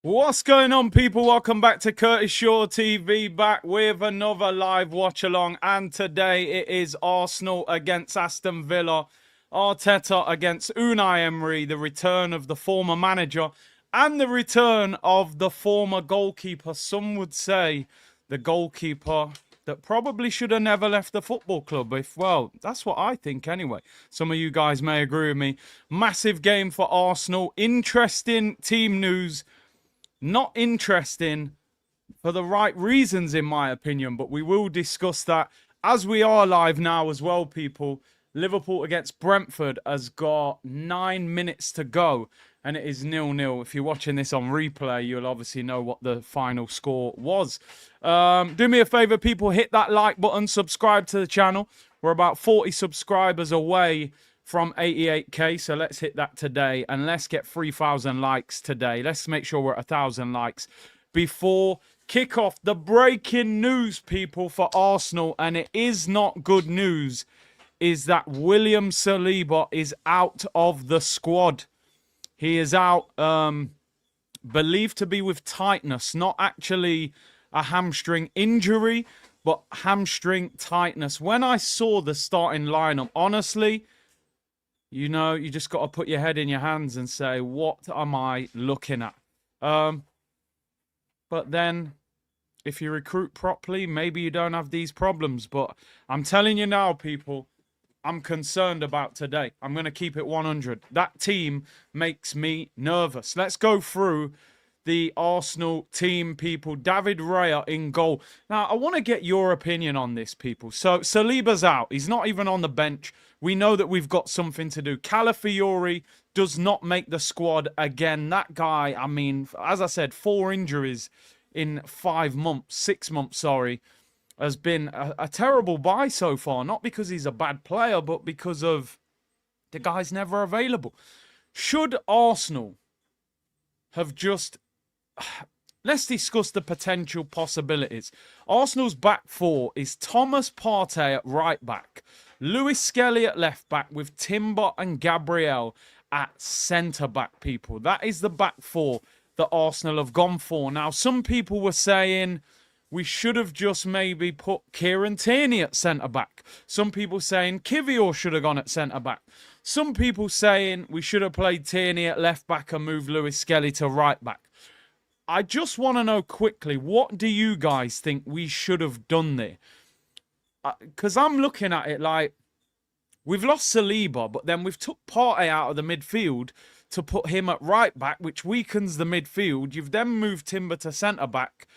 What's going on, people? Welcome back to Curtis Shaw TV, back with another live watch along. And today it is Arsenal against Aston Villa, Arteta against Unai Emery, the return of the former manager and the return of the former goalkeeper. Some would say the goalkeeper that probably should have never left the football club. Well, that's what I think anyway. Some of you guys may agree with me. Massive game for Arsenal. Interesting team news. Not interesting for the right reasons, in my opinion, but we will discuss that as we are live now as well, people. Liverpool against Brentford has got 9 minutes to go, and it is 0-0. If you're watching this on replay, you'll obviously know what the final score was. Do me a favor, people, hit that like button, subscribe to the channel. We're about 40 subscribers away from 88k, so let's hit that today and let's get 3,000 likes today. Let's make sure we're at 1,000 likes before kickoff. The breaking news, people, for Arsenal, and it is not good news, is that William Saliba is out of the squad. He is out, believed to be with tightness, not actually a hamstring injury, but hamstring tightness. When I saw the starting lineup, honestly, you know, you just got to put your head in your hands and say, what am I looking at? But then, if you recruit properly, maybe you don't have these problems. But I'm telling you now, people, I'm concerned about today. I'm going to keep it 100. That team makes me nervous. Let's go through the Arsenal team, people. David Raya in goal. Now, I want to get your opinion on this, people. So, Saliba's out. He's not even on the bench. We know that we've got something to do. Calafiori does not make the squad again. That guy, I mean, as I said, 4 injuries in 5 months, 6 months, sorry, has been a terrible buy so far. Not because he's a bad player, but because of the guy's never available. Should Arsenal have just... Let's discuss the potential possibilities. Arsenal's back four is Thomas Partey at right back, Lewis Skelly at left back with Timber and Gabriel at centre back, people. That is the back four that Arsenal have gone for. Now, some people were saying we should have just maybe put Kieran Tierney at centre back. Some people saying Kivior should have gone at centre back. Some people saying we should have played Tierney at left back and moved Lewis Skelly to right back. I just want to know quickly, what do you guys think we should have done there? Because I'm looking at it like, we've lost Saliba, but then we've took Partey out of the midfield to put him at right back, which weakens the midfield. You've then moved Timber to centre back.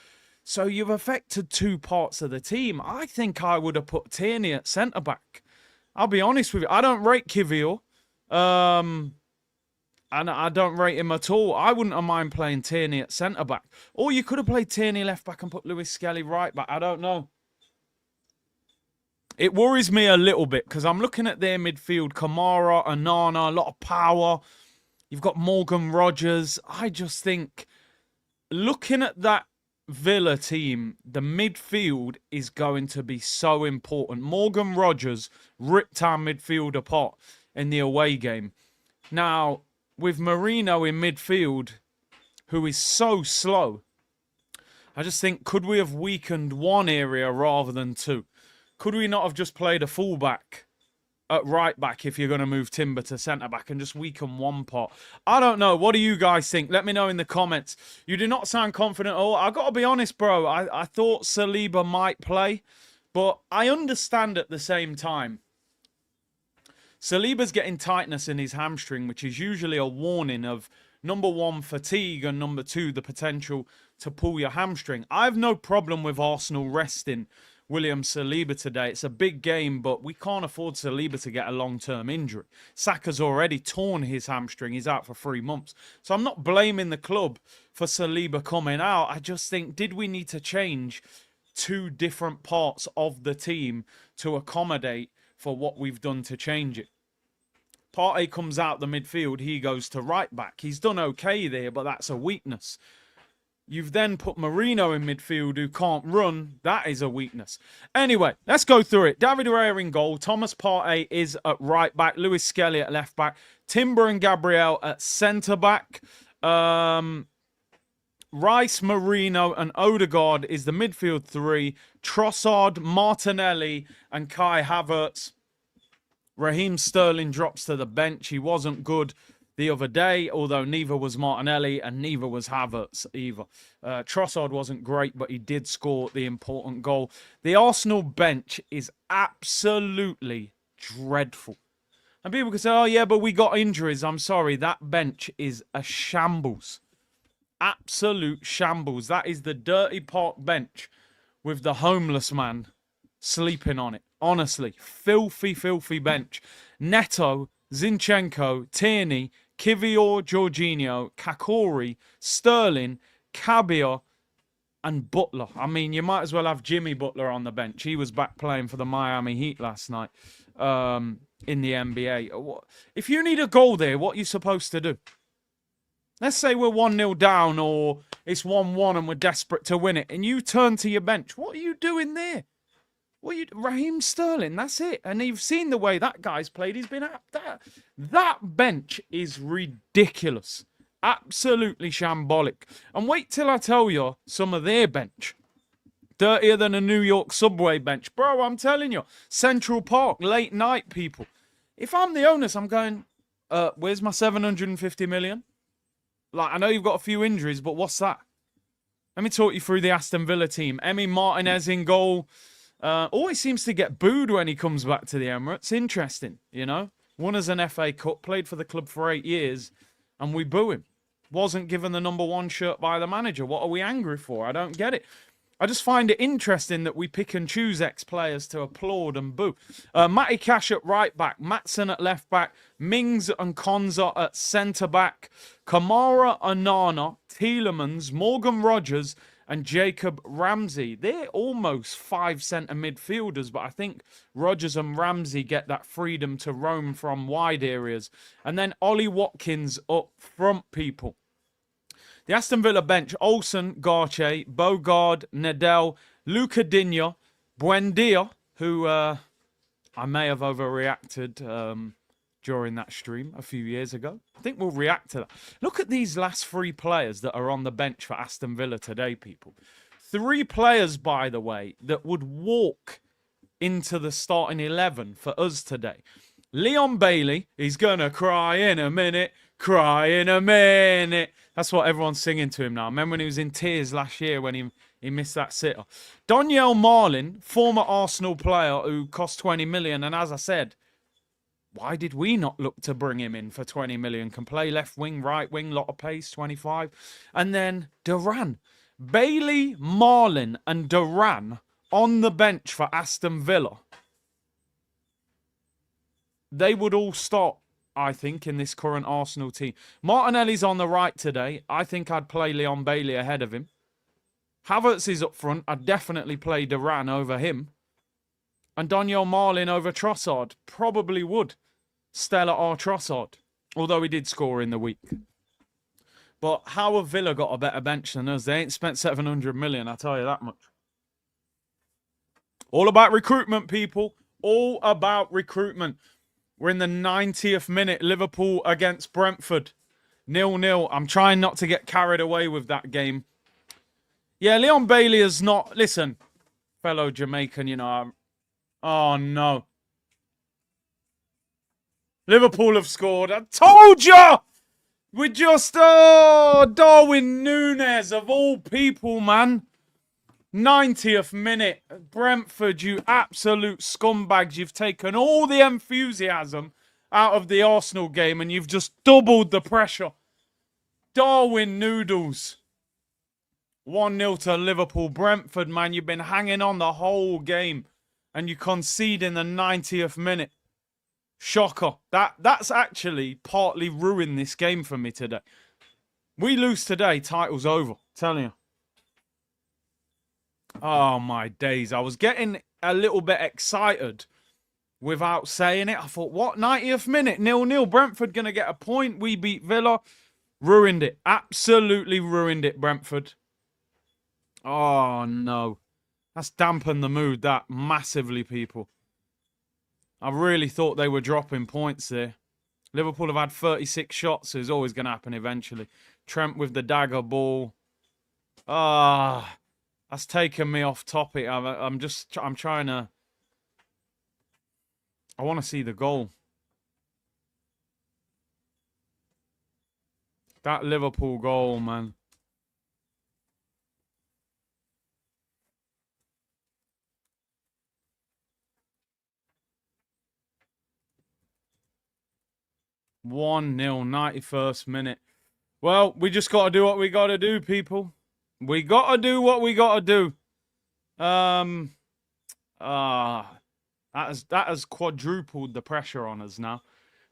So you've affected 2 parts of the team. I think I would have put Tierney at centre back. I'll be honest with you. I don't rate Kivior. And I don't rate him at all. I wouldn't have mind playing Tierney at centre-back. Or you could have played Tierney left-back and put Lewis Skelly right-back. I don't know. It worries me a little bit because I'm looking at their midfield. Kamara, Anana, a lot of power. You've got Morgan Rogers. I just think, looking at that Villa team, the midfield is going to be so important. Morgan Rogers ripped our midfield apart in the away game. Now, with Marino in midfield, who is so slow, I just think, could we have weakened one area rather than 2? Could we not have just played a fullback at right back if you're going to move Timber to centre back and just weaken one part? I don't know. What do you guys think? Let me know in the comments. You do not sound confident at all. I've got to be honest, bro. I thought Saliba might play, but I understand at the same time. Saliba's getting tightness in his hamstring, which is usually a warning of, number 1, fatigue, and number 2, the potential to pull your hamstring. I have no problem with Arsenal resting William Saliba today. It's a big game, but we can't afford Saliba to get a long-term injury. Saka's already torn his hamstring. He's out for 3 months. So I'm not blaming the club for Saliba coming out. I just think, did we need to change 2 different parts of the team to accommodate for what we've done to change it? Partey comes out the midfield, he goes to right back. He's done okay there, but that's a weakness. You've then put Marino in midfield who can't run. That is a weakness. Anyway, let's go through it. David Raya in goal. Thomas Partey is at right back. Lewis Skelly at left back. Timber and Gabriel at centre back. Rice, Marino, and Odegaard is the midfield three. Trossard, Martinelli, and Kai Havertz. Raheem Sterling drops to the bench. He wasn't good the other day, although neither was Martinelli and neither was Havertz either. Trossard wasn't great, but he did score the important goal. The Arsenal bench is absolutely dreadful. And people can say, oh yeah, but we got injuries. I'm sorry, that bench is a shambles. Absolute shambles. That is the Dirty Park bench with the homeless man sleeping on it. Honestly, filthy, filthy bench. Neto, Zinchenko, Tierney, Kivior, Jorginho, Kakori, Sterling, Cabia, and Butler. I mean, you might as well have Jimmy Butler on the bench. He was back playing for the Miami Heat last night in the NBA. If you need a goal there, what are you supposed to do? Let's say we're 1-0 down or it's 1-1 and we're desperate to win it, and you turn to your bench. What are you doing there? Raheem Sterling, that's it. And you've seen the way that guy's played. He's been at that. That bench is ridiculous. Absolutely shambolic. And wait till I tell you some of their bench. Dirtier than a New York subway bench. Bro, I'm telling you. Central Park, late night people. If I'm the owners, I'm going, where's my 750 million? Like, I know you've got a few injuries, but what's that? Let me talk you through the Aston Villa team. Emi Martinez in goal. Always seems to get booed when he comes back to the Emirates. Interesting, you know. Won as an FA Cup, played for the club for 8 years, and we boo him. Wasn't given the number 1 shirt by the manager. What are we angry for? I don't get it. I just find it interesting that we pick and choose ex-players to applaud and boo. Matty Cash at right back, Maatsen at left back, Mings and Konza at centre back, Kamara, Onana, Tielemans, Morgan Rogers, and Jacob Ramsey. They're almost 5 centre midfielders, but I think Rogers and Ramsey get that freedom to roam from wide areas. And then Ollie Watkins up front, people. The Aston Villa bench, Olsen, Garche, Bogard, Nedell, Luca Digne, Buendia, who I may have overreacted during that stream a few years ago. I think we'll react to that. Look at these last 3 players that are on the bench for Aston Villa today, people. 3 players, by the way, that would walk into the starting 11 for us today. Leon Bailey, he's gonna cry in a minute, cry in a minute. That's what everyone's singing to him now. Remember when he was in tears last year when he missed that sitter. Donyell Marlin, former Arsenal player who cost 20 million. And as I said, why did we not look to bring him in for 20 million? Can play left wing, right wing, lot of pace, 25. And then Duran. Bailey, Marlin and Duran on the bench for Aston Villa. They would all start, I think, in this current Arsenal team. Martinelli's on the right today. I think I'd play Leon Bailey ahead of him. Havertz is up front. I'd definitely play Duran over him. And Donyell Marlin over Trossard. Probably would. Stella or Trossard. Although he did score in the week. But how have Villa got a better bench than us? They ain't spent 700 million, I'll tell you that much. All about recruitment, people. All about recruitment. We're in the 90th minute. Liverpool against Brentford. 0-0. I'm trying not to get carried away with that game. Yeah, Leon Bailey is not... Listen, fellow Jamaican, you know... Oh, no. Liverpool have scored. I told you! We just... Oh, Darwin Núñez, of all people, man. 90th minute. Brentford, you absolute scumbags. You've taken all the enthusiasm out of the Arsenal game and you've just doubled the pressure. Darwin Noodles. 1-0 to Liverpool. Brentford, man, you've been hanging on the whole game and you concede in the 90th minute. Shocker. That's actually partly ruined this game for me today. We lose today, title's over. I'm telling you. Oh, my days. I was getting a little bit excited without saying it. I thought, what? 90th minute, 0-0. Brentford going to get a point. We beat Villa. Ruined it. Absolutely ruined it, Brentford. Oh, no. That's dampened the mood, that, massively, people. I really thought they were dropping points there. Liverpool have had 36 shots, so it's always going to happen eventually. Trent with the dagger ball. Ah, that's taken me off topic. I'm trying to. I want to see the goal. That Liverpool goal, man. One 0 91st minute. Well, we just got to do what we got to do, people. We got to do what we got to do. That has quadrupled the pressure on us now.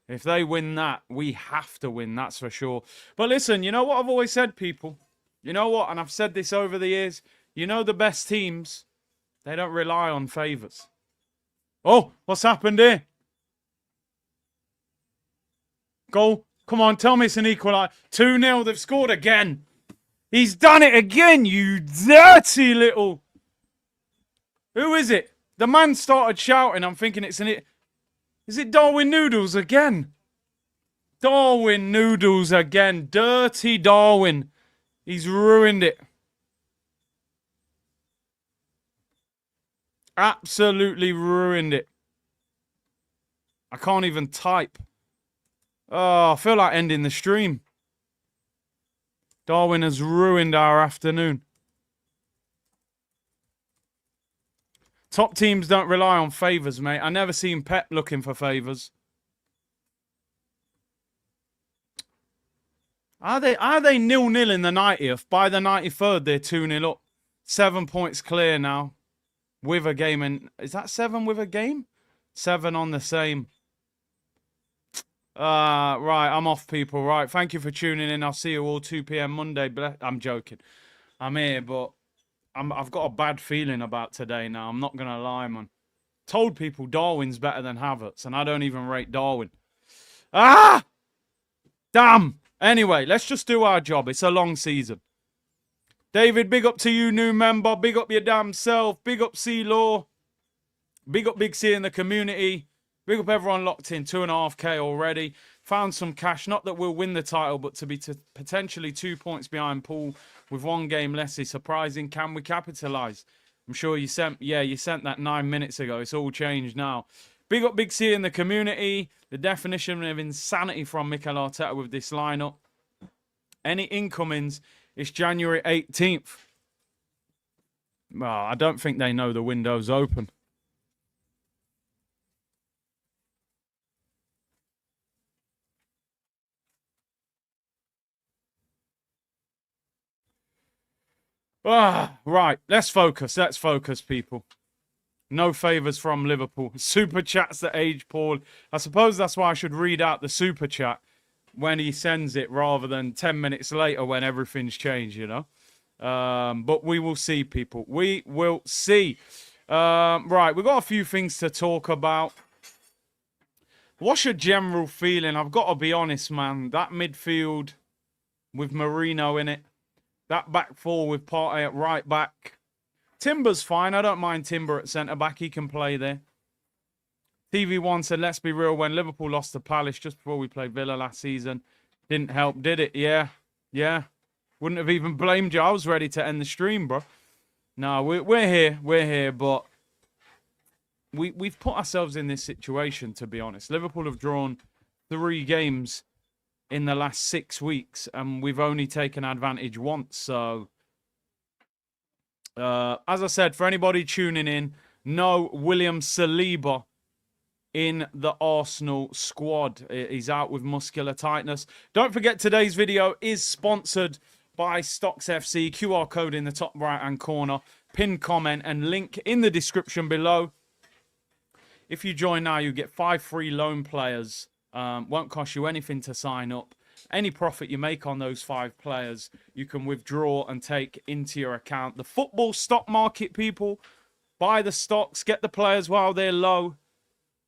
If they win that, we have to win, that's for sure. But listen, you know what I've always said, people? You know what? And I've said this over the years. You know the best teams, they don't rely on favours. Oh, what's happened here? Goal. Come on, tell me it's an equaliser. 2-0, they've scored again. He's done it again, you dirty little... Who is it? The man started shouting. I'm thinking it's an... Is it Darwin Noodles again? Darwin Noodles again. Dirty Darwin. He's ruined it. Absolutely ruined it. I can't even type. Oh, I feel like ending the stream. Darwin has ruined our afternoon. Top teams don't rely on favours, mate. I never seen Pep looking for favours. Are they 0-0 in the 90th? By the 93rd, they're 2-0 up. 7 points clear now. With a game. And is that 7 with a game? 7 on the same. Right, I'm off, people. Right, thank you for tuning in. I'll see you all 2 p.m. Monday. I'm joking. I'm here, but I've got a bad feeling about today now. I'm not going to lie, man. Told people Darwin's better than Havertz, and I don't even rate Darwin. Ah! Damn! Anyway, let's just do our job. It's a long season. David, big up to you, new member. Big up your damn self. Big up C-Law. Big up Big C in the community. Big up everyone locked in. 2.5K already. Found some cash. Not that we'll win the title, but to be potentially 2 points behind Paul with 1 game less is surprising. Can we capitalise? I'm sure you sent that 9 minutes ago. It's all changed now. Big up Big C in the community. The definition of insanity from Mikel Arteta with this lineup. Any incomings, it's January 18th. Well, I don't think they know the window's open. Right, let's focus. Let's focus, people. No favours from Liverpool. Super chats that age Paul. I suppose that's why I should read out the super chat when he sends it rather than 10 minutes later when everything's changed, you know. But we will see, people. We will see. Right, we've got a few things to talk about. What's your general feeling? I've got to be honest, man. That midfield with Marino in it. That back four with Partey at right back. Timber's fine. I don't mind Timber at centre-back. He can play there. TV1 said, let's be real. When Liverpool lost to Palace just before we played Villa last season, didn't help, did it? Yeah. Yeah. Wouldn't have even blamed you. I was ready to end the stream, bro. No, we're here. We're here, but we've put ourselves in this situation, to be honest. Liverpool have drawn 3 games in the last 6 weeks, and we've only taken advantage once. So, as I said, for anybody tuning in, no William Saliba in the Arsenal squad. He's out with muscular tightness. Don't forget, today's video is sponsored by Stocks FC. QR code in the top right-hand corner. Pinned comment and link in the description below. If you join now, you get 5 free loan players. Won't cost you anything to sign up. Any profit you make on those 5 players, you can withdraw and take into your account. The football stock market, people. Buy the stocks, get the players while they're low.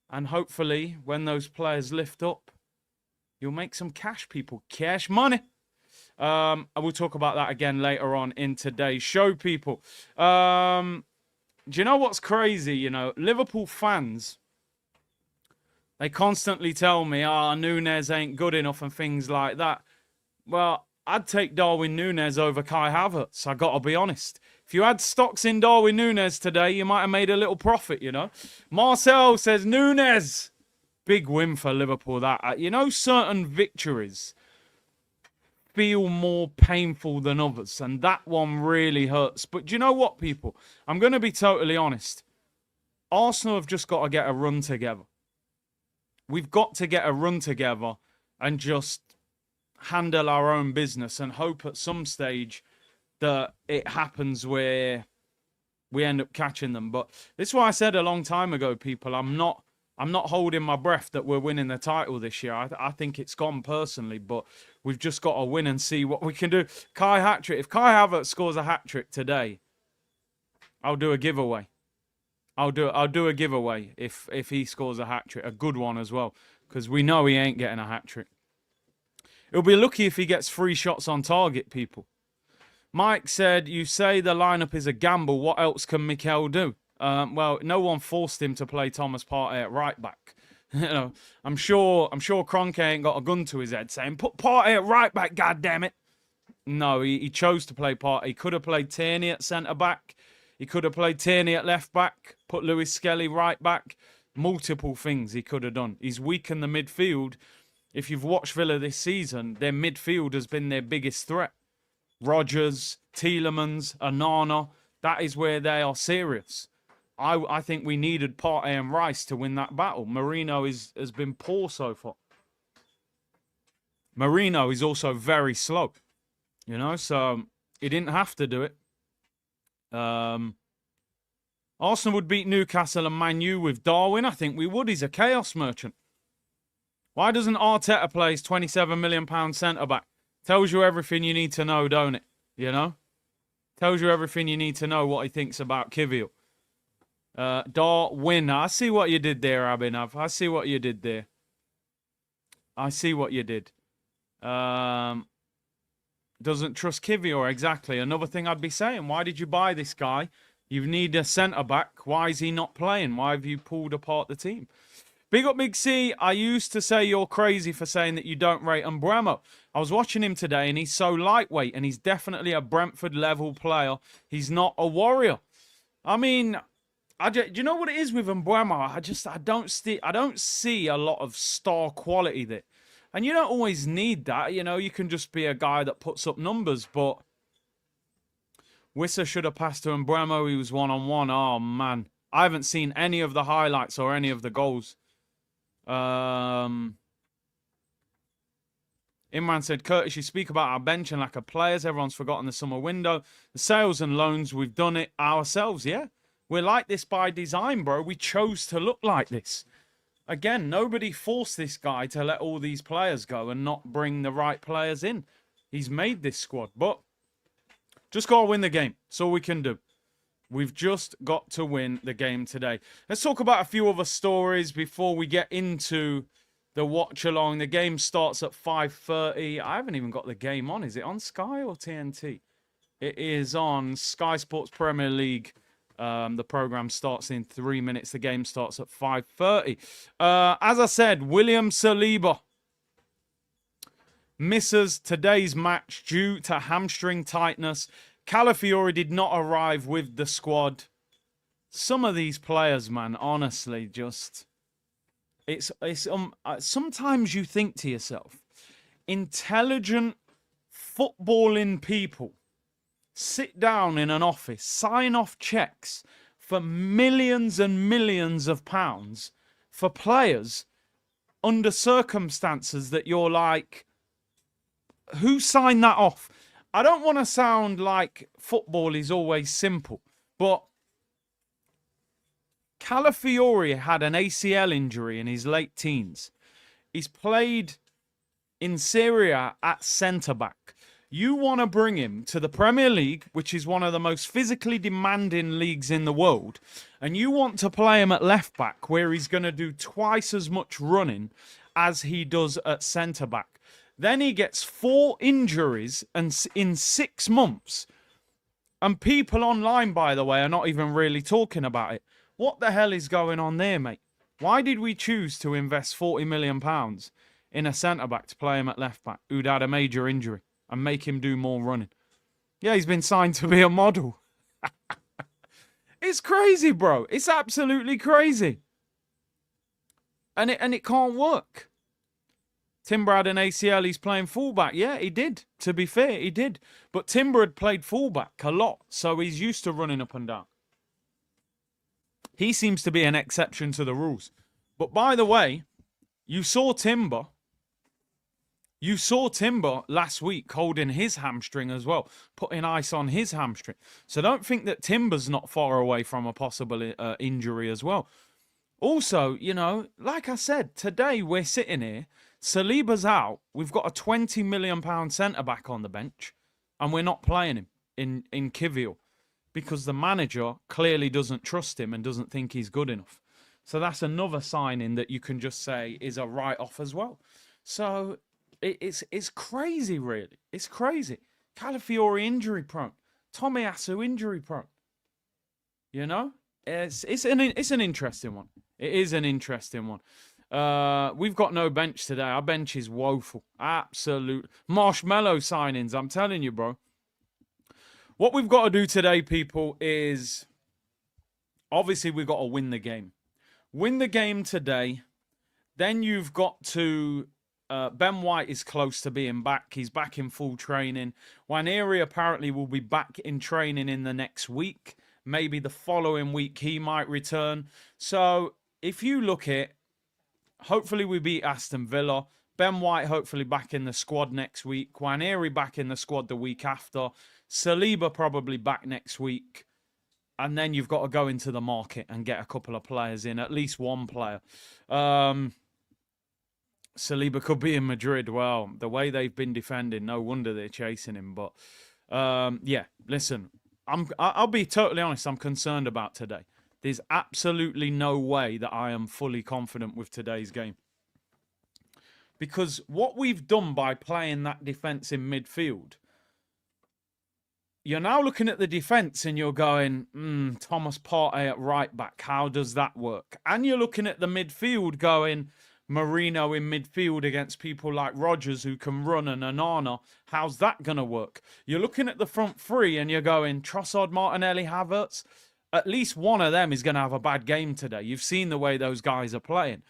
And hopefully, when those players lift up, you'll make some cash, people. Cash money. I will talk about that again later on in today's show, people. Do you know what's crazy? You know, Liverpool fans, they constantly tell me, Nunez ain't good enough and things like that. Well, I'd take Darwin Núñez over Kai Havertz. I got to be honest. If you had stocks in Darwin Núñez today, you might have made a little profit, you know. Marcel says, Núñez. Big win for Liverpool, that. You know, certain victories feel more painful than others, and that one really hurts. But do you know what, people? I'm going to be totally honest. Arsenal have just got to get a run together. We've got to get a run together and just handle our own business and hope at some stage that it happens where we end up catching them. But this is why I said a long time ago, people, I'm not holding my breath that we're winning the title this year. I think it's gone personally, but we've just got to win and see what we can do. Kai hat-trick. If Kai Havertz scores a hat-trick today, I'll do a giveaway. I'll do a giveaway if he scores a hat-trick, a good one as well, because we know he ain't getting a hat-trick. He'll be lucky if he gets 3 shots on target, people. Mike said, you say the lineup is a gamble. What else can Mikel do? Well, no one forced him to play Thomas Partey at right back. You know, I'm sure Kroenke ain't got a gun to his head saying, put Partey at right back, goddammit. No, he chose to play Partey. He could have played Tierney at centre back. He could have played Tierney at left back, put Lewis Skelly right back. Multiple things he could have done. He's weakened the midfield. If you've watched Villa this season, their midfield has been their biggest threat. Rodgers, Tielemans, Onana, that is where they are serious. I think we needed Partey and Rice to win that battle. Marino has been poor so far. Marino is also very slow, you know, so he didn't have to do it. Arsenal would beat Newcastle and Man U with Darwin. I think we would. He's a chaos merchant. Why doesn't Arteta play his £27 million centre-back? Tells you everything you need to know, don't it? You know? Tells you everything you need to know what he thinks about Kivior. Darwin. I see what you did there, Abhinav. I see what you did there. I see what you did. Doesn't trust Kivior, exactly. Another thing I'd be saying, why did you buy this guy? You need a centre-back. Why is he not playing? Why have you pulled apart the team? Big up, Big C. I used to say you're crazy for saying that you don't rate Mbeumo. I was watching him today, and he's so lightweight, and he's definitely a Brentford-level player. He's not a warrior. I mean, do you know what it is with Mbeumo? I don't see a lot of star quality there. And you don't always need that. You know, you can just be a guy that puts up numbers, but Wissa should have passed to Mbeumo. He was one-on-one. Oh, man. I haven't seen any of the highlights or any of the goals. Imran said, Curtis, you speak about our bench and lack of players. Everyone's forgotten the summer window. The sales and loans, we've done it ourselves, yeah? We're like this by design, bro. We chose to look like this. Again, nobody forced this guy to let all these players go and not bring the right players in. He's made this squad, but just got to win the game. That's all we can do. We've just got to win the game today. Let's talk about a few other stories before we get into the watch-along. The game starts at 5:30. I haven't even got the game on. Is it on Sky or TNT? It is on Sky Sports Premier League. The program starts in 3 minutes. The game starts at 5:30. As I said, William Saliba misses today's match due to hamstring tightness. Calafiori did not arrive with the squad. Some of these players, man, honestly, just sometimes you think to yourself, intelligent footballing people sit down in an office, sign off checks for millions and millions of pounds for players under circumstances that you're like, who signed that off? I don't want to sound like football is always simple, but Calafiori had an ACL injury in his late teens. He's played in Serie A at centre-back. You want to bring him to the Premier League, which is one of the most physically demanding leagues in the world, and you want to play him at left-back, where he's going to do twice as much running as he does at centre-back. Then he gets 4 injuries and in 6 months. And people online, by the way, are not even really talking about it. What the hell is going on there, mate? Why did we choose to invest £40 million in a centre-back to play him at left-back who'd had a major injury? and make him do more running. Yeah, he's been signed to be a model. It's crazy, bro. It's absolutely crazy. And it can't work. Timber had an ACL, he's playing fullback. Yeah, he did. To be fair, he did. But Timber had played fullback a lot, so he's used to running up and down. He seems to be an exception to the rules. But by the way, you saw Timber last week holding his hamstring as well, putting ice on his hamstring. So don't think that Timber's not far away from a possible injury as well. Also, you know, like I said, today we're sitting here, Saliba's out, we've got a £20 million centre-back on the bench, and we're not playing him in Kivior because the manager clearly doesn't trust him and doesn't think he's good enough. So that's another signing that you can just say is a write-off as well. So it's crazy, really. It's crazy. Calafiori injury prone. Tomiyasu injury prone. You know? It's an interesting one. It is an interesting one. We've got no bench today. Our bench is woeful. Absolute marshmallow signings. I'm telling you, bro. What we've got to do today, people, is obviously we've got to win the game. Win the game today. Then you've got to... Ben White is close to being back. He's back in full training. Emery apparently will be back in training in the next week. Maybe the following week he might return. So if you look at, hopefully we beat Aston Villa. Ben White hopefully back in the squad next week. Emery back in the squad the week after. Saliba probably back next week. And then you've got to go into the market and get a couple of players in, at least one player. Saliba could be in Madrid. Well, the way they've been defending, no wonder they're chasing him. But yeah, listen, I'll be totally honest. I'm concerned about today. There's absolutely no way that I am fully confident with today's game. Because what we've done by playing that defence in midfield, you're now looking at the defence and you're going, Thomas Partey at right back, how does that work? And you're looking at the midfield going, Marino in midfield against people like Rodgers who can run, and Onana, how's that going to work? You're looking at the front three and you're going, Trossard, Martinelli, Havertz. At least one of them is going to have a bad game today. You've seen the way those guys are playing.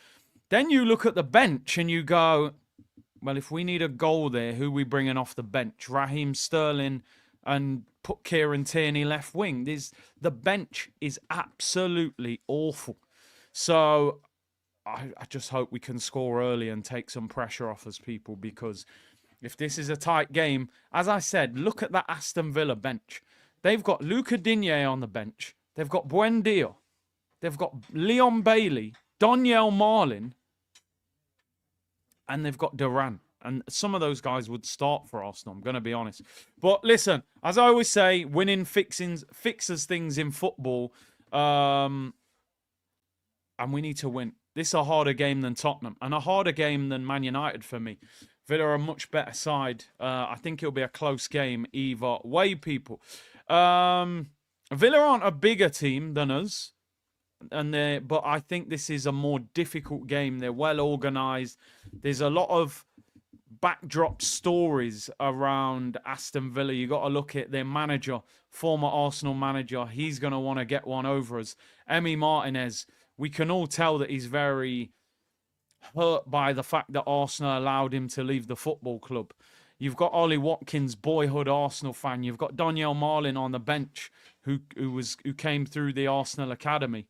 Then you look at the bench and you go, well, if we need a goal there, who are we bringing off the bench? Raheem Sterling and put Kieran Tierney left wing. The bench is absolutely awful. So I just hope we can score early and take some pressure off us, people, because if this is a tight game, as I said, look at that Aston Villa bench. They've got Luca Digne on the bench. They've got Buendia. They've got Leon Bailey, Daniel Marlin, and they've got Duran. And some of those guys would start for Arsenal, I'm going to be honest. But listen, as I always say, winning fixes things in football. And we need to win. This is a harder game than Tottenham and a harder game than Man United for me. Villa are a much better side. I think it'll be a close game either way, people. Villa aren't a bigger team than us, but I think this is a more difficult game. They're well organised. There's a lot of backdrop stories around Aston Villa. You got to look at their manager, former Arsenal manager. He's going to want to get one over us. Emi Martinez. We can all tell that he's very hurt by the fact that Arsenal allowed him to leave the football club. You've got Ollie Watkins, boyhood Arsenal fan. You've got Daniel Marlin on the bench, who came through the Arsenal academy.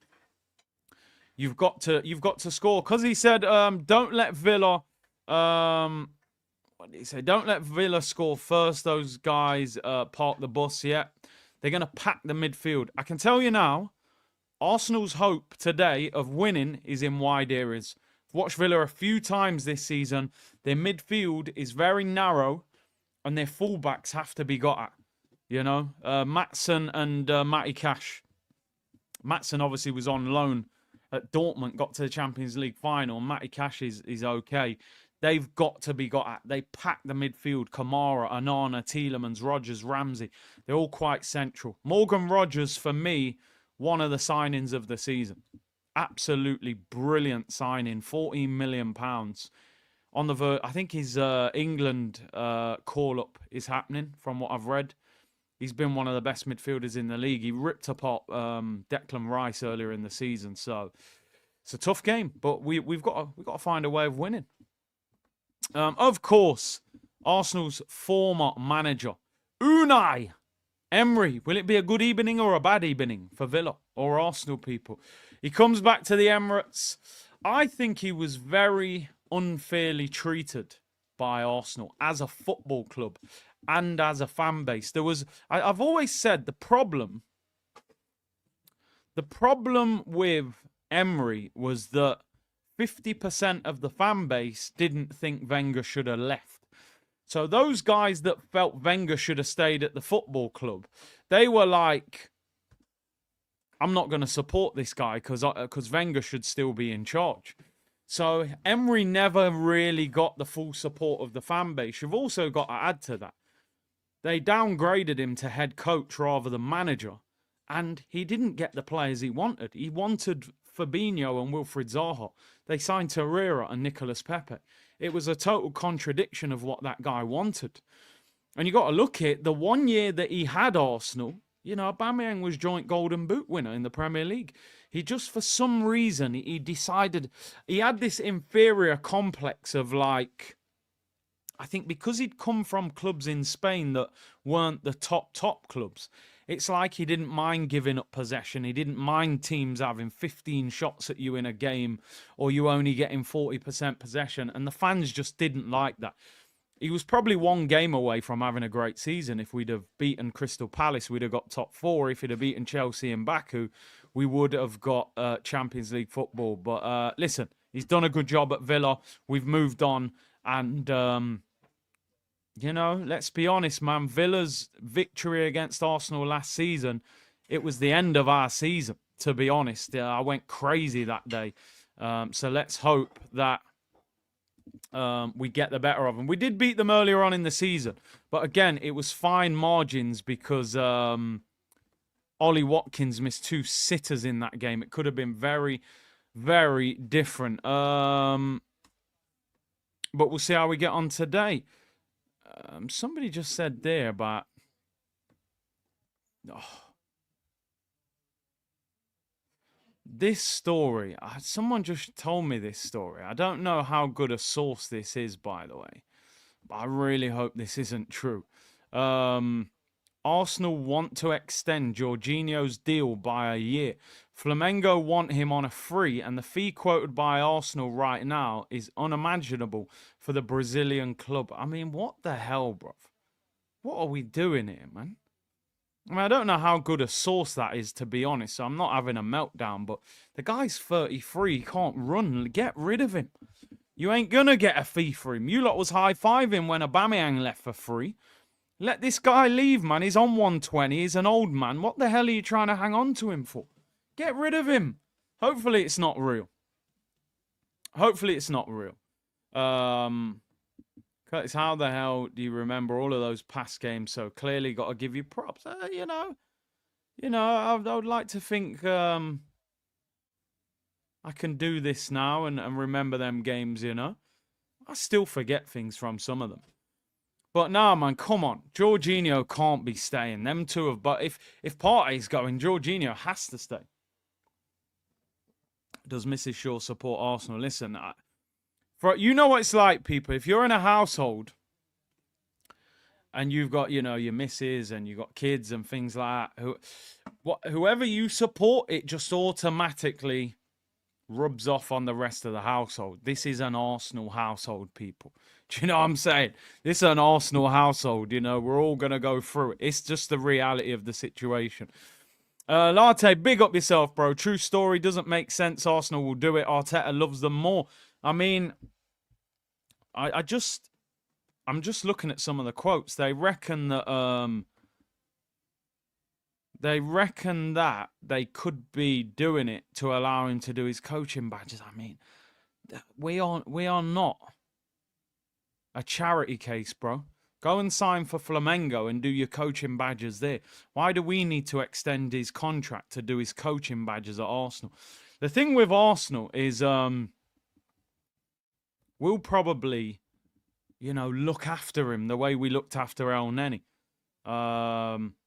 You've got to score, because he said, don't let Villa. What did he say? Don't let Villa score first. Those guys park the bus. Yeah, they're going to pack the midfield. I can tell you now. Arsenal's hope today of winning is in wide areas. I've watched Villa a few times this season. Their midfield is very narrow and their fullbacks have to be got at. You know, Maatsen and Matty Cash. Maatsen obviously was on loan at Dortmund, got to the Champions League final. Matty Cash is okay. They've got to be got at. They pack the midfield. Kamara, Onana, Tielemans, Rodgers, Ramsey. They're all quite central. Morgan Rodgers, for me, one of the signings of the season. Absolutely brilliant signing. £14 million. on the I think his England call-up is happening from what I've read. He's been one of the best midfielders in the league. He ripped apart Declan Rice earlier in the season. So it's a tough game, but we've got to find a way of winning. Of course, Arsenal's former manager, Unai Emery. Will it be a good evening or a bad evening for Villa or Arsenal people? He comes back to the Emirates. I think he was very unfairly treated by Arsenal as a football club and as a fan base. I've always said the problem with Emery was that 50% of the fan base didn't think Wenger should have left. So those guys that felt Wenger should have stayed at the football club, they were like, I'm not going to support this guy because Wenger should still be in charge. So Emery never really got the full support of the fan base. You've also got to add to that, they downgraded him to head coach rather than manager, and he didn't get the players he wanted. He wanted Fabinho and Wilfried Zaha. They signed Torreira and Nicolas Pepe. It was a total contradiction of what that guy wanted. And you got to look at the 1 year that he had Arsenal, you know, Aubameyang was joint Golden Boot winner in the Premier League. He just, for some reason, he decided, he had this inferior complex of like, I think because he'd come from clubs in Spain that weren't the top clubs, it's like he didn't mind giving up possession. He didn't mind teams having 15 shots at you in a game or you only getting 40% possession. And the fans just didn't like that. He was probably one game away from having a great season. If we'd have beaten Crystal Palace, we'd have got top 4. If he'd have beaten Chelsea and Baku, we would have got Champions League football. But listen, he's done a good job at Villa. We've moved on. And, you know, let's be honest, man. Villa's victory against Arsenal last season, it was the end of our season, to be honest. I went crazy that day. So let's hope that we get the better of them. We did beat them earlier on in the season. But again, it was fine margins because Ollie Watkins missed 2 sitters in that game. It could have been very, very different. But we'll see how we get on today. Somebody just said there about... this story. Someone just told me this story. I don't know how good a source this is, by the way. But I really hope this isn't true. Arsenal want to extend Jorginho's deal by a year. Flamengo want him on a free, and the fee quoted by Arsenal right now is unimaginable for the Brazilian club. I mean, what the hell, bruv? What are we doing here, man? I mean, I don't know how good a source that is, to be honest, so I'm not having a meltdown, but the guy's 33, he can't run. Get rid of him. You ain't going to get a fee for him. You lot was high-fiving when Aubameyang left for free. Let this guy leave, man. He's on 120. He's an old man. What the hell are you trying to hang on to him for? Get rid of him. Hopefully it's not real. Hopefully it's not real. Curtis, how the hell do you remember all of those past games so clearly? Got to give you props. You know, I would like to think I can do this now and remember them games, you know. I still forget things from some of them. But nah, man, come on. Jorginho can't be staying. Them two have... But if Partey's going, Jorginho has to stay. Does Mrs. Shaw support Arsenal? Listen, you know what it's like, people. If you're in a household and you've got, you know, your missus and you've got kids and things like that, whoever you support, it just automatically rubs off on the rest of the household. This is an Arsenal household, people. Do you know what I'm saying? This is an Arsenal household, you know. We're all going to go through it. It's just the reality of the situation. Latte, big up yourself, bro. True story. Doesn't make sense. Arsenal will do it. Arteta loves them more. I mean, I'm just looking at some of the quotes. They reckon that they could be doing it to allow him to do his coaching badges. I mean, we are not a charity case, bro. Go and sign for Flamengo and do your coaching badges there. Why do we need to extend his contract to do his coaching badges at Arsenal? The thing with Arsenal is we'll probably, look after him the way we looked after El Neni.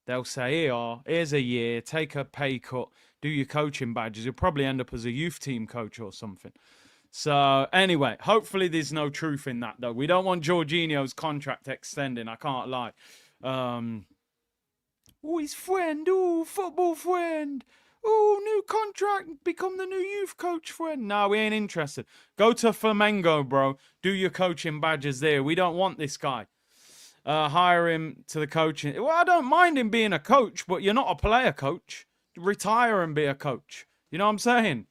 They'll say, here's a year, take a pay cut, do your coaching badges. You'll probably end up as a youth team coach or something. So anyway, hopefully there's no truth in that, though. We don't want Jorginho's contract extending, I can't lie. His friend, football friend. New contract, become the new youth coach friend. No, we ain't interested. Go to Flamengo, bro. Do your coaching badges there. We don't want this guy. Hire him to the coaching. Well, I don't mind him being a coach, but you're not a player coach. Retire and be a coach. You know what I'm saying?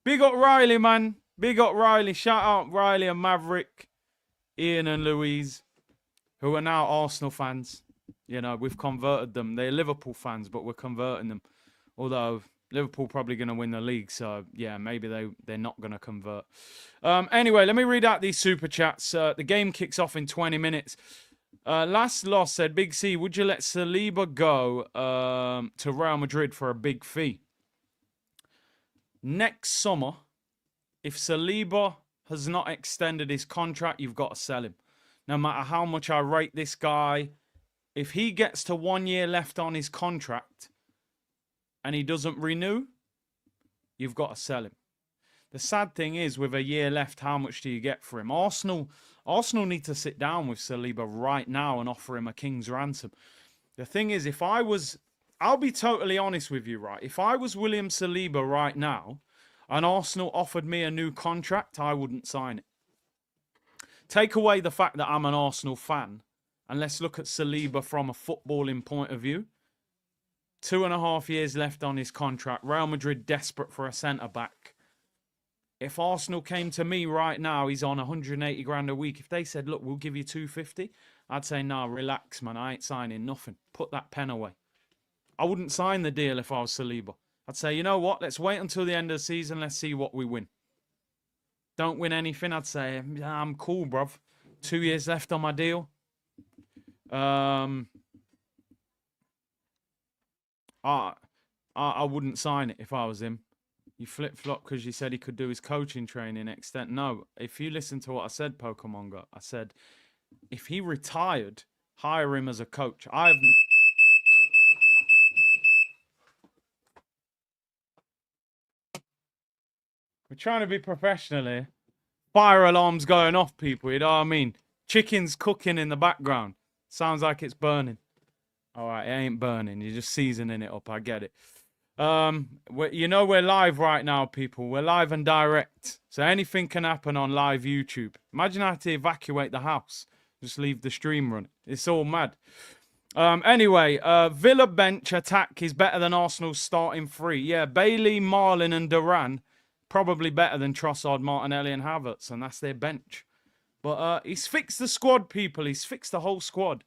Big up Riley, man. Big up Riley. Shout out Riley and Maverick, Ian and Louise, who are now Arsenal fans. We've converted them. They're Liverpool fans, but we're converting them. Although Liverpool probably going to win the league, so yeah, maybe they're not going to convert. Anyway, let me read out these super chats. The game kicks off in 20 minutes. Last loss said, Big C, would you let Saliba go to Real Madrid for a big fee? Next summer, if Saliba has not extended his contract, you've got to sell him. No matter how much I rate this guy, if he gets to 1 year left on his contract and he doesn't renew, you've got to sell him. The sad thing is, with a year left, how much do you get for him? Arsenal need to sit down with Saliba right now and offer him a king's ransom. The thing is, I'll be totally honest with you, right? If I was William Saliba right now and Arsenal offered me a new contract, I wouldn't sign it. Take away the fact that I'm an Arsenal fan, and let's look at Saliba from a footballing point of view. 2.5 years left on his contract. Real Madrid desperate for a centre-back. If Arsenal came to me right now, he's on 180 grand a week. If they said, look, we'll give you 250, I'd say, no, relax, man. I ain't signing nothing. Put that pen away. I wouldn't sign the deal if I was Saliba. I'd say, you know what? Let's wait until the end of the season. Let's see what we win. Don't win anything, I'd say, I'm cool, bruv. 2 years left on my deal. I wouldn't sign it if I was him. You flip-flop because you said he could do his coaching training extent. No, if you listen to what I said, Pokemon God, I said, if he retired, hire him as a coach. We're trying to be professional here. Fire alarms going off, people, you know what I mean? Chicken's cooking in the background. Sounds like it's burning. All right, it ain't burning. You're just seasoning it up. I get it. We're live right now, people. We're live and direct. So anything can happen on live YouTube. Imagine I had to evacuate the house. Just leave the stream running. It's all mad. Anyway, Villa bench attack is better than Arsenal's starting three. Yeah, Bailey, Marlin and Duran, probably better than Trossard, Martinelli and Havertz. And that's their bench. But he's fixed the squad, people. He's fixed the whole squad.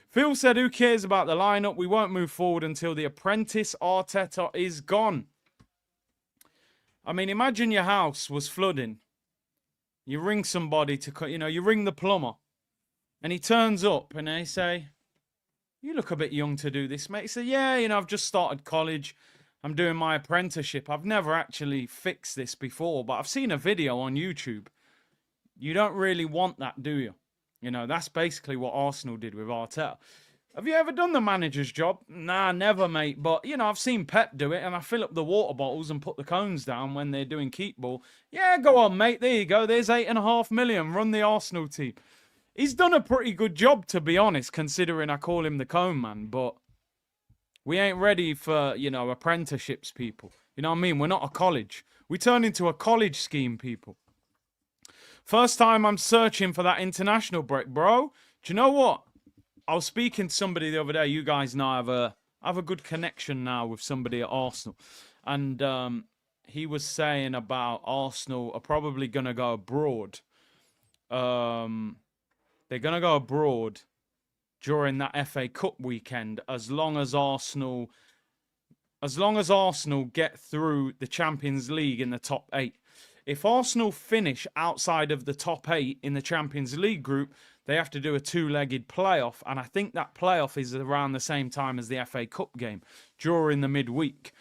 Phil said, who cares about the lineup? We won't move forward until the apprentice Arteta is gone. I mean, imagine your house was flooding. You ring somebody to, you ring the plumber. And he turns up and they say, you look a bit young to do this, mate. He said, yeah, I've just started college. I'm doing my apprenticeship. I've never actually fixed this before, but I've seen a video on YouTube. You don't really want that, do you? That's basically what Arsenal did with Arteta. Have you ever done the manager's job? Nah, never, mate. But, I've seen Pep do it, and I fill up the water bottles and put the cones down when they're doing keep ball. Yeah, go on, mate. There you go. There's 8.5 million. Run the Arsenal team. He's done a pretty good job, to be honest, considering I call him the cone man. But we ain't ready for, apprenticeships, people. You know what I mean? We're not a college. We turn into a college scheme, people. First time I'm searching for that international break, bro. Do you know what? I was speaking to somebody the other day. You guys know I have a good connection now with somebody at Arsenal. And he was saying about Arsenal are probably going to go abroad. They're going to go abroad during that FA Cup weekend as long as Arsenal get through the Champions League in the top 8. If Arsenal finish outside of the top 8 in the Champions League group, they have to do a 2-legged playoff. And I think that playoff is around the same time as the FA Cup game during the midweek.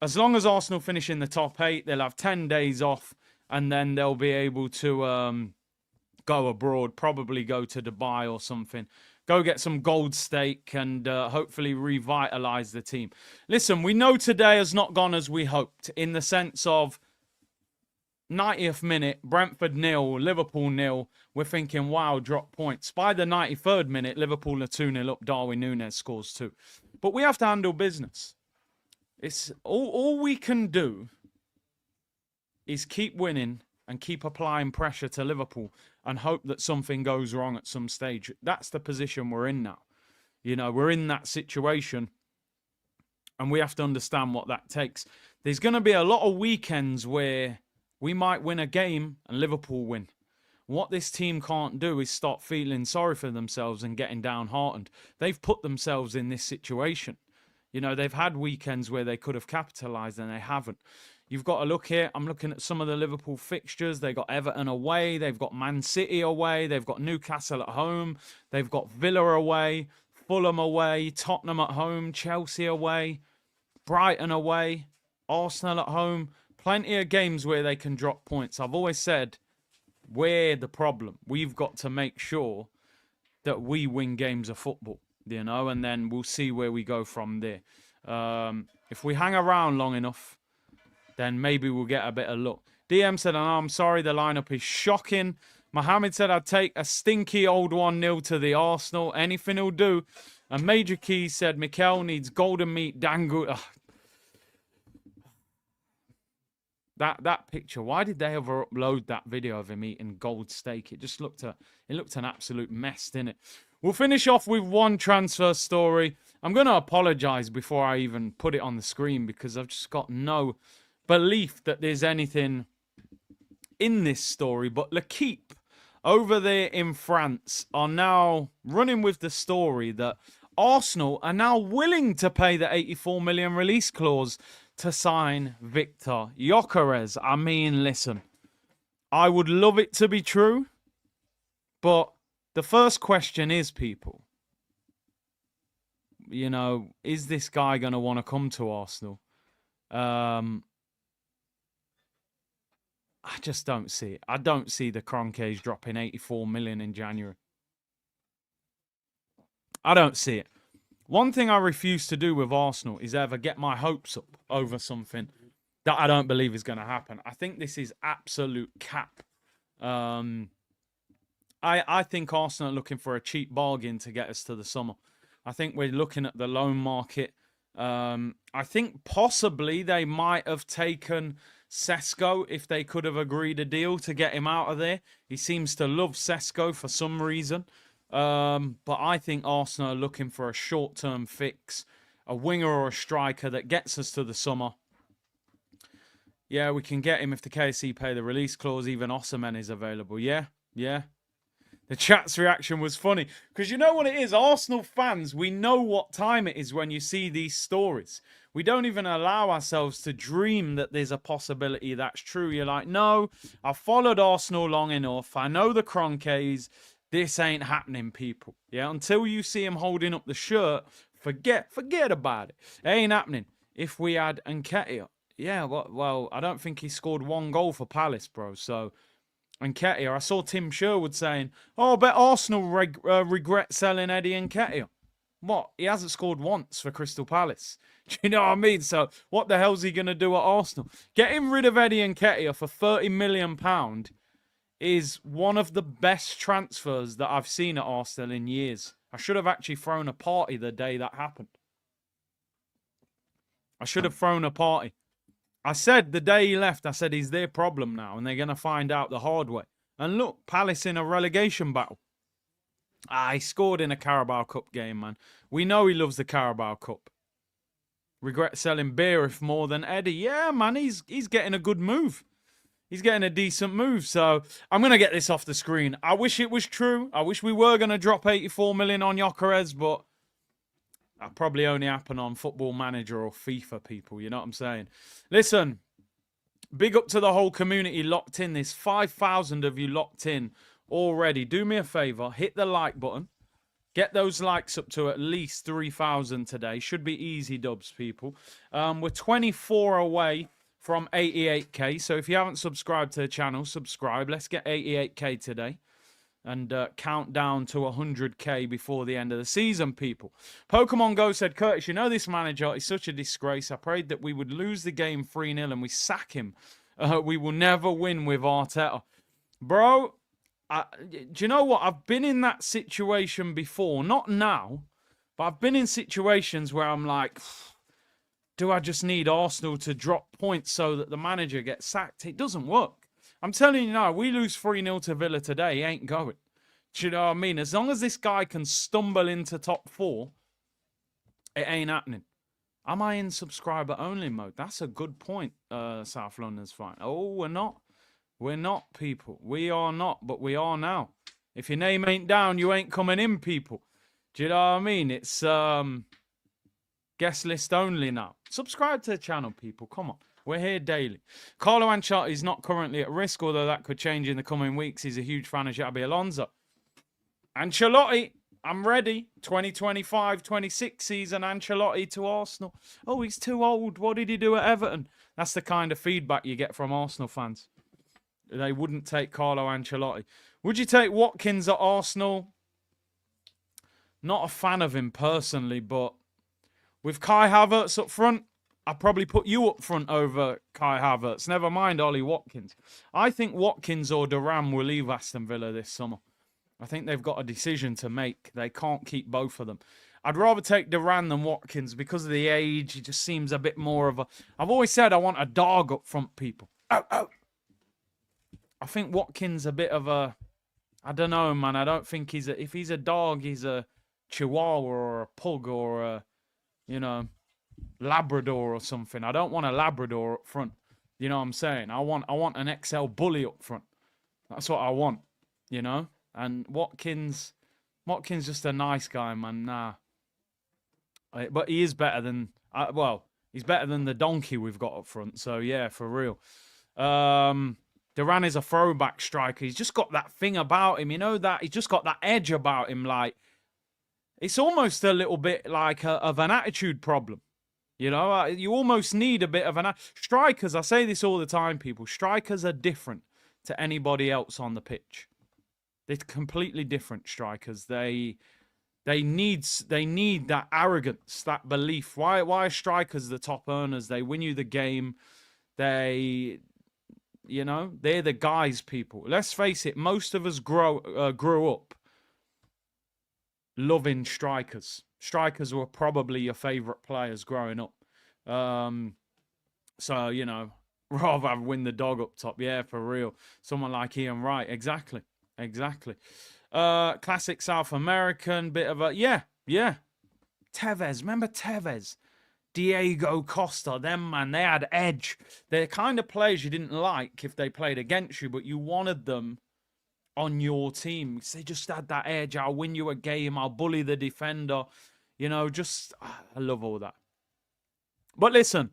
As long as Arsenal finish in the top 8, they'll have 10 days off. And then they'll be able to go abroad, probably go to Dubai or something. Go get some gold stake and hopefully revitalize the team. Listen, we know today has not gone as we hoped in the sense of 90th minute, Brentford 0, Liverpool 0. We're thinking, wow, drop points. By the 93rd minute, Liverpool are 2-0 up. Darwin Núñez scores 2. But we have to handle business. It's all we can do is keep winning and keep applying pressure to Liverpool and hope that something goes wrong at some stage. That's the position we're in now. You know, we're in that situation and we have to understand what that takes. There's going to be a lot of weekends where we might win a game and Liverpool win. What this team can't do is start feeling sorry for themselves and getting downhearted. They've put themselves in this situation. You know, they've had weekends where they could have capitalised and they haven't. You've got to look here. I'm looking at some of the Liverpool fixtures. They've got Everton away. They've got Man City away. They've got Newcastle at home. They've got Villa away, Fulham away, Tottenham at home, Chelsea away, Brighton away, Arsenal at home. Plenty of games where they can drop points. I've always said we're the problem. We've got to make sure that we win games of football, you know, and then we'll see where we go from there. If we hang around long enough, then maybe we'll get a bit of luck. DM said, I'm sorry, the lineup is shocking. Mohammed said, I'd take a stinky old 1-0 to the Arsenal. Anything will do. And Major Keys said, Mikel needs golden meat dangled. That picture, why did they ever upload that video of him eating gold steak? It just looked an absolute mess, didn't it? We'll finish off with one transfer story. I'm going to apologise before I even put it on the screen because I've just got no belief that there's anything in this story. But L'Équipe over there in France are now running with the story that Arsenal are now willing to pay the 84 million release clause to sign Victor Gyökeres. I mean, listen, I would love it to be true, but the first question is, people, you know, is this guy going to want to come to Arsenal? I just don't see it. I don't see the Kroenkes dropping 84 million in January. I don't see it. One thing I refuse to do with Arsenal is ever get my hopes up over something that I don't believe is going to happen. I think this is absolute cap. I think Arsenal are looking for a cheap bargain to get us to the summer. I think we're looking at the loan market. I think possibly they might have taken Sesko if they could have agreed a deal to get him out of there. He seems to love Sesko for some reason. But I think Arsenal are looking for a short-term fix, a winger or a striker that gets us to the summer. Yeah, we can get him if the KSC pay the release clause. Even Osimhen is available. Yeah. The chat's reaction was funny. Because you know what it is? Arsenal fans, we know what time it is when you see these stories. We don't even allow ourselves to dream that there's a possibility that's true. You're like, no, I've followed Arsenal long enough. I know the Kroenkes. This ain't happening, people. Yeah, until you see him holding up the shirt, forget about it. It ain't happening. If we had Nketiah, yeah, well, I don't think he scored one goal for Palace, bro. So, Nketiah, I saw Tim Sherwood saying, I bet Arsenal regret selling Eddie Nketiah. What? He hasn't scored once for Crystal Palace. Do you know what I mean? So, what the hell's he going to do at Arsenal? Getting rid of Eddie Nketiah for £30 million is one of the best transfers that I've seen at Arsenal in years. I should have actually thrown a party the day that happened. I should have thrown a party. I said the day he left, I said he's their problem now and they're going to find out the hard way. And look, Palace in a relegation battle. He scored in a Carabao Cup game, man. We know he loves the Carabao Cup. Regret selling Beerif more than Eddie. Yeah, man, he's getting a good move. He's getting a decent move. So I'm going to get this off the screen. I wish it was true. I wish we were going to drop 84 million on Gyökeres, but that probably only happen on Football Manager or FIFA, people. You know what I'm saying? Listen, big up to the whole community locked in. There's 5,000 of you locked in already. Do me a favor. Hit the like button. Get those likes up to at least 3,000 today. Should be easy dubs, people. We're 24 away from 88k. So if you haven't subscribed to the channel, subscribe. Let's get 88k today. and count down to 100k before the end of the season, people. Pokemon Go said, Curtis, you know this manager is such a disgrace. I prayed that we would lose the game 3-0 and we sack him. We will never win with Arteta. Bro, do you know what? I've been in that situation before. Not now, but I've been in situations where I'm like, do I just need Arsenal to drop points so that the manager gets sacked? It doesn't work. I'm telling you now, we lose 3-0 to Villa today, he ain't going. Do you know what I mean? As long as this guy can stumble into top 4, it ain't happening. Am I in subscriber only mode? That's a good point, South London's fine. Oh, we're not. We're not, people. We are not, but we are now. If your name ain't down, you ain't coming in, people. Do you know what I mean? It's guest list only now. Subscribe to the channel, people. Come on. We're here daily. Carlo Ancelotti is not currently at risk, although that could change in the coming weeks. He's a huge fan of Xabi Alonso. Ancelotti, I'm ready. 2025-26 season, Ancelotti to Arsenal. Oh, he's too old. What did he do at Everton? That's the kind of feedback you get from Arsenal fans. They wouldn't take Carlo Ancelotti. Would you take Watkins at Arsenal? Not a fan of him personally, but with Kai Havertz up front, I'd probably put you up front over Kai Havertz. Never mind Ollie Watkins. I think Watkins or Duran will leave Aston Villa this summer. I think they've got a decision to make. They can't keep both of them. I'd rather take Duran than Watkins because of the age. He just seems a bit more of a... I've always said I want a dog up front, people. Oh. I think Watkins a bit of a... I don't know, man. I don't think he's a... If he's a dog, he's a Chihuahua or a pug or a, you know, Labrador or something. I don't want a Labrador up front. You know what I'm saying? I want an XL bully up front. That's what I want, you know? And Watkins just a nice guy, man. Nah. But he is better than... well, he's better than the donkey we've got up front. So, yeah, for real. Duran is a throwback striker. He's just got that thing about him. You know that? He's just got that edge about him. Like, it's almost a little bit like of an attitude problem. You know, you almost need a bit of an... Strikers, I say this all the time, people. Strikers are different to anybody else on the pitch. They're completely different strikers. They need that arrogance, that belief. Why are strikers the top earners? They win you the game. They... You know, they're the guys, people. Let's face it, most of us grew up loving strikers. Strikers were probably your favourite players growing up. So, you know, rather win the dog up top. Yeah, for real. Someone like Ian Wright. Exactly. Classic South American, bit of a... Yeah. Tevez. Remember Tevez? Diego Costa, them, man, they had edge. They're the kind of players you didn't like if they played against you, but you wanted them on your team. They just had that edge. I'll win you a game. I'll bully the defender. You know, just, I love all that. But listen,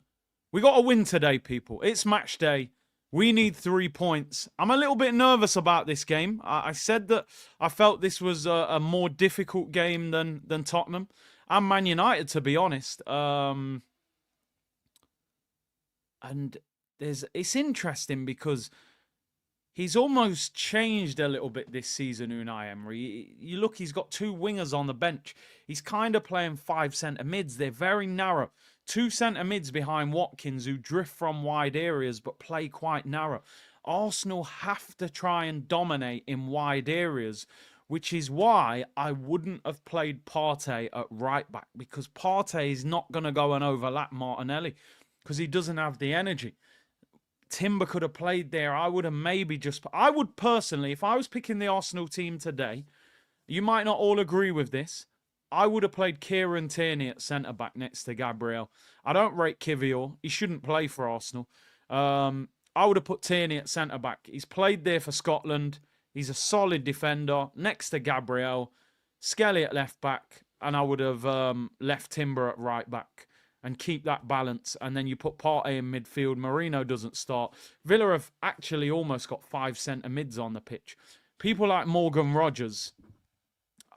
we got a win today, people. It's match day. We need 3 points. I'm a little bit nervous about this game. I said that I felt this was a more difficult game than Tottenham. And Man United, to be honest. And it's interesting because he's almost changed a little bit this season, Unai Emery. You look, he's got 2 wingers on the bench. He's kind of playing 5 centre mids. They're very narrow. 2 centre mids behind Watkins who drift from wide areas but play quite narrow. Arsenal have to try and dominate in wide areas, which is why I wouldn't have played Partey at right back, because Partey is not going to go and overlap Martinelli because he doesn't have the energy. Timber could have played there. I would have maybe just... I would personally, if I was picking the Arsenal team today, you might not all agree with this, I would have played Kieran Tierney at centre-back next to Gabriel. I don't rate Kivior. He shouldn't play for Arsenal. I would have put Tierney at centre-back. He's played there for Scotland. He's a solid defender next to Gabriel. Skelly at left-back. And I would have left Timber at right-back and keep that balance. And then you put Partey in midfield. Marino doesn't start. Villa have actually almost got 5 centre mids on the pitch. People like Morgan Rogers,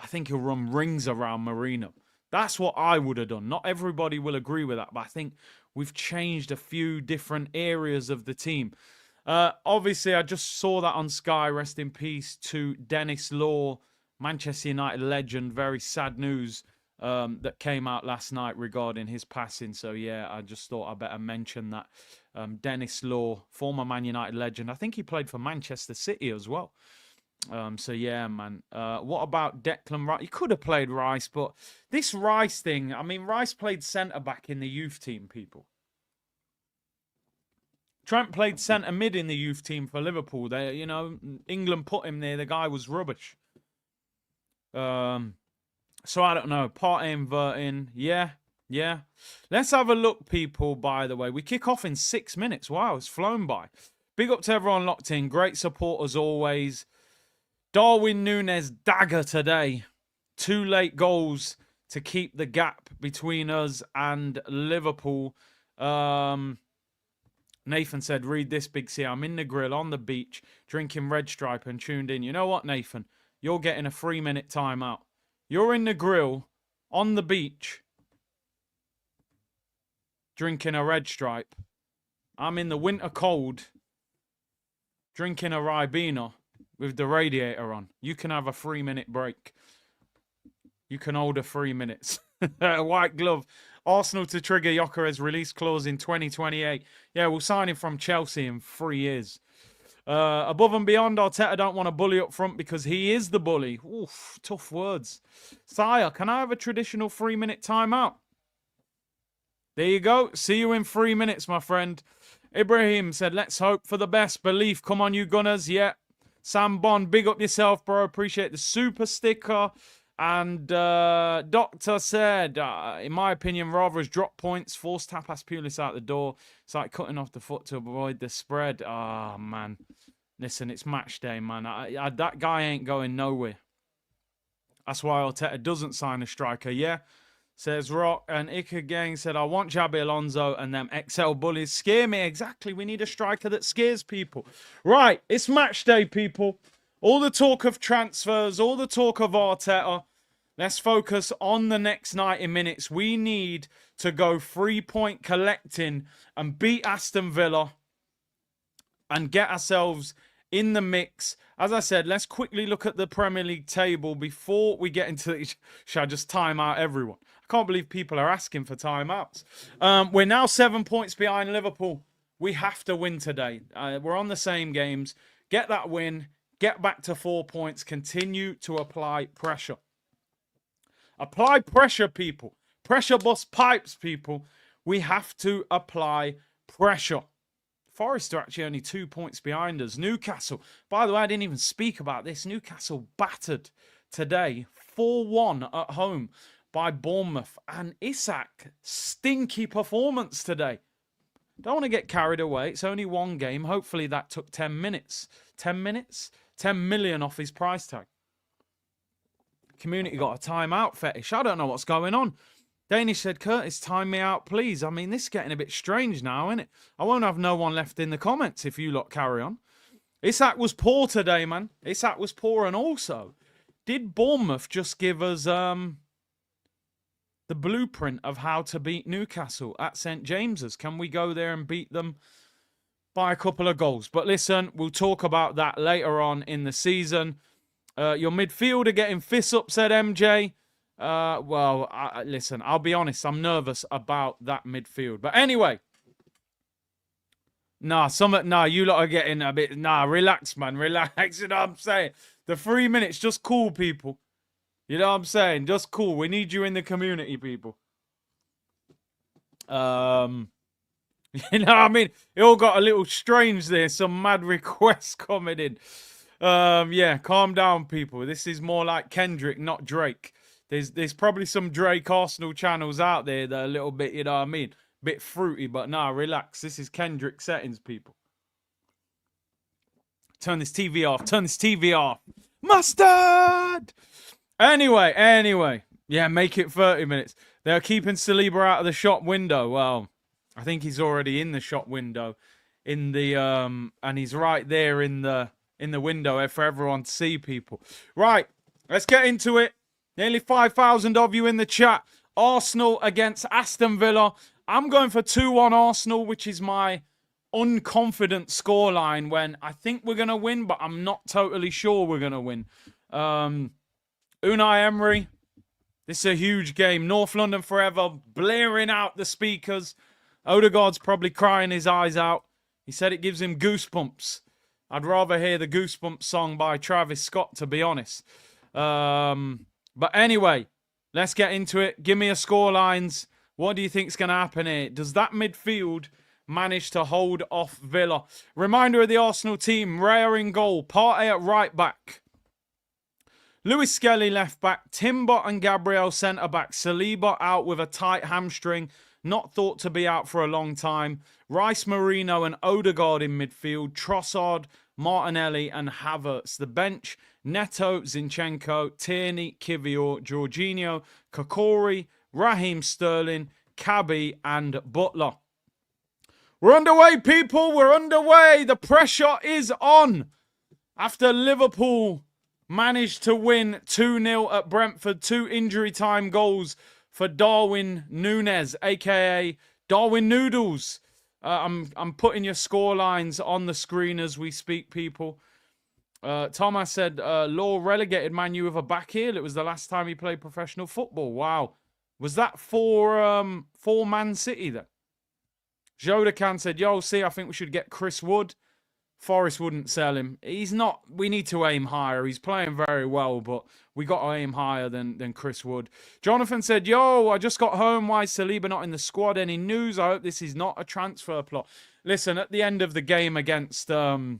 I think he'll run rings around Marino. That's what I would have done. Not everybody will agree with that, but I think we've changed a few different areas of the team. Obviously, I just saw that on Sky. Rest in peace to Dennis Law, Manchester United legend. Very sad news that came out last night regarding his passing. So, yeah, I just thought I better mention that. Dennis Law, former Man United legend. I think he played for Manchester City as well. So, yeah, man. What about Declan Rice? He could have played Rice, but this Rice thing, I mean, Rice played centre-back in the youth team, people. Trent played centre mid in the youth team for Liverpool. They, you know, England put him there. The guy was rubbish. So I don't know. Partey inverting. Yeah. Let's have a look, people, by the way. We kick off in 6 minutes. Wow, it's flown by. Big up to everyone locked in. Great support as always. Darwin Núñez dagger today. 2 late goals to keep the gap between us and Liverpool. Nathan said, read this, Big C. I'm in the grill on the beach, drinking Red Stripe and tuned in. You know what, Nathan? You're getting a 3-minute timeout. You're in the grill on the beach, drinking a Red Stripe. I'm in the winter cold, drinking a Ribena with the radiator on. You can have a 3-minute break. You can hold a 3 minutes. White glove. Arsenal to trigger Gyökeres release clause in 2028. Yeah, we'll sign him from Chelsea in 3 years. Above and beyond, Arteta don't want to bully up front because he is the bully. Oof, tough words. Sire, can I have a traditional 3-minute timeout? There you go. See you in 3 minutes, my friend. Ibrahim said, let's hope for the best. Belief. Come on, you Gunners. Yeah. Sam Bond, big up yourself, bro. Appreciate the super sticker. And Doctor said, in my opinion, rather has dropped points, forced Tapas Pulis out the door. It's like cutting off the foot to avoid the spread. Oh, man. Listen, it's match day, man. That guy ain't going nowhere. That's why Arteta doesn't sign a striker, yeah? Says Rock. And Ica Gang said, I want Xabi Alonso and them XL bullies. Scare me. Exactly. We need a striker that scares people. Right. It's match day, people. All the talk of transfers, all the talk of Arteta. Let's focus on the next 90 minutes. We need to go 3-point collecting and beat Aston Villa and get ourselves in the mix. As I said, let's quickly look at the Premier League table before we get into it. Should I just time out everyone? I can't believe people are asking for timeouts. We're now 7 points behind Liverpool. We have to win today. We're on the same games. Get that win. Get back to 4 points. Continue to apply pressure. Apply pressure, people. Pressure bust pipes, people. We have to apply pressure. Forest are actually only 2 points behind us. Newcastle. By the way, I didn't even speak about this. Newcastle battered today 4-1 at home by Bournemouth. And Isak, stinky performance today. Don't want to get carried away. It's only one game. Hopefully that took 10 minutes. 10 minutes? 10 million off his price tag. Community got a timeout fetish. I don't know what's going on. Danish said, Curtis, time me out, please. I mean, this is getting a bit strange now, isn't it? I won't have no one left in the comments if you lot carry on. Isak was poor today, man. Isak was poor. And also, did Bournemouth just give us the blueprint of how to beat Newcastle at St. James's? Can we go there and beat them by a couple of goals? But listen, we'll talk about that later on in the season. Your midfielder getting fists up, said MJ. Listen, I'll be honest. I'm nervous about that midfield. But anyway. You lot are getting a bit... relax, man. Relax, you know what I'm saying? The 3 minutes, just cool, people. You know what I'm saying? Just cool. We need you in the community, people. You know what I mean? It all got a little strange there. Some mad requests coming in. Yeah, calm down, people. This is more like Kendrick, not Drake. There's probably some Drake Arsenal channels out there that are a little bit, you know what I mean, bit fruity, but relax. This is Kendrick settings, people. Turn this TV off. Turn this TV off. Mustard! Anyway. Yeah, make it 30 minutes. They're keeping Saliba out of the shop window. Well, I think he's already in the shop window. And he's right there in the window for everyone to see, people. Right, let's get into it. Nearly 5,000 of you in the chat. Arsenal against Aston Villa. I'm going for 2-1 Arsenal, which is my unconfident scoreline when I think we're going to win, but I'm not totally sure we're going to win. Unai Emery, this is a huge game. North London forever, blaring out the speakers. Odegaard's probably crying his eyes out. He said it gives him goosebumps. I'd rather hear the Goosebumps song by Travis Scott, to be honest. But anyway, let's get into it. Give me a scorelines. What do you think's going to happen here? Does that midfield manage to hold off Villa? Reminder of the Arsenal team. Raya in goal. Partey at right back. Lewis Skelly left back. Timber and Gabriel centre back. Saliba out with a tight hamstring. Not thought to be out for a long time. Rice, Marino and Odegaard in midfield. Trossard, Martinelli and Havertz. The bench, Neto, Zinchenko, Tierney, Kivior, Jorginho, Kokori, Raheem Sterling, Cabby and Butler. We're underway, people. We're underway. The pressure is on. After Liverpool managed to win 2-0 at Brentford, 2 injury time goals for Darwin Núñez, a.k.a. Darwin Noodles. I'm putting your score lines on the screen as we speak, people. Thomas said, Law relegated Man U with a back heel. It was the last time he played professional football. Wow. Was that for Man City then? Jodakan said, yo, see, I think we should get Chris Wood. Forest wouldn't sell him. He's not. We need to aim higher. He's playing very well, but we got to aim higher than Chris Wood. Jonathan said, yo, I just got home. Why is Saliba not in the squad? Any news? I hope this is not a transfer plot. Listen, at the end of the game against... who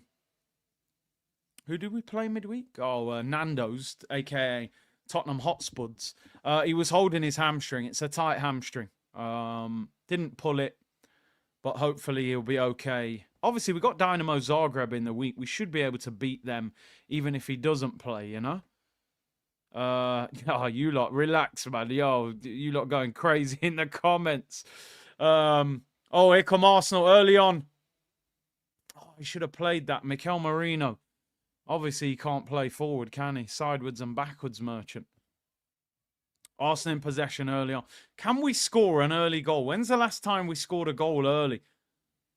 did we play midweek? Oh, Nando's, a.k.a. Tottenham Hotspurs. He was holding his hamstring. It's a tight hamstring. Didn't pull it, but hopefully he'll be okay. Obviously, we got Dynamo Zagreb in the week. We should be able to beat them, even if he doesn't play, you know? Oh, you lot, relax, man. Yo, you lot going crazy in the comments. Oh, here come Arsenal early on. Oh, he should have played that. Mikel Merino. Obviously, he can't play forward, can he? Sideways and backwards merchant. Arsenal in possession early on. Can we score an early goal? When's the last time we scored a goal early?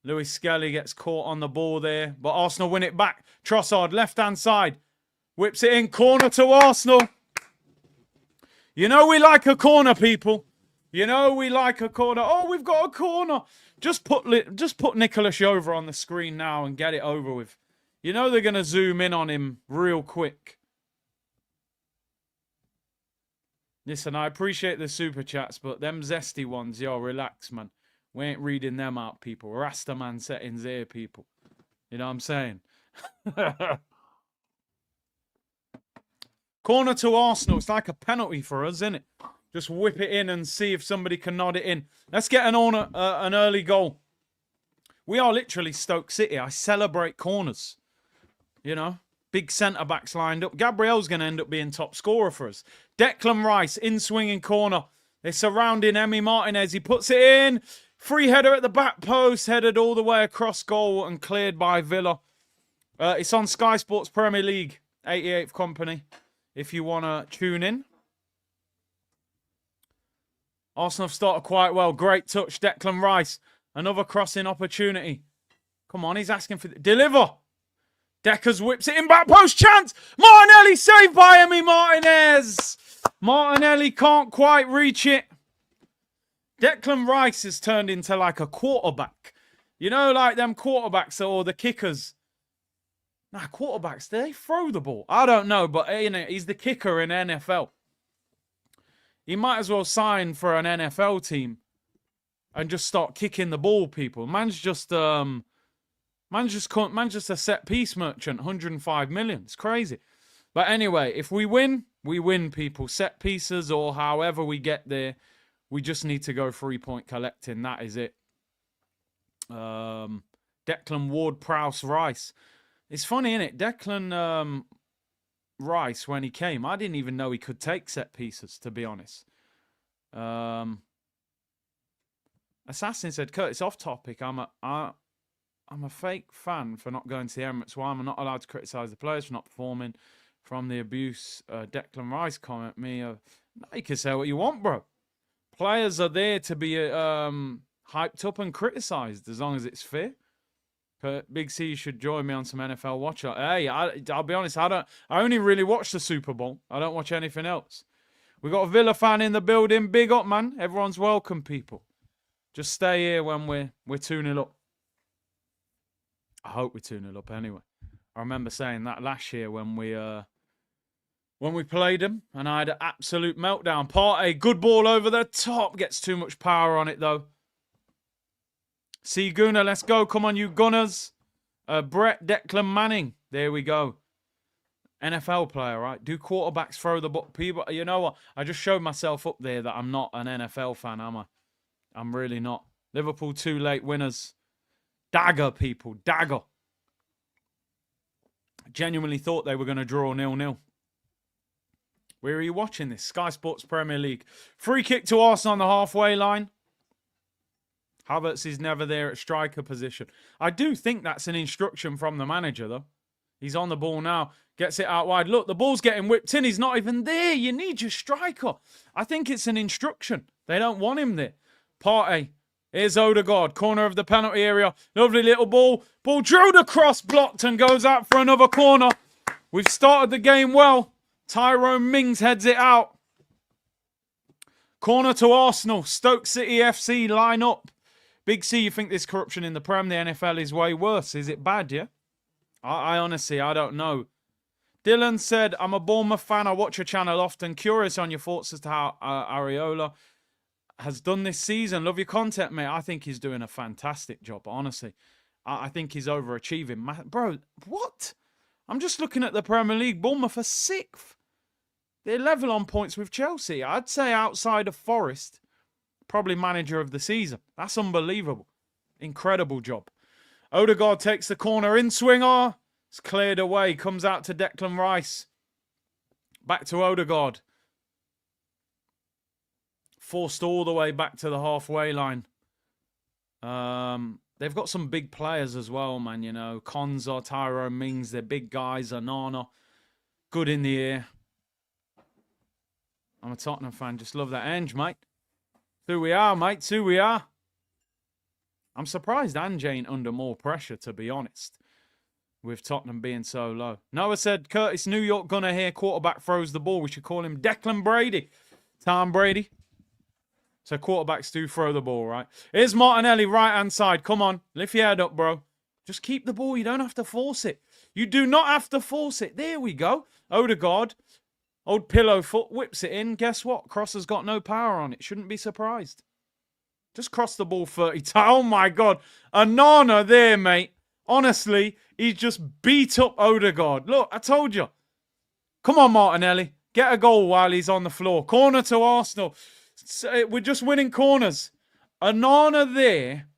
Lewis Skelly gets caught on the ball there, but Arsenal win it back. Trossard, left-hand side. Whips it in, corner to Arsenal. You know we like a corner, people. You know we like a corner. Oh, we've got a corner. Just put Nicholas over on the screen now and get it over with. You know they're going to zoom in on him real quick. Listen, I appreciate the super chats, but them zesty ones, yo, relax, man. We ain't reading them out, people. Rastaman settings here, people. You know what I'm saying? Corner to Arsenal. It's like a penalty for us, isn't it? Just whip it in and see if somebody can nod it in. Let's get an early goal. We are literally Stoke City. I celebrate corners. You know? Big centre-backs lined up. Gabriel's going to end up being top scorer for us. Declan Rice, in-swinging corner. They're surrounding Emi Martinez. He puts it in. Free header at the back post, headed all the way across goal and cleared by Villa. It's on Sky Sports Premier League, 88th Company, if you want to tune in. Arsenal have started quite well. Great touch, Declan Rice. Another crossing opportunity. Come on, he's asking for... Deliver! Deckers whips it in, back post, chance! Martinelli saved by Emi Martinez! Martinelli can't quite reach it. Declan Rice has turned into like a quarterback. You know, like them quarterbacks or the kickers. Nah, quarterbacks, do they throw the ball? I don't know, but you know, he's the kicker in NFL. He might as well sign for an NFL team and just start kicking the ball, people. Man's just a set piece merchant, 105 million. It's crazy. But anyway, if we win, people. Set pieces or however we get there. We just need to go 3-point collecting. That is it. Declan Ward, Prowse, Rice. It's funny, isn't it? Declan Rice, when he came, I didn't even know he could take set pieces, to be honest. Assassin said, Kurt, it's off topic. I'm a fake fan for not going to the Emirates. Why am I not allowed to criticise the players for not performing? From the abuse, Declan Rice comment me. You can say what you want, bro. Players are there to be hyped up and criticised as long as it's fair. Big C should join me on some NFL Watch. Hey, I'll be honest, I only really watch the Super Bowl. I don't watch anything else. We got a Villa fan in the building. Big up, man. Everyone's welcome, people. Just stay here when we're 2-0 up. I hope we're 2-0 up anyway. I remember saying that last year when we played them, and I had an absolute meltdown. Partey, good ball over the top. Gets too much power on it, though. See Gunner, let's go. Come on, you Gunners. Brett Declan Manning. There we go. NFL player, right? Do quarterbacks throw the ball? People, you know what? I just showed myself up there that I'm not an NFL fan, am I? I'm really not. Liverpool 2 late winners. Dagger, people. Dagger. I genuinely thought they were going to draw 0-0. Where are you watching this? Sky Sports Premier League. Free kick to Arsenal on the halfway line. Havertz is never there at striker position. I do think that's an instruction from the manager, though. He's on the ball now. Gets it out wide. Look, the ball's getting whipped in. He's not even there. You need your striker. I think it's an instruction. They don't want him there. Partey. Here's Odegaard. Corner of the penalty area. Lovely little ball. Ball drilled across, blocked, and goes out for another corner. We've started the game well. Tyrone Mings heads it out. Corner to Arsenal. Stoke City FC line up. Big C, you think this corruption in the Prem, the NFL is way worse. Is it bad, yeah? I honestly, I don't know. Dylan said, I'm a Bournemouth fan. I watch your channel often. Curious on your thoughts as to how Areola has done this season. Love your content, mate. I think he's doing a fantastic job, honestly. I think he's overachieving. Bro, what? I'm just looking at the Premier League. Bournemouth are 6th. They're level on points with Chelsea. I'd say outside of Forest, probably manager of the season. That's unbelievable. Incredible job. Odegaard takes the corner in swinger. It's cleared away. Comes out to Declan Rice. Back to Odegaard. Forced all the way back to the halfway line. They've got some big players as well, man. You know, Konza, Tyrone Mings. They're big guys. Anana. Good in the air. I'm a Tottenham fan. Just love that Ange, mate. It's who we are, mate. It's who we are. I'm surprised Ange ain't under more pressure, to be honest, with Tottenham being so low. Noah said, Curtis, New York gunner here. Quarterback throws the ball. We should call him Declan Brady. Tom Brady. So quarterbacks do throw the ball, right? Here's Martinelli, right-hand side. Come on. Lift your head up, bro. Just keep the ball. You don't have to force it. You do not have to force it. There we go. Odegaard. Old pillow foot whips it in. Guess what? Cross has got no power on it. Shouldn't be surprised. Just cross the ball 30 times. Oh, my God. Anana there, mate. Honestly, he's just beat up Odegaard. Look, I told you. Come on, Martinelli. Get a goal while he's on the floor. Corner to Arsenal. We're just winning corners. Anana there.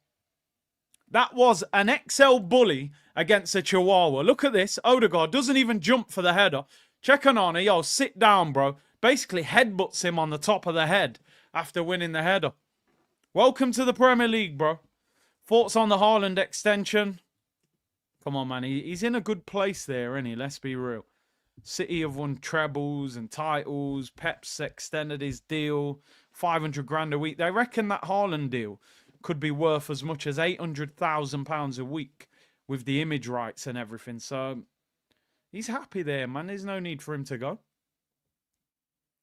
That was an XL bully against a Chihuahua. Look at this. Odegaard doesn't even jump for the header. Check Anana. Yo, sit down, bro. Basically headbutts him on the top of the head after winning the header. Welcome to the Premier League, bro. Thoughts on the Haaland extension? Come on, man. He's in a good place there, isn't he? Let's be real. City have won trebles and titles. Pep's extended his deal. 500 grand a week. They reckon that Haaland deal could be worth as much as £800,000 a week with the image rights and everything. So he's happy there, man. There's no need for him to go.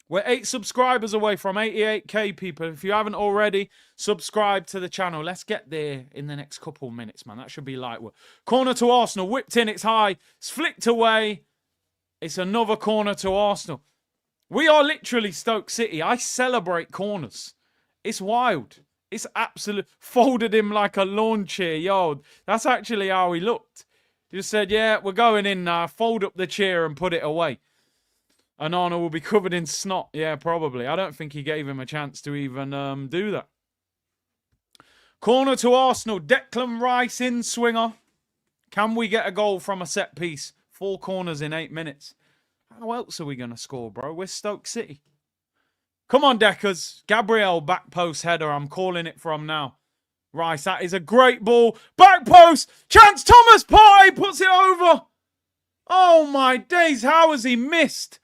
We're 8 subscribers away from 88k, people. If you haven't already, subscribe to the channel. Let's get there in the next couple of minutes, man. That should be light work. Corner to Arsenal. Whipped in. It's high. It's flicked away. It's another corner to Arsenal. We are literally Stoke City. I celebrate corners. It's wild. It's absolute. Folded him like a lawn chair. Yo, that's actually how he looked. He just said, yeah, we're going in now. Fold up the chair and put it away. Anana will be covered in snot. Yeah, probably. I don't think he gave him a chance to even do that. Corner to Arsenal. Declan Rice in swinger. Can we get a goal from a set piece? 4 corners in 8 minutes. How else are we going to score, bro? We're Stoke City. Come on, Deckers. Gabriel back post header. I'm calling it from now. Rice, that is a great ball. Back post. Chance Thomas Partey puts it over. Oh, my days. How has he missed?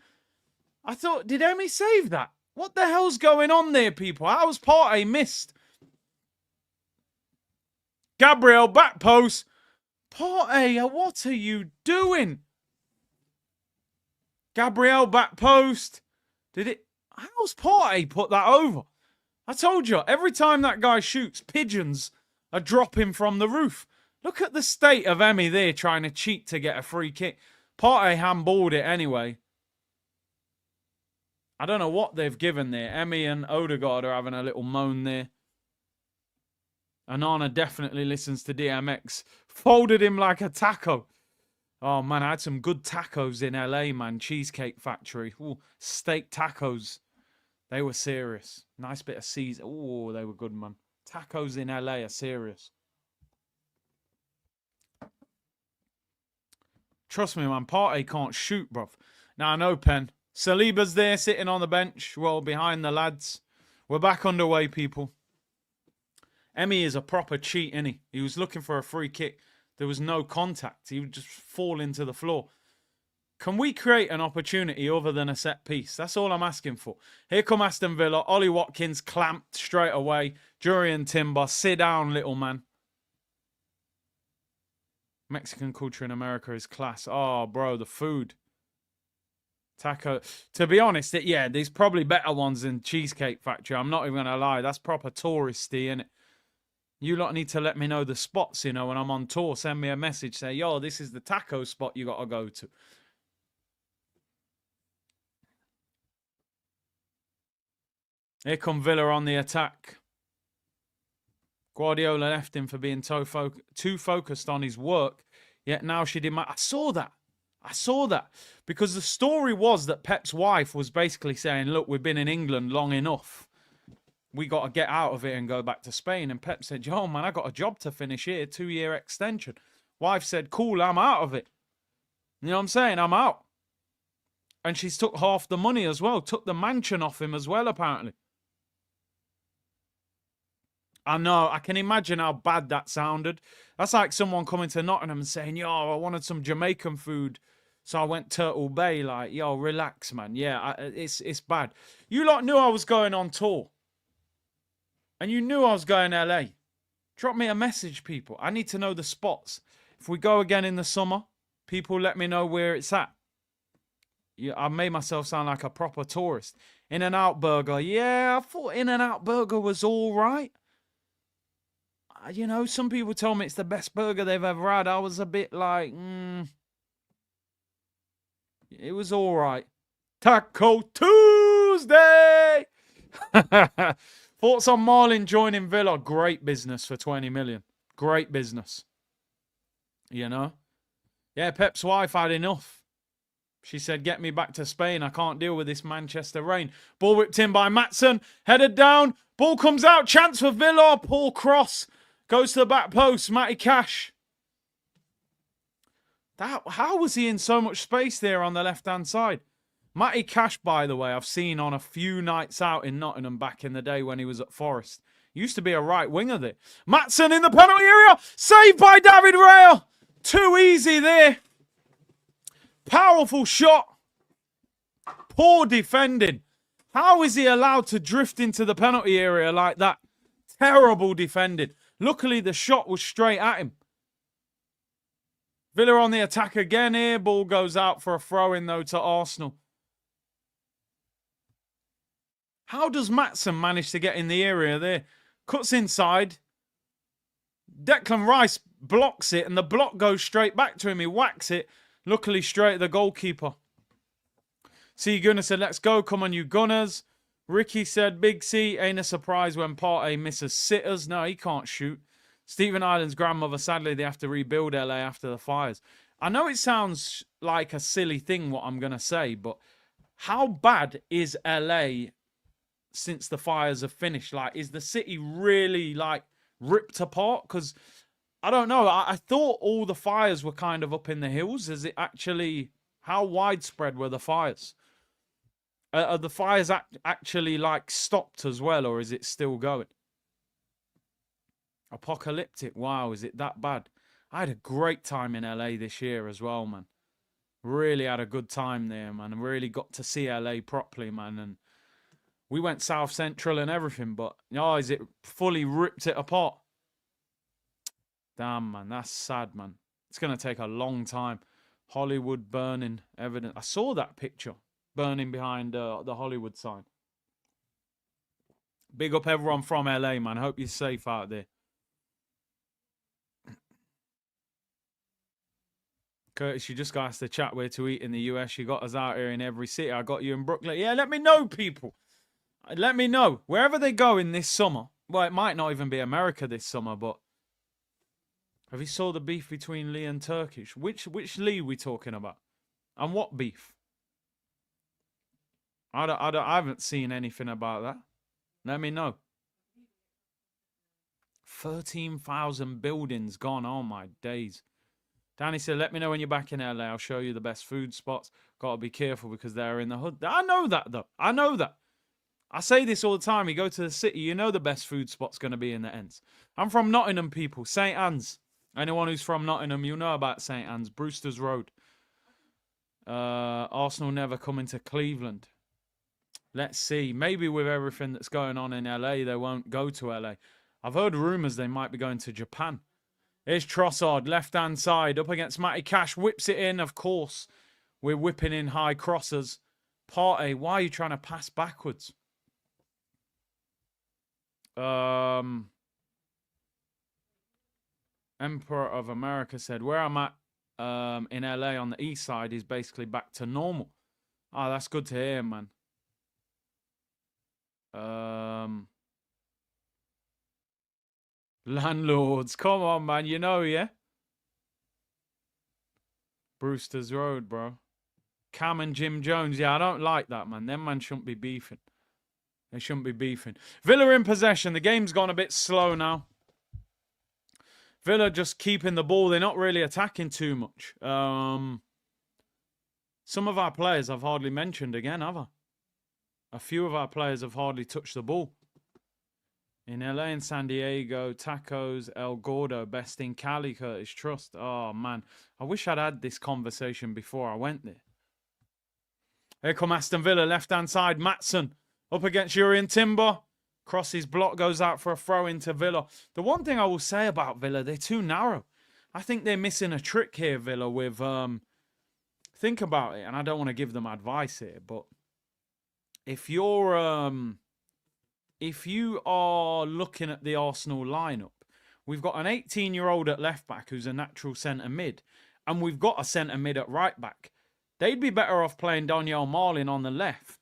I thought, did Emery save that? What the hell's going on there, people? How's Partey missed? Gabriel, back post. Partey, what are you doing? Gabriel back post. Did it? How's Partey put that over? I told you, every time that guy shoots, pigeons are dropping from the roof. Look at the state of Emery there trying to cheat to get a free kick. Partey handballed it anyway. I don't know what they've given there. Emery and Odegaard are having a little moan there. Anana definitely listens to DMX. Folded him like a taco. Oh, man, I had some good tacos in LA, man. Cheesecake Factory. Ooh, steak tacos. They were serious. Nice bit of Caesar. Oh, they were good, man. Tacos in LA are serious. Trust me, man. Partey can't shoot, bruv. Now, I know, Pen. Saliba's there sitting on the bench. Well, behind the lads. We're back underway, people. Emery is a proper cheat, isn't he? He was looking for a free kick. There was no contact. He would just fall into the floor. Can we create an opportunity other than a set piece? That's all I'm asking for. Here come Aston Villa. Ollie Watkins clamped straight away. Jurian Timber, sit down, little man. Mexican culture in America is class. Oh, bro, the food. Taco. To be honest, yeah, there's probably better ones than Cheesecake Factory. I'm not even going to lie. That's proper touristy, innit? You lot need to let me know the spots, you know, when I'm on tour. Send me a message. Say, yo, this is the taco spot you got to go to. Here come Villa on the attack. Guardiola left him for being too focused on his work. Yet now she demand. I saw that. Because the story was that Pep's wife was basically saying, look, we've been in England long enough. We got to get out of it and go back to Spain. And Pep said, yo, man, I got a job to finish here. 2-year extension. Wife said, cool, I'm out of it. You know what I'm saying? I'm out. And she's took half the money as well. Took the mansion off him as well, apparently. I know. I can imagine how bad that sounded. That's like someone coming to Nottingham and saying, yo, I wanted some Jamaican food. So I went Turtle Bay. Like, yo, relax, man. Yeah, it's bad. You lot knew I was going on tour. And you knew I was going LA. Drop me a message, people. I need to know the spots. If we go again in the summer, people let me know where it's at. Yeah, I made myself sound like a proper tourist. In-N-Out Burger. Yeah, I thought In-N-Out Burger was all right. You know, some people told me it's the best burger they've ever had. I was a bit like, It was all right. Taco Tuesday! Thoughts on Marlin joining Villa? Great business for 20 million. Great business. You know? Yeah, Pep's wife had enough. She said, get me back to Spain. I can't deal with this Manchester rain. Ball whipped in by Maatsen. Headed down. Ball comes out. Chance for Villa. Poor cross. Goes to the back post. Matty Cash. How was he in so much space there on the left-hand side? Matty Cash, by the way, I've seen on a few nights out in Nottingham back in the day when he was at Forest. He used to be a right winger there. Maatsen in the penalty area. Saved by David Raya. Too easy there. Powerful shot. Poor defending. How is he allowed to drift into the penalty area like that? Terrible defending. Luckily, the shot was straight at him. Villa on the attack again here. Ball goes out for a throw-in, though, to Arsenal. How does Maatsen manage to get in the area there? Cuts inside. Declan Rice blocks it, and the block goes straight back to him. He whacks it. Luckily, straight at the goalkeeper. C. Gunner said, let's go. Come on, you Gunners. Ricky said, Big C, ain't a surprise when Partey misses sitters. No, he can't shoot. Stephen Island's grandmother, sadly, they have to rebuild LA after the fires. I know it sounds like a silly thing, what I'm going to say, but how bad is LA since the fires have finished? Like, is the city really, like, ripped apart? Because, I don't know, I thought all the fires were kind of up in the hills. Is it actually, how widespread were the fires? Are the fires actually, like, stopped as well, or is it still going? Apocalyptic. Wow, is it that bad? I had a great time in LA this year as well, man. Really had a good time there, man. And really got to see LA properly, man. And we went South Central and everything, but, oh, is it fully ripped it apart? Damn, man. That's sad, man. It's going to take a long time. Hollywood burning evidence. I saw that picture burning behind the Hollywood sign. Big up everyone from LA, man. Hope you're safe out there. Curtis, you just got us to chat where to eat in the US. You got us out here in every city. I got you in Brooklyn. Yeah, let me know, people. Let me know. Wherever they go in this summer. Well, it might not even be America this summer, but have you saw the beef between Lee and Turkish? Which Lee we talking about? And what beef? I haven't seen anything about that. Let me know. 13,000 buildings gone. Oh, my days. Danny said, let me know when you're back in LA. I'll show you the best food spots. Got to be careful because they're in the hood. I know that, though. I know that. I say this all the time. You go to the city, you know the best food spot's going to be in the ends. I'm from Nottingham, people. St. Anne's. Anyone who's from Nottingham, you know about St. Anne's. Brewster's Road. Arsenal never coming to Cleveland. Let's see. Maybe with everything that's going on in LA, they won't go to LA. I've heard rumours they might be going to Japan. Here's Trossard, left-hand side, up against Matty Cash. Whips it in, of course. We're whipping in high crossers. Partey, why are you trying to pass backwards? Emperor of America said, where I'm at in LA on the east side is basically back to normal. Oh, that's good to hear, man. Landlords, come on, man. You know, yeah? Brewster's Road, bro. Cam and Jim Jones. Yeah, I don't like that, man. Them man shouldn't be beefing. They shouldn't be beefing. Villa in possession. The game's gone a bit slow now. Villa just keeping the ball. They're not really attacking too much. Some of our players I've hardly mentioned again, have I? A few of our players have hardly touched the ball. In LA and San Diego, tacos, El Gordo, best in Cali, Curtis Trust. Oh, man. I wish I'd had this conversation before I went there. Here come Aston Villa, left-hand side. Maatson up against Urian Timber. Crosses block, goes out for a throw into Villa. The one thing I will say about Villa, they're too narrow. I think they're missing a trick here, Villa, with... think about it, and I don't want to give them advice here, but if you're... if you are looking at the Arsenal lineup, we've got an 18-year-old at left-back who's a natural centre mid, and we've got a centre mid at right-back. They'd be better off playing Daniel Marlin on the left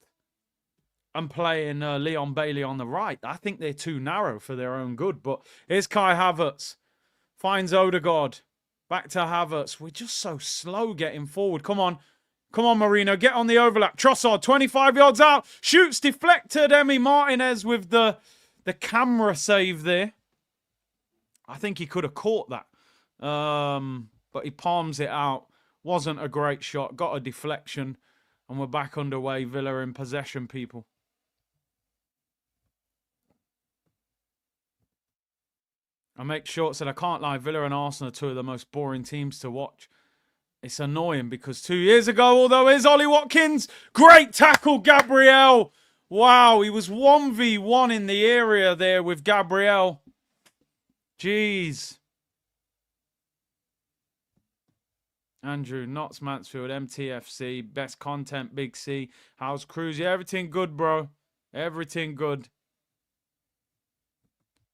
and playing Leon Bailey on the right. I think they're too narrow for their own good. But here's Kai Havertz. Finds Odegaard. Back to Havertz. We're just so slow getting forward. Come on. Come on, Marino. Get on the overlap. Trossard, 25 yards out. Shoots deflected. Emi Martinez with the camera save there. I think he could have caught that. But he palms it out. Wasn't a great shot. Got a deflection. And we're back underway. Villa in possession, people. I make short said, I can't lie. Villa and Arsenal are two of the most boring teams to watch. It's annoying because 2 years ago, although here's Ollie Watkins. Great tackle, Gabriel. Wow, he was 1v1 in the area there with Gabriel. Jeez. Andrew, Notts, Mansfield, MTFC, best content, Big C. How's Cruz? Yeah, everything good, bro. Everything good.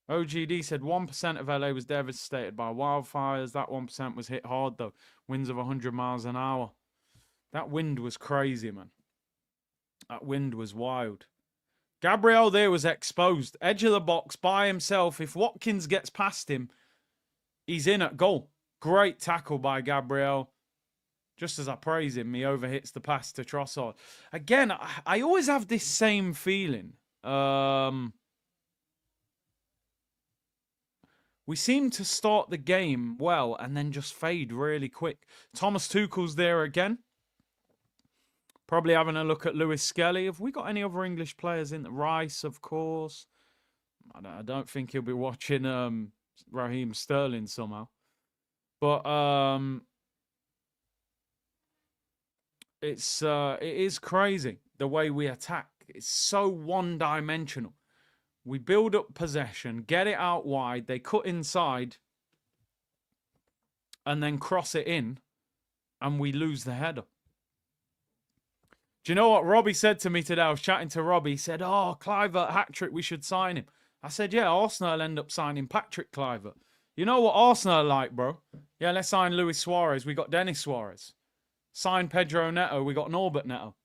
OGD said 1% of LA was devastated by wildfires. That 1% was hit hard, though. Winds of 100 miles an hour. That wind was crazy, man. That wind was wild. Gabriel there was exposed. Edge of the box by himself. If Watkins gets past him, he's in at goal. Great tackle by Gabriel. Just as I praise him, he overhits the pass to Trossard. Again, I always have this same feeling. We seem to start the game well and then just fade really quick. Thomas Tuchel's there again. Probably having a look at Lewis Skelly. Have we got any other English players in? Rice, of course. I don't think he'll be watching Raheem Sterling somehow. But it is crazy the way we attack. It's so one-dimensional. We build up possession, get it out wide, they cut inside, and then cross it in, and we lose the header. Do you know what Robbie said to me today? I was chatting to Robbie. He said, oh, Kluivert hat-trick, we should sign him. I said, yeah, Arsenal will end up signing Patrick Kluivert. You know what Arsenal are like, bro? Yeah, let's sign Luis Suarez. We got Denis Suarez. Sign Pedro Neto. We got Norbert Neto.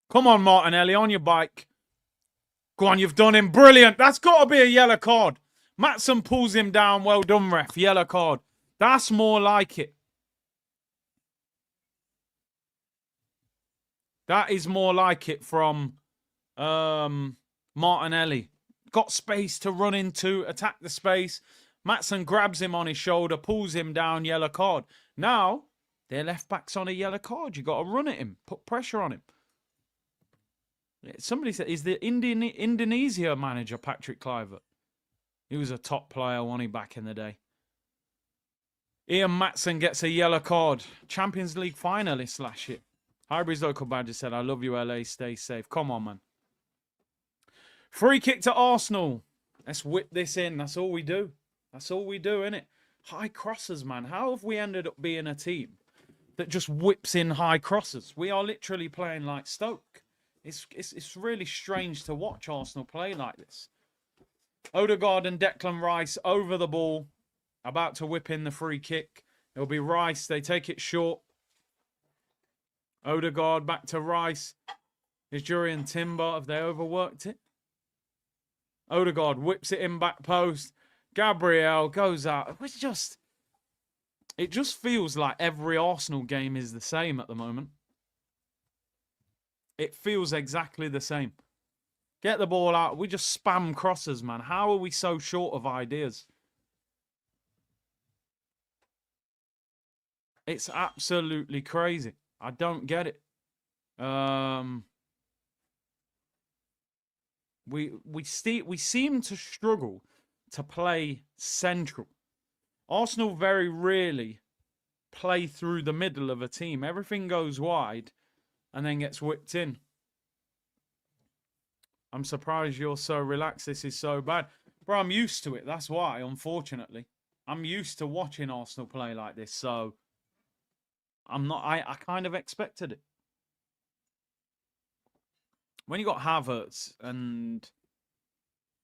Come on, Martinelli, on your bike. Go on, you've done him. Brilliant. That's got to be a yellow card. Matson pulls him down. Well done, ref. Yellow card. That's more like it. That is more like it from Martinelli. Got space to run into, attack the space. Matson grabs him on his shoulder, pulls him down, yellow card. Now, their left back's on a yellow card. You got to run at him, put pressure on him. Somebody said, is the Indonesia manager Patrick Kluivert? He was a top player, wasn't he, back in the day? Ian Matson gets a yellow card. Champions League finalist last year. Highbury's local badger said, I love you, LA. Stay safe. Come on, man. Free kick to Arsenal. Let's whip this in. That's all we do. That's all we do, innit? High crosses, man. How have we ended up being a team that just whips in high crosses? We are literally playing like Stoke. It's really strange to watch Arsenal play like this. Odegaard and Declan Rice over the ball. About to whip in the free kick. It'll be Rice. They take it short. Odegaard back to Rice. Is Jurriën Timber? Have they overworked it? Odegaard whips it in back post. Gabriel goes out. It just feels like every Arsenal game is the same at the moment. It feels exactly the same. Get the ball out. We just spam crosses, man. How are we so short of ideas? It's absolutely crazy. I don't get it. We seem to struggle to play central. Arsenal very rarely play through the middle of a team. Everything goes wide and then gets whipped in. I'm surprised you're so relaxed. This is so bad. Bro, I'm used to it. That's why, unfortunately. I'm used to watching Arsenal play like this, so I kind of expected it. When you got Havertz and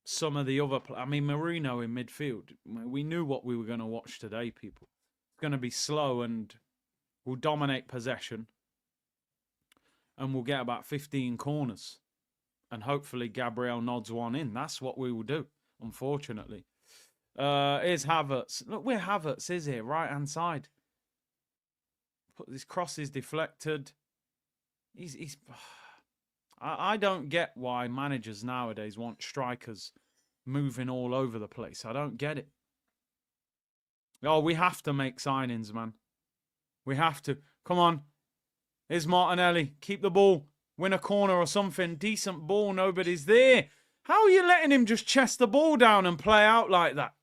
some of the other... I mean, Marino in midfield. We knew what we were going to watch today, people. It's going to be slow and we'll dominate possession. And we'll get about 15 corners. And hopefully Gabriel nods one in. That's what we will do, unfortunately. Here's Havertz. Look where Havertz is here, right-hand side. Put this cross is deflected. I don't get why managers nowadays want strikers moving all over the place. I don't get it. Oh, we have to make signings, man. We have to. Come on. Here's Martinelli. Keep the ball. Win a corner or something. Decent ball. Nobody's there. How are you letting him just chest the ball down and play out like that?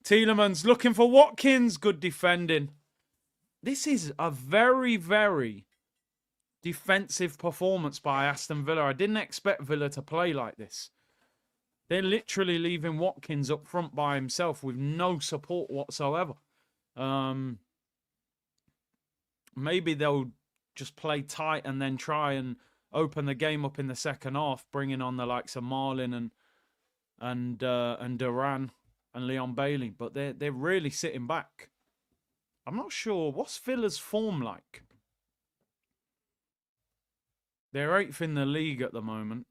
Tielemans looking for Watkins. Good defending. This is a very, very defensive performance by Aston Villa. I didn't expect Villa to play like this. They're literally leaving Watkins up front by himself with no support whatsoever. Maybe they'll just play tight and then try and open the game up in the second half, bringing on the likes of Marlin and Duran and Leon Bailey. But they're really sitting back. I'm not sure. What's Villa's form like? They're 8th in the league at the moment.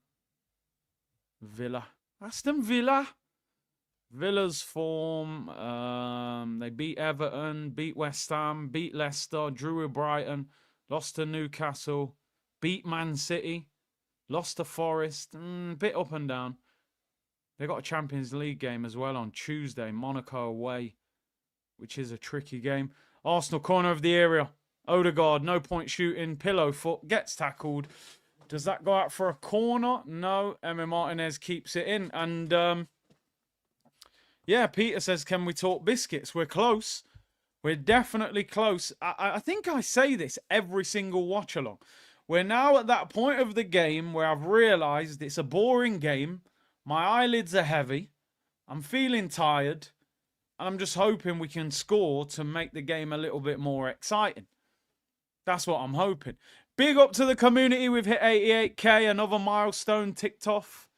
Villa. Aston Villa. Villa's form. They beat Everton, beat West Ham, beat Leicester, drew with Brighton, lost to Newcastle, beat Man City, lost to Forest. Bit up and down. They got a Champions League game as well on Tuesday. Monaco away, which is a tricky game. Arsenal corner of the area. Odegaard, no point shooting. Pillow foot, gets tackled. Does that go out for a corner? No. Emery Martinez keeps it in. And, yeah, Peter says, can we talk biscuits? We're close. We're definitely close. I think I say this every single watch-along. We're now at that point of the game where I've realised it's a boring game. My eyelids are heavy. I'm feeling tired. And I'm just hoping we can score to make the game a little bit more exciting. That's what I'm hoping. Big up to the community. We've hit 88k. Another milestone ticked off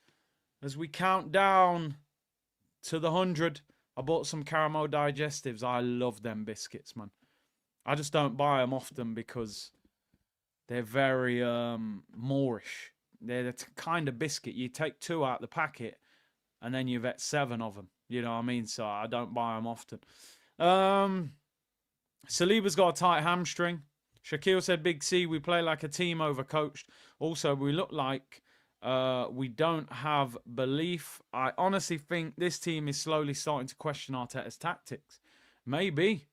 as we count down to the 100. I bought some caramel digestives. I love them biscuits, man. I just don't buy them often because they're very Moorish. They're the kind of biscuit you take 2 out the packet and then you've ate 7 of them. You know what I mean? So I don't buy them often. Saliba's got a tight hamstring. Shaquille said, Big C, we play like a team overcoached. Also, we look like we don't have belief. I honestly think this team is slowly starting to question Arteta's tactics. Maybe.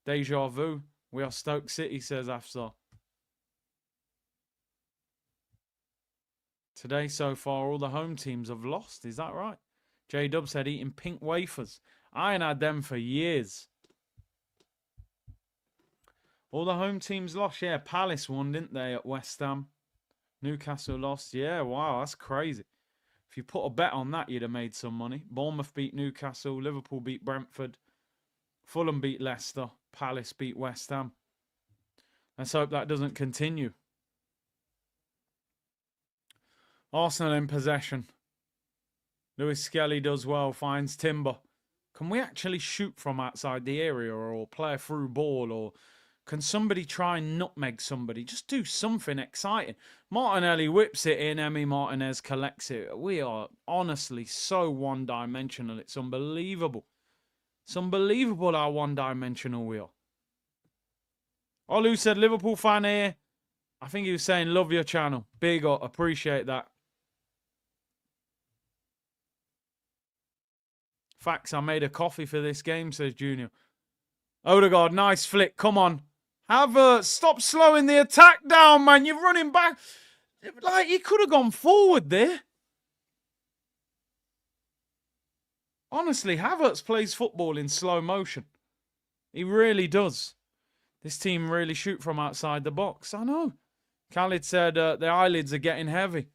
Deja vu. We are Stoke City, says Afsar. Today, so far, all the home teams have lost. Is that right? J-Dub said eating pink wafers. I ain't had them for years. All the home teams lost. Yeah, Palace won, didn't they, at West Ham? Newcastle lost. Yeah, wow, that's crazy. If you put a bet on that, you'd have made some money. Bournemouth beat Newcastle. Liverpool beat Brentford. Fulham beat Leicester. Palace beat West Ham. Let's hope that doesn't continue. Arsenal in possession. Lewis Skelly does well, finds Timber. Can we actually shoot from outside the area or play a through ball? Or can somebody try and nutmeg somebody? Just do something exciting. Martinelli whips it in. Emi Martinez collects it. We are honestly so one-dimensional. It's unbelievable. It's unbelievable how one-dimensional we are. Olu said, Liverpool fan here. I think he was saying, love your channel. Big up. Appreciate that. Facts, I made a coffee for this game, says Junior. Odegaard, nice flick. Come on. Stop slowing the attack down, man. You're running back. Like, he could have gone forward there. Honestly, Havertz plays football in slow motion. He really does. This team really shoot from outside the box. I know. Khalid said the eyelids are getting heavy.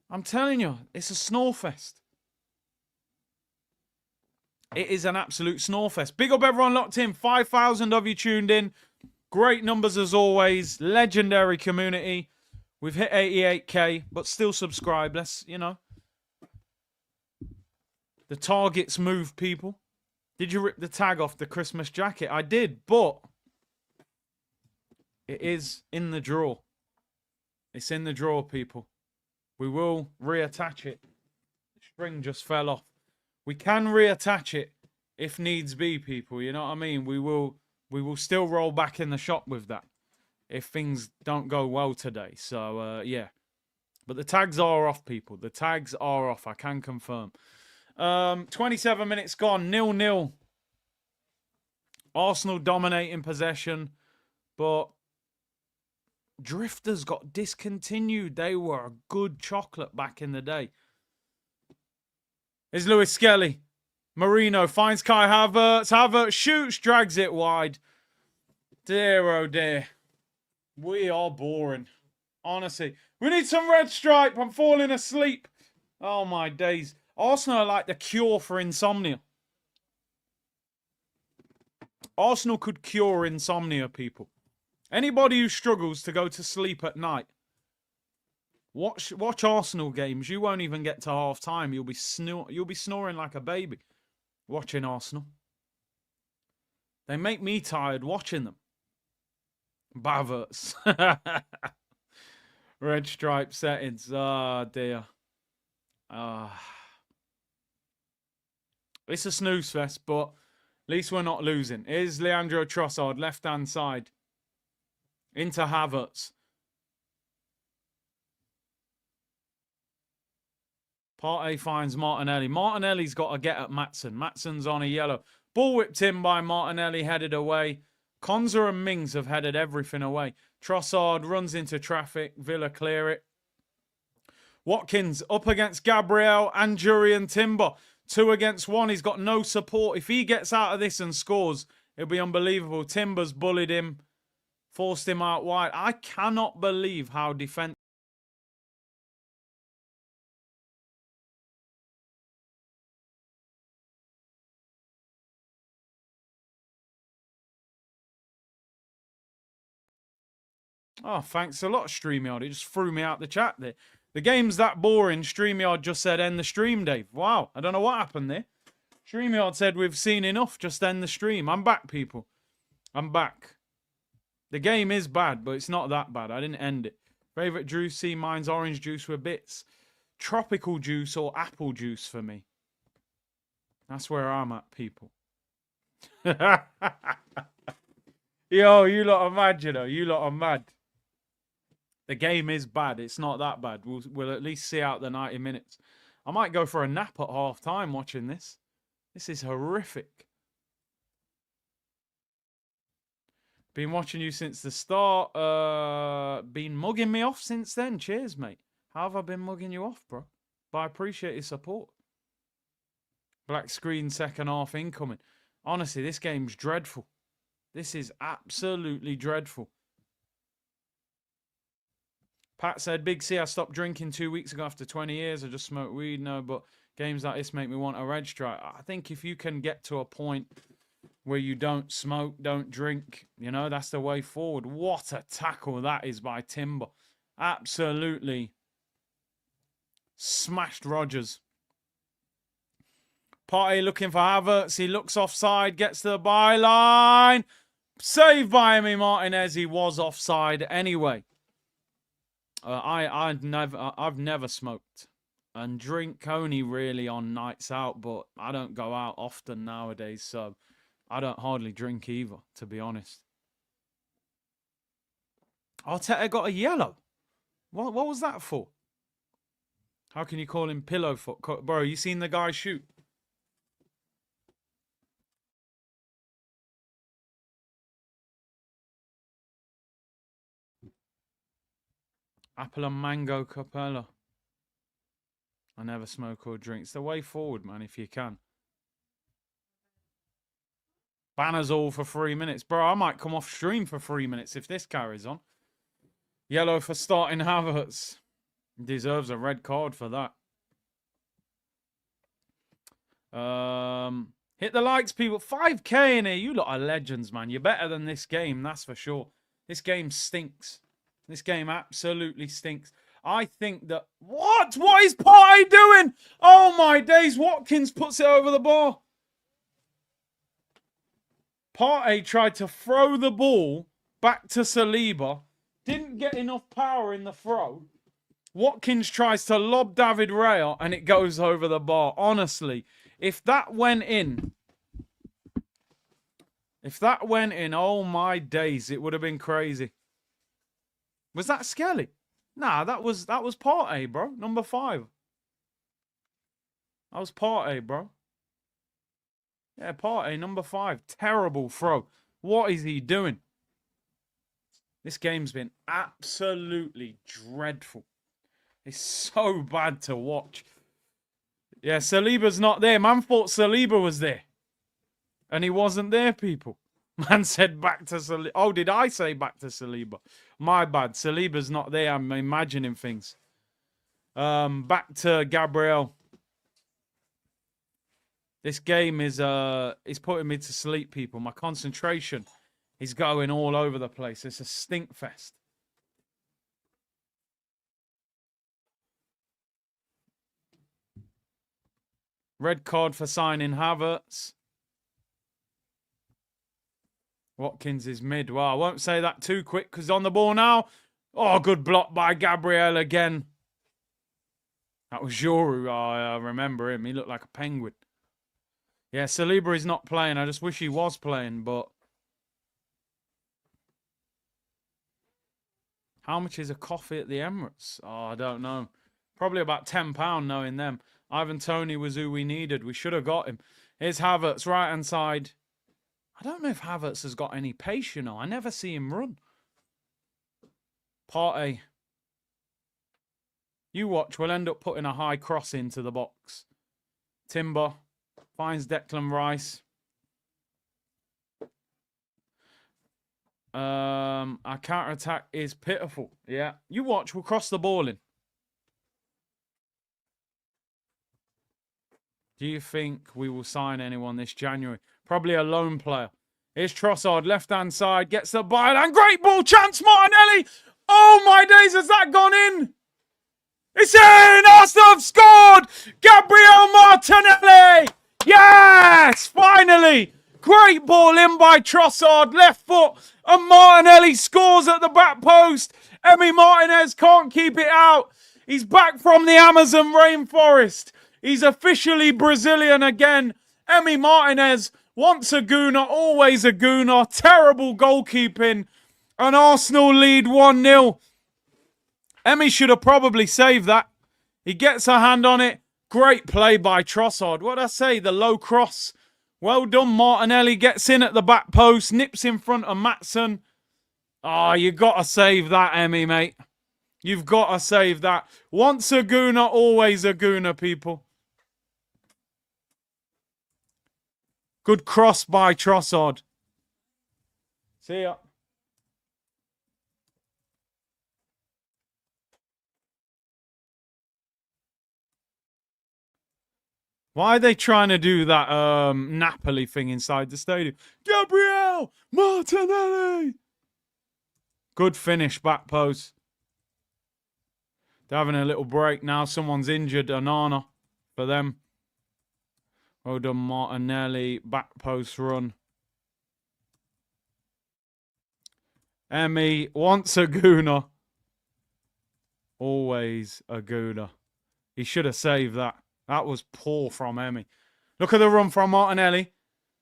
I'm telling you, it's a snore fest. It is an absolute snore fest. Big up everyone locked in. 5,000 of you tuned in. Great numbers as always. Legendary community. We've hit 88k, but still subscribe. Let's, you know. The targets move, people. Did you rip the tag off the Christmas jacket? I did, but it is in the drawer. It's in the drawer, people. We will reattach it. The string just fell off. We can reattach it if needs be, people. You know what I mean? We will still roll back in the shop with that if things don't go well today. So, yeah. But the tags are off, people. The tags are off. I can confirm. 27 minutes gone. 0-0. Arsenal dominating possession. But Drifters got discontinued. They were a good chocolate back in the day. Is Lewis Skelly. Marino finds Kai Havertz. Havertz shoots, drags it wide. Dear, oh dear. We are boring. Honestly. We need some red stripe. I'm falling asleep. Oh, my days. Arsenal are like the cure for insomnia. Arsenal could cure insomnia, people. Anybody who struggles to go to sleep at night, watch Arsenal games. You won't even get to half time. You'll be snoring like a baby watching Arsenal. They make me tired watching them. Baverts. Red stripe settings. Ah, dear. It's a snooze fest, but at least we're not losing. Here's Leandro Trossard, left-hand side. Into Havertz. Partey finds Martinelli. Martinelli's got to get at Maatsen. Maatsen's on a yellow. Ball whipped in by Martinelli, headed away. Konza and Mings have headed everything away. Trossard runs into traffic. Villa clear it. Watkins up against Gabriel and Jurian Timber. 2 against 1. He's got no support. If he gets out of this and scores, it'll be unbelievable. Timber's bullied him. Forced him out wide. I cannot believe how defensive. Oh, thanks a lot, StreamYard. It just threw me out the chat there. The game's that boring. StreamYard just said end the stream, Dave. Wow, I don't know what happened there. StreamYard said we've seen enough. Just end the stream. I'm back, people. I'm back. The game is bad, but it's not that bad. I didn't end it. Favorite juice? See, mine's orange juice with bits. Tropical juice or apple juice for me. That's where I'm at, people. Yo, you lot are mad, you know. You lot are mad. The game is bad. It's not that bad. We'll at least see out the 90 minutes. I might go for a nap at half time watching this. This is horrific. Been watching you since the start. Been mugging me off since then. Cheers, mate. How have I been mugging you off, bro? But I appreciate your support. Black screen, second half incoming. Honestly, this game's dreadful. This is absolutely dreadful. Pat said, Big C, I stopped drinking 2 weeks ago after 20 years. I just smoked weed. No, but games like this make me want a red stripe. I think if you can get to a point where you don't smoke, don't drink, you know, that's the way forward. What a tackle that is by Timber. Absolutely smashed Rodgers. Partey looking for Havertz. He looks offside, gets to the byline. Saved by Emi Martinez. He was offside anyway. I've never smoked and drink only really on nights out, but I don't go out often nowadays, so I don't hardly drink either, to be honest. Arteta got a yellow. What was that for? How can you call him pillow foot? Bro, you seen the guy shoot? Apple and mango Capella. I never smoke or drink. It's the way forward, man, if you can. Banners all for 3 minutes. Bro, I might come off stream for 3 minutes if this carries on. Yellow for starting Havertz. Deserves a red card for that. Hit the likes, people. 5K in here. You lot are legends, man. You're better than this game, that's for sure. This game stinks. This game absolutely stinks. I think that... What? What is Partey doing? Oh, my days. Watkins puts it over the bar. Partey tried to throw the ball back to Saliba. Didn't get enough power in the throw. Watkins tries to lob David Raya and it goes over the bar. Honestly, if that went in... oh, my days, it would have been crazy. Was that Skelly? Nah, that was Partey, bro. Number 5. That was Partey, bro. Yeah, Partey, number 5. Terrible throw. What is he doing? This game's been absolutely dreadful. It's so bad to watch. Yeah, Saliba's not there. Man thought Saliba was there. And he wasn't there, people. Man said back to Saliba. Oh, did I say back to Saliba? My bad. Saliba's not there. I'm imagining things. Back to Gabriel. This game is putting me to sleep, people. My concentration is going all over the place. It's a stink fest. Red card for signing Havertz. Watkins is mid. Well, I won't say that too quick because on the ball now. Oh, good block by Gabriel again. That was Joru. Oh, I remember him. He looked like a penguin. Yeah, Saliba is not playing. I just wish he was playing, but... How much is a coffee at the Emirates? Oh, I don't know. Probably about £10 knowing them. Ivan Toney was who we needed. We should have got him. Here's Havertz, right-hand side. I don't know if Havertz has got any pace, you know. I never see him run. Partey. You watch. We'll end up putting a high cross into the box. Timber finds Declan Rice. Our counter-attack is pitiful. Yeah. You watch. We'll cross the ball in. Do you think we will sign anyone this January? Probably a loan player. Here's Trossard, left-hand side, gets the byline. Great ball chance, Martinelli. Oh my days, has that gone in? It's in! Arsenal have scored! Gabriel Martinelli! Yes! Finally! Great ball in by Trossard, left foot, and Martinelli scores at the back post. Emi Martinez can't keep it out. He's back from the Amazon rainforest. He's officially Brazilian again. Emi Martinez, once a gooner, always a gooner. Terrible goalkeeping. And Arsenal lead 1-0. Emi should have probably saved that. He gets a hand on it. Great play by Trossard. What did I say? The low cross. Well done, Martinelli. Gets in at the back post. Nips in front of Maatsen. Oh, you got to save that, Emi, mate. You've got to save that. Once a gooner, always a gooner, people. Good cross by Trossard. See ya. Why are they trying to do that Napoli thing inside the stadium? Gabriel Martinelli! Good finish, back post. They're having a little break now. Someone's injured. Onana for them. Well done, Martinelli. Back post run. Emi, once a gooner. Always a gooner. He should have saved that. That was poor from Emi. Look at the run from Martinelli.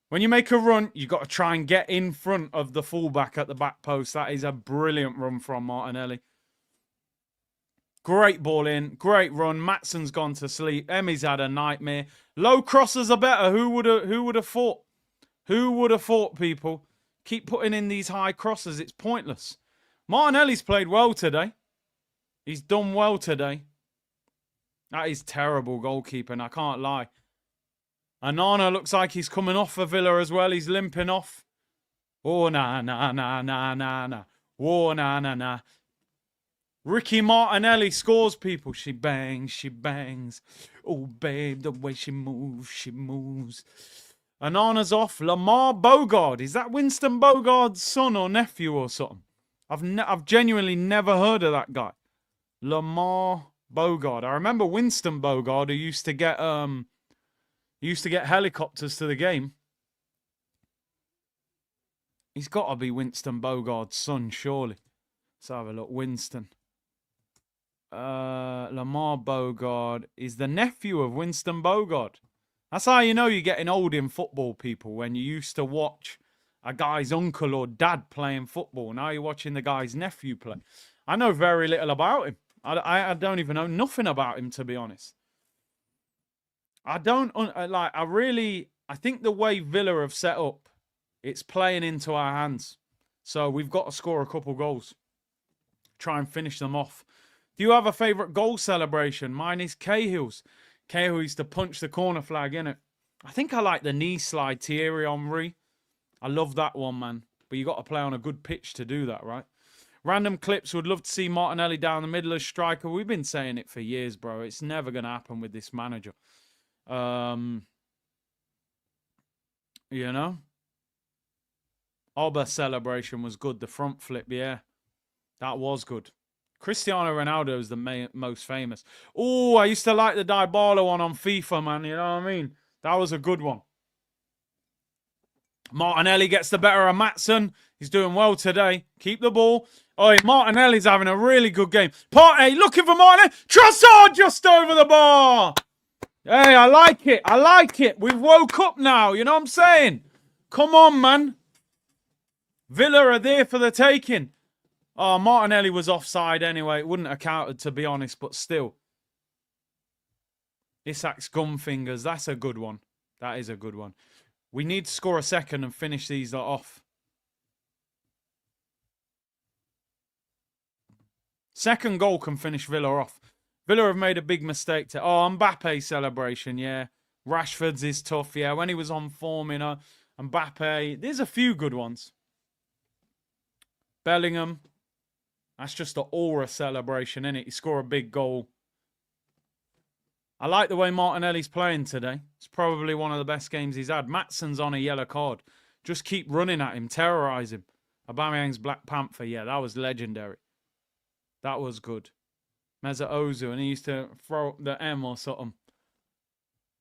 When you make a run, you've got to try and get in front of the fullback at the back post. That is a brilliant run from Martinelli. Great ball in. Great run. Maatsen's gone to sleep. Emi's had a nightmare. Low crosses are better. Who would have thought? Who would have thought, people? Keep putting in these high crosses. It's pointless. Martinelli's played well today. He's done well today. That is terrible goalkeeping, I can't lie. Onana looks like he's coming off for Villa as well. He's limping off. Oh, nah. Oh, nah. Ricky Martinelli scores, people. She bangs. Oh, babe, the way she moves. Onana's off. Lamar Bogard. Is that Winston Bogard's son or nephew or something? I've genuinely never heard of that guy. Lamar Bogard. I remember Winston Bogard, who used to get helicopters to the game. He's got to be Winston Bogard's son, surely. Let's have a look. Winston. Lamar Bogard is the nephew of Winston Bogard. That's how you know you're getting old in football, people, when you used to watch a guy's uncle or dad playing football. Now you're watching the guy's nephew play. I know very little about him. I don't even know nothing about him, to be honest. I think the way Villa have set up, it's playing into our hands. So we've got to score a couple goals. Try and finish them off. Do you have a favourite goal celebration? Mine is Cahill's. Cahill used to punch the corner flag, innit? I think I like the knee slide, Thierry Henry. I love that one, man. But you got to play on a good pitch to do that, right? Random clips. Would love to see Martinelli down the middle as striker. We've been saying it for years, bro. It's never going to happen with this manager. You know? Oba celebration was good. The front flip, yeah. That was good. Cristiano Ronaldo is the most famous. Oh, I used to like the Dybala one on FIFA, man. You know what I mean? That was a good one. Martinelli gets the better of Maatsen. He's doing well today. Keep the ball. Oh, Martinelli's having a really good game. Partey looking for Martinelli. Trossard just over the bar. Hey, I like it. I like it. We've woke up now. You know what I'm saying? Come on, man. Villa are there for the taking. Oh, Martinelli was offside anyway. It wouldn't have counted, to be honest, but still. Isak's gum fingers. That's a good one. That is a good one. We need to score a second and finish these off. Second goal can finish Villa off. Villa have made a big mistake. Oh, Mbappe celebration, yeah. Rashford's is tough, yeah. When he was on form, you know. Mbappe. There's a few good ones. Bellingham. That's just an aura celebration, innit? You score a big goal. I like the way Martinelli's playing today. It's probably one of the best games he's had. Maatsen's on a yellow card. Just keep running at him. Terrorise him. Aubameyang's Black Panther. Yeah, that was legendary. That was good. Mesut Ozil, and he used to throw the M or something.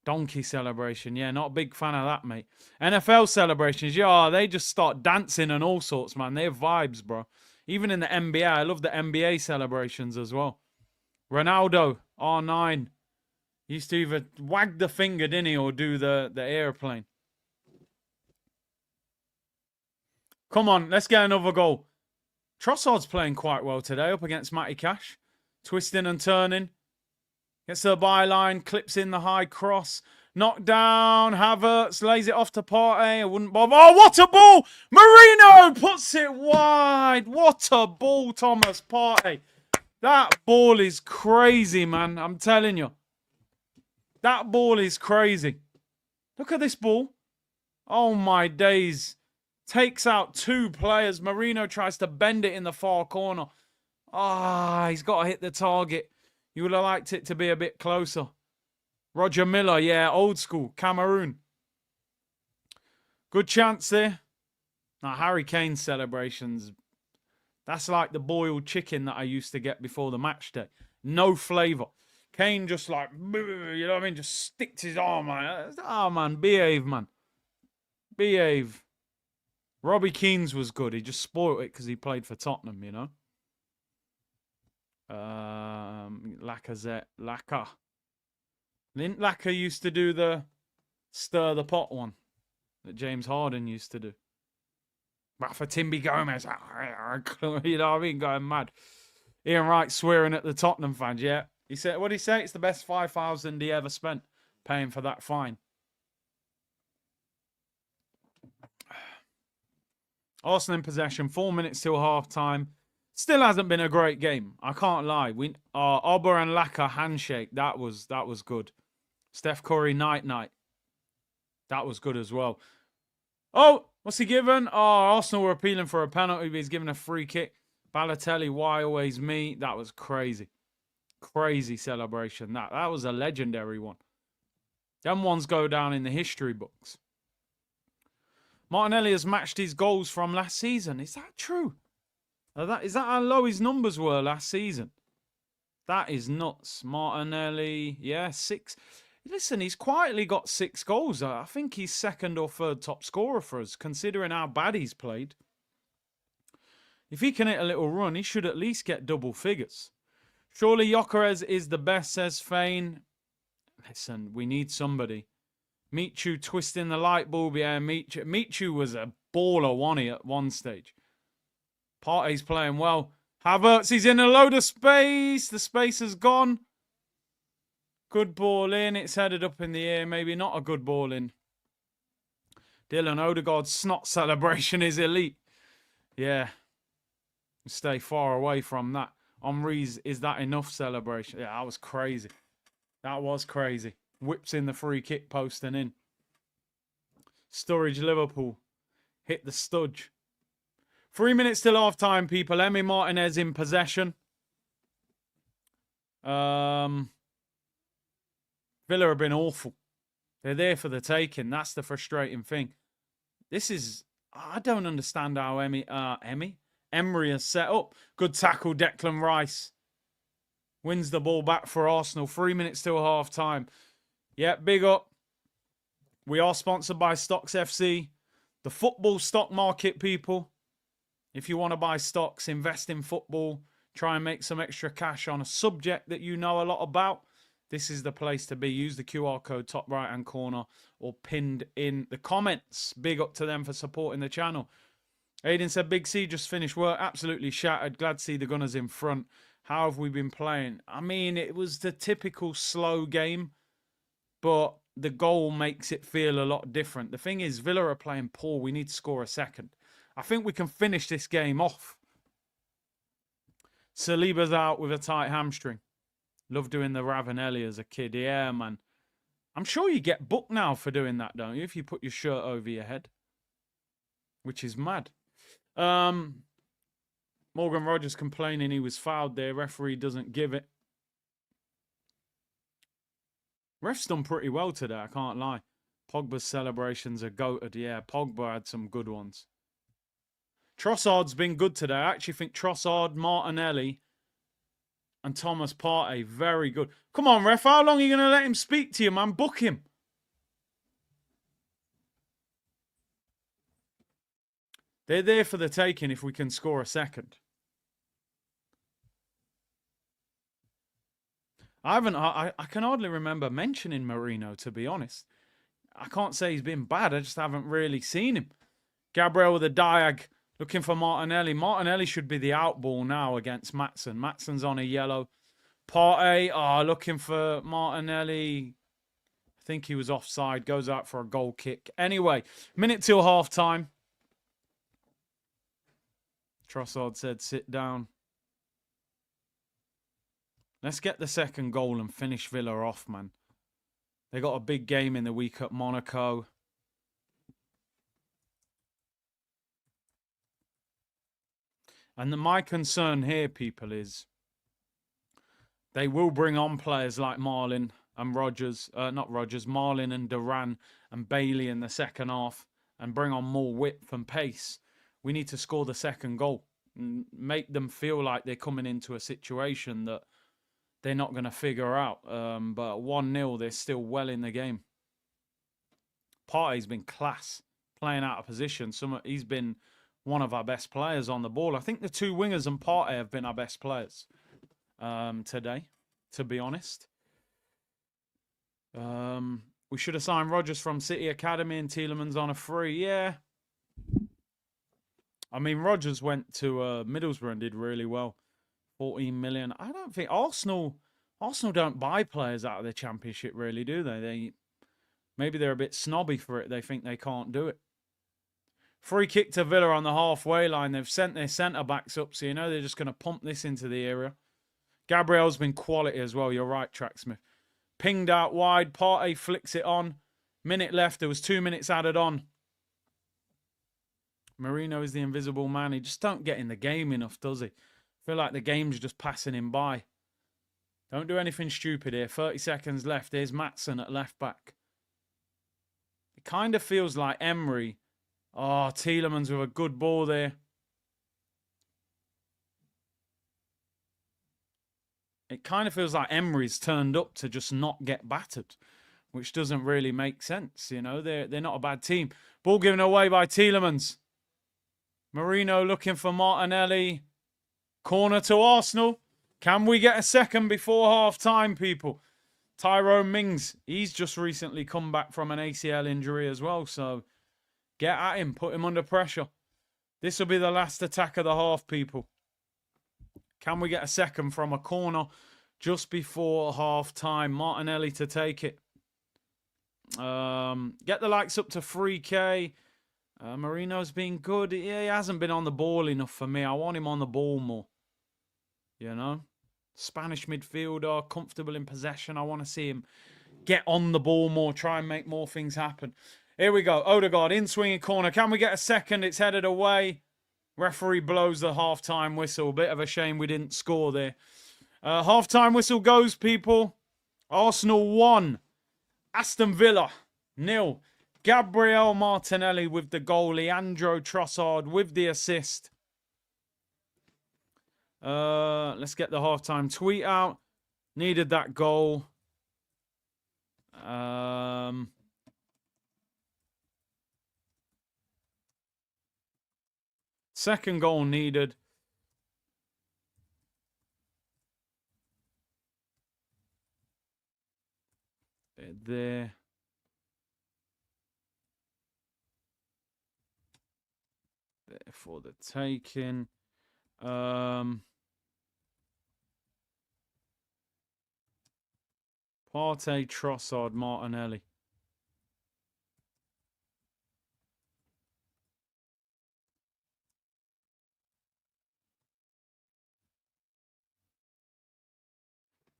Donkey celebration. Yeah, not a big fan of that, mate. NFL celebrations. Yeah, they just start dancing and all sorts, man. They're vibes, bro. Even in the NBA. I love the NBA celebrations as well. Ronaldo, R9. He used to either wag the finger, didn't he, or do the airplane. Come on, let's get another goal. Trossard's playing quite well today up against Matty Cash. Twisting and turning. Gets to the byline, clips in the high cross. Knocked down, Havertz lays it off to Partey. I wouldn't bother. Oh, what a ball! Marino puts it wide. What a ball, Thomas Partey. That ball is crazy, man. I'm telling you. That ball is crazy. Look at this ball. Oh, my days. Takes out two players. Marino tries to bend it in the far corner. Ah, he's got to hit the target. You would have liked it to be a bit closer. Roger Miller, yeah, old school. Cameroon. Good chance there. Now, Harry Kane's celebrations. That's like the boiled chicken that I used to get before the match day. No flavour. Kane just like, you know what I mean? Just sticks his arm like, oh, man, behave, man. Behave. Robbie Keane's was good. He just spoiled it because he played for Tottenham, you know. Lacazette, Laka. Didn't Laka used to do the stir the pot one that James Harden used to do? But for Timby Gomez, you know what I mean? Going mad. Ian Wright swearing at the Tottenham fans, yeah. He said, what did he say? It's the best 5,000 he ever spent paying for that fine. Arsenal in possession, 4 minutes till half time. Still hasn't been a great game. I can't lie. Ober and Laka handshake. That was good. Steph Curry night. That was good as well. Oh, what's he given? Oh, Arsenal were appealing for a penalty, but he's given a free kick. Balotelli, why always me? That was crazy. Crazy celebration. That was a legendary one. Them ones go down in the history books. Martinelli has matched his goals from last season. Is that true? Is that how low his numbers were last season? That is nuts. Martinelli, yeah, 6. Listen, he's quietly got 6 goals. I think he's second or third top scorer for us, considering how bad he's played. If he can hit a little run, he should at least get double figures. Surely Gyökeres is the best, says Fane. Listen, we need somebody. Michu twisting the light bulb. Yeah, Michu was a baller, wasn't he, at one stage. Partey's playing well. Havertz, he's in a load of space. The space has gone. Good ball in. It's headed up in the air. Maybe not a good ball in. Dylan Odegaard's snot celebration is elite. Yeah. Stay far away from that. Henry's is that enough celebration? Yeah, that was crazy. That was crazy. Whips in the free kick post and in. Sturridge Liverpool. Hit the studge. 3 minutes till half time, people. Emi Martinez in possession. Villa have been awful. They're there for the taking. That's the frustrating thing. This is... I don't understand how Emery has set up. Good tackle, Declan Rice. Wins the ball back for Arsenal. 3 minutes till half time. Yeah, big up. We are sponsored by Stocks FC. The football stock market, people. If you want to buy stocks, invest in football, try and make some extra cash on a subject that you know a lot about, this is the place to be. Use the QR code top right-hand corner or pinned in the comments. Big up to them for supporting the channel. Aiden said, Big C just finished work. Absolutely shattered. Glad to see the Gunners in front. How have we been playing? I mean, it was the typical slow game, but the goal makes it feel a lot different. The thing is, Villa are playing poor. We need to score a second. I think we can finish this game off. Saliba's out with a tight hamstring. Love doing the Ravanelli as a kid. Yeah, man. I'm sure you get booked now for doing that, don't you? If you put your shirt over your head. Which is mad. Morgan Rogers complaining he was fouled there. Referee doesn't give it. Ref's done pretty well today, I can't lie. Pogba's celebrations are goated. Yeah, Pogba had some good ones. Trossard's been good today. I actually think Trossard, Martinelli, And Thomas Partey, very good. Come on, ref. How long are you going to let him speak to you, man? Book him. They're there for the taking if we can score a second. I can hardly remember mentioning Marino, to be honest. I can't say he's been bad. I just haven't really seen him. Gabriel with a diag, looking for Martinelli. Martinelli should be the out ball now against Maatsen. Maatsen's on a yellow. Partey, looking for Martinelli. I think he was offside. Goes out for a goal kick. Anyway, minute till half time. Trossard said, sit down. Let's get the second goal and finish Villa off, man. They got a big game in the week at Monaco. And my concern here, people, is they will bring on players like Marlin and Marlin and Duran and Bailey in the second half and bring on more width and pace. We need to score the second goal and make them feel like they're coming into a situation that they're not going to figure out. But 1-0, they're still well in the game. Partey's been class, playing out of position. He's been one of our best players on the ball. I think the two wingers and Partey have been our best players today, to be honest. We should have signed Rodgers from City Academy and Tielemans on a free. Yeah. I mean, Rodgers went to Middlesbrough and did really well. 14 million. I don't think Arsenal don't buy players out of the Championship, really, do they? Maybe they're a bit snobby for it. They think they can't do it. Free kick to Villa on the halfway line. They've sent their centre-backs up, so you know they're just going to pump this into the area. Gabriel's been quality as well. You're right, Tracksmith. Pinged out wide. Partey flicks it on. Minute left. There was 2 minutes added on. Marino is the invisible man. He just don't get in the game enough, does he? I feel like the game's just passing him by. Don't do anything stupid here. 30 seconds left. There's Maatsen at left back. It kind of feels like Emery. Oh, Tielemans with a good ball there. It kind of feels like Emery's turned up to just not get battered, which doesn't really make sense. You know, they're not a bad team. Ball given away by Tielemans. Marino looking for Martinelli. Corner to Arsenal. Can we get a second before half-time, people? Tyrone Mings, he's just recently come back from an ACL injury as well, so get at him, put him under pressure. This will be the last attack of the half, people. Can we get a second from a corner just before half-time? Martinelli to take it. Get the likes up to 3K. Marino's been good. Yeah, he hasn't been on the ball enough for me. I want him on the ball more. You know? Spanish midfielder, comfortable in possession. I want to see him get on the ball more, try and make more things happen. Here we go. Odegaard in swinging corner. Can we get a second? It's headed away. Referee blows the half-time whistle. Bit of a shame we didn't score there. Half-time whistle goes, people. Arsenal 1. Aston Villa 0. Gabriel Martinelli with the goal. Leandro Trossard with the assist. Let's get the half-time tweet out. Needed that goal. Second goal needed. There. There for the taking. Partey, Trossard, Martinelli.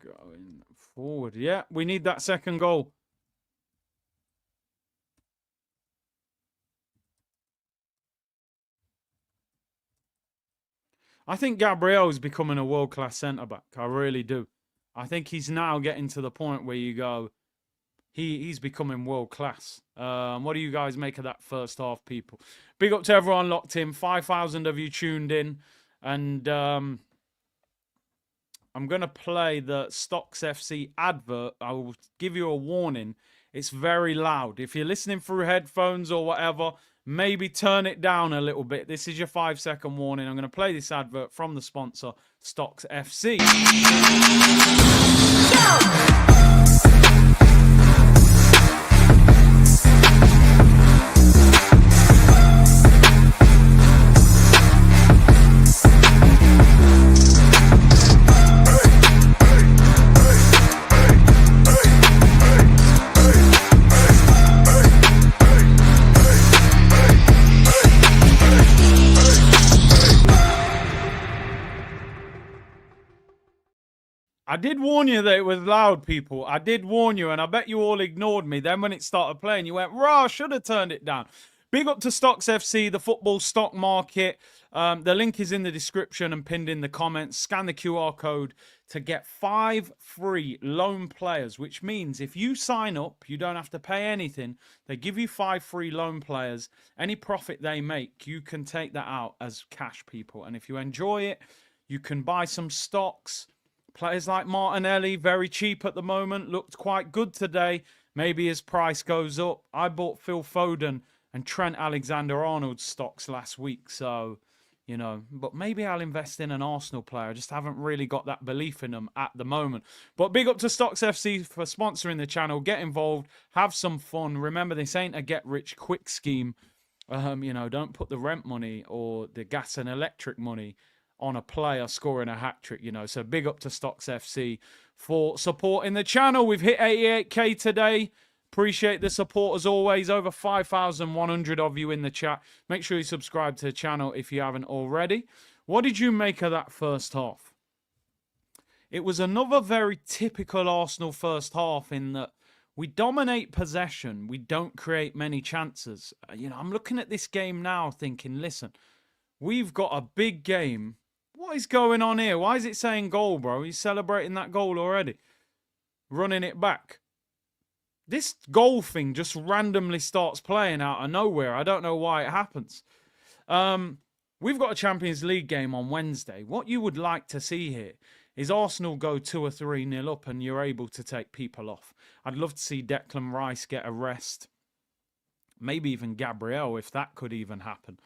Going forward. Yeah, we need that second goal. I think Gabriel is becoming a world-class centre-back. I really do. I think he's now getting to the point where you go, he's becoming world-class. What do you guys make of that first half, people? Big up to everyone locked in. 5,000 of you tuned in. And I'm going to play the Stocks FC advert. I will give you a warning. It's very loud. If you're listening through headphones or whatever, maybe turn it down a little bit. This is your 5-second warning. I'm going to play this advert from the sponsor, Stocks FC. Go! I did warn you that it was loud, people. I did warn you, and I bet you all ignored me. Then when it started playing, you went, "Rah, I should have turned it down." Big up to Stocks FC, the football stock market. The link is in the description and pinned in the comments. Scan the QR code to get 5 free loan players, which means if you sign up, you don't have to pay anything. They give you 5 free loan players. Any profit they make, you can take that out as cash, people. And if you enjoy it, you can buy some stocks. Players like Martinelli, very cheap at the moment, looked quite good today. Maybe his price goes up. I bought Phil Foden and Trent Alexander-Arnold stocks last week. So, you know, but maybe I'll invest in an Arsenal player. I just haven't really got that belief in them at the moment. But big up to Stocks FC for sponsoring the channel. Get involved. Have some fun. Remember, this ain't a get-rich-quick scheme. You know, don't put the rent money or the gas and electric money on a player scoring a hat-trick, you know. So big up to Stocks FC for supporting the channel. We've hit 88k today. Appreciate the support as always. Over 5,100 of you in the chat. Make sure you subscribe to the channel if you haven't already. What did you make of that first half? It was another very typical Arsenal first half in that we dominate possession. We don't create many chances. You know, I'm looking at this game now thinking, listen, we've got a big game. What is going on here? Why is it saying goal, bro? He's celebrating that goal already. Running it back. This goal thing just randomly starts playing out of nowhere. I don't know why it happens. We've got a Champions League game on Wednesday. What you would like to see here is Arsenal go 2 or 3-0 up and you're able to take people off. I'd love to see Declan Rice get a rest. Maybe even Gabriel, if that could even happen.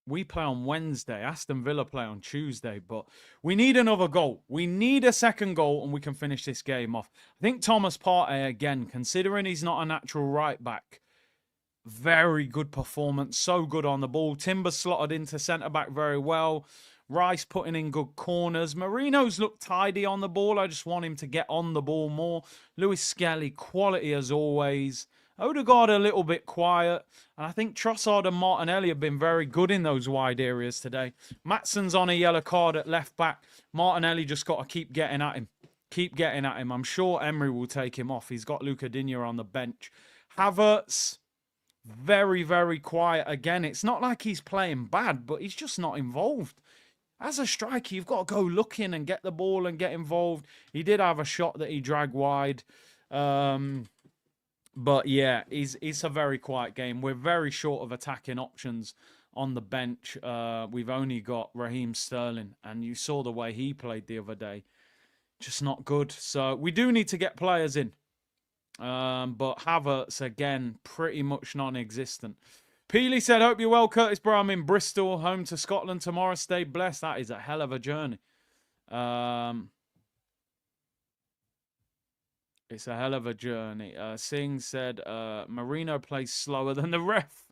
We play on Wednesday. Aston Villa play on Tuesday. But we need another goal. We need a second goal and we can finish this game off. I think Thomas Partey, again, considering he's not a natural right back, very good performance. So good on the ball. Timber slotted into centre-back very well. Rice putting in good corners. Marino's looked tidy on the ball. I just want him to get on the ball more. Lewis Skelly, quality as always. Odegaard a little bit quiet. And I think Trossard and Martinelli have been very good in those wide areas today. Matson's on a yellow card at left back. Martinelli just got to keep getting at him. Keep getting at him. I'm sure Emery will take him off. He's got Luca Digne on the bench. Havertz, very, very quiet again. It's not like he's playing bad, but he's just not involved. As a striker, you've got to go looking and get the ball and get involved. He did have a shot that he dragged wide. But yeah, it's a very quiet game. We're very short of attacking options on the bench. We've only got Raheem Sterling, and you saw the way he played the other day. Just not good. So we do need to get players in. But Havertz, again, pretty much non-existent. Peely said, hope you're well, Curtis, bro. I'm in Bristol, home to Scotland tomorrow. Stay blessed. That is a hell of a journey. It's a hell of a journey. Singh said, Marino plays slower than the ref.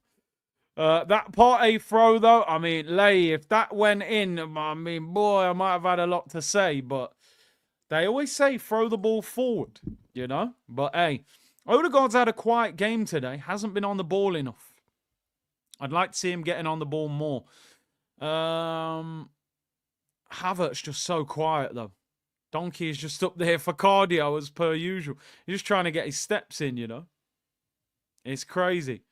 That Partey throw, though, I mean, Lay, if that went in, I mean, boy, I might have had a lot to say. But they always say throw the ball forward, you know. But, hey, Odegaard's had a quiet game today. Hasn't been on the ball enough. I'd like to see him getting on the ball more. Havertz just so quiet, though. Donkey is just up there for cardio as per usual. He's just trying to get his steps in, you know. It's crazy.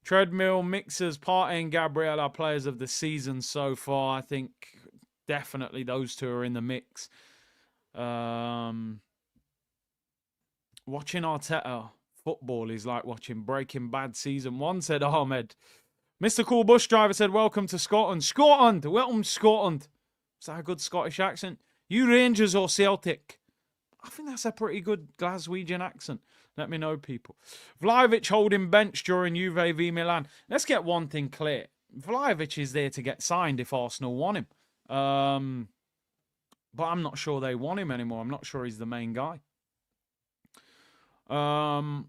Treadmill, Mixers, Partey and Gabriel are players of the season so far. I think definitely those two are in the mix. Watching Arteta football is like watching Breaking Bad Season 1, said Ahmed. Mr. Cool Bush Driver said, welcome to Scotland. Scotland! Welcome to Scotland. Is that a good Scottish accent? You Rangers or Celtic? I think that's a pretty good Glaswegian accent. Let me know, people. Vlahovic holding bench during Juve v Milan. Let's get one thing clear. Vlahovic is there to get signed if Arsenal want him. But I'm not sure they want him anymore. I'm not sure he's the main guy. How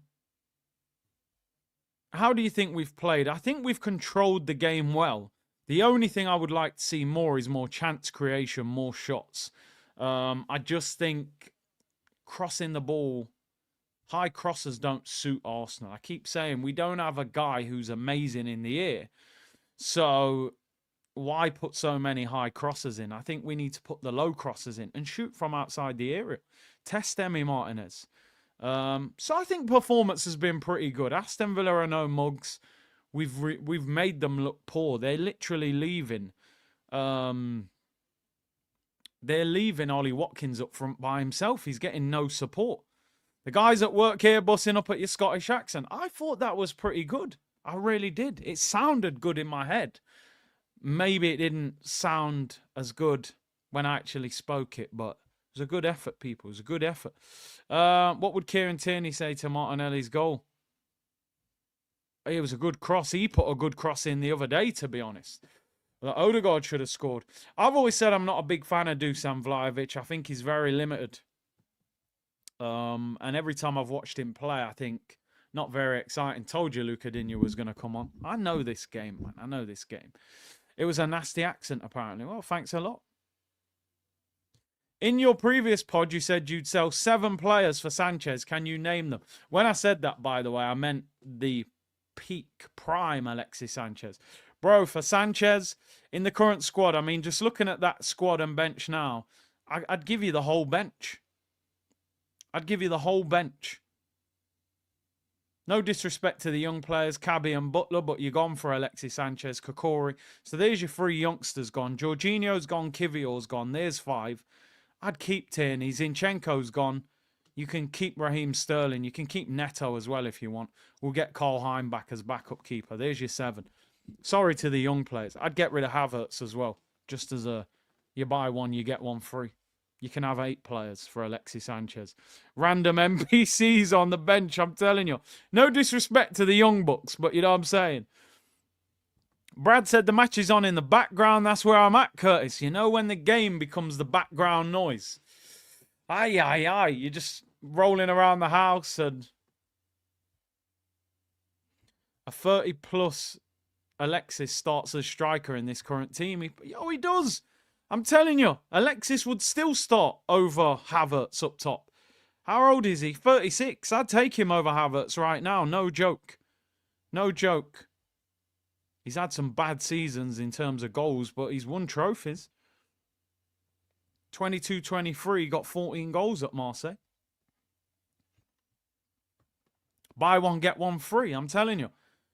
do you think we've played? I think we've controlled the game well. The only thing I would like to see more is more chance creation, more shots. I just think crossing the ball, high crosses don't suit Arsenal. I keep saying we don't have a guy who's amazing in the air. So why put so many high crosses in? I think we need to put the low crosses in and shoot from outside the area. Test Emi Martinez. So I think performance has been pretty good. Aston Villa are no mugs. We've made them look poor. They're literally leaving. They're leaving Ollie Watkins up front by himself. He's getting no support. The guys at work here bussing up at your Scottish accent. I thought that was pretty good. I really did. It sounded good in my head. Maybe it didn't sound as good when I actually spoke it, but it was a good effort, people. It was a good effort. What would Kieran Tierney say to Martinelli's goal? It was a good cross. He put a good cross in the other day, to be honest. But Odegaard should have scored. I've always said I'm not a big fan of Dusan Vlahovic. I think he's very limited. And every time I've watched him play, I think not very exciting. Told you Luca Digne was going to come on. I know this game, man. I know this game. It was a nasty accent, apparently. Well, thanks a lot. In your previous pod, you said you'd sell 7 players for Sanchez. Can you name them? When I said that, by the way, I meant the peak prime Alexis Sanchez. Bro, for Sanchez, in the current squad, I mean, just looking at that squad and bench now, I'd give you the whole bench. I'd give you the whole bench. No disrespect to the young players, Cabby and Butler, but you're gone for Alexis Sanchez, Kokori. So there's your 3 youngsters gone. Jorginho's gone, Kivior's gone. There's 5. I'd keep Tierney. Zinchenko's gone. You can keep Raheem Sterling. You can keep Neto as well if you want. We'll get Cole Heim back as backup keeper. There's your 7. Sorry to the young players. I'd get rid of Havertz as well. Just as you buy one, you get one free. You can have 8 players for Alexis Sanchez. Random NPCs on the bench, I'm telling you. No disrespect to the young bucks, but you know what I'm saying. Brad said the match is on in the background. That's where I'm at, Curtis. You know when the game becomes the background noise. Aye, aye, aye. You're just rolling around the house and a 30-plus Alexis starts as striker in this current team. He does. I'm telling you, Alexis would still start over Havertz up top. How old is he? 36. I'd take him over Havertz right now. No joke. No joke. He's had some bad seasons in terms of goals, but he's won trophies. 22-23, got 14 goals at Marseille. Buy one, get one free, I'm telling you.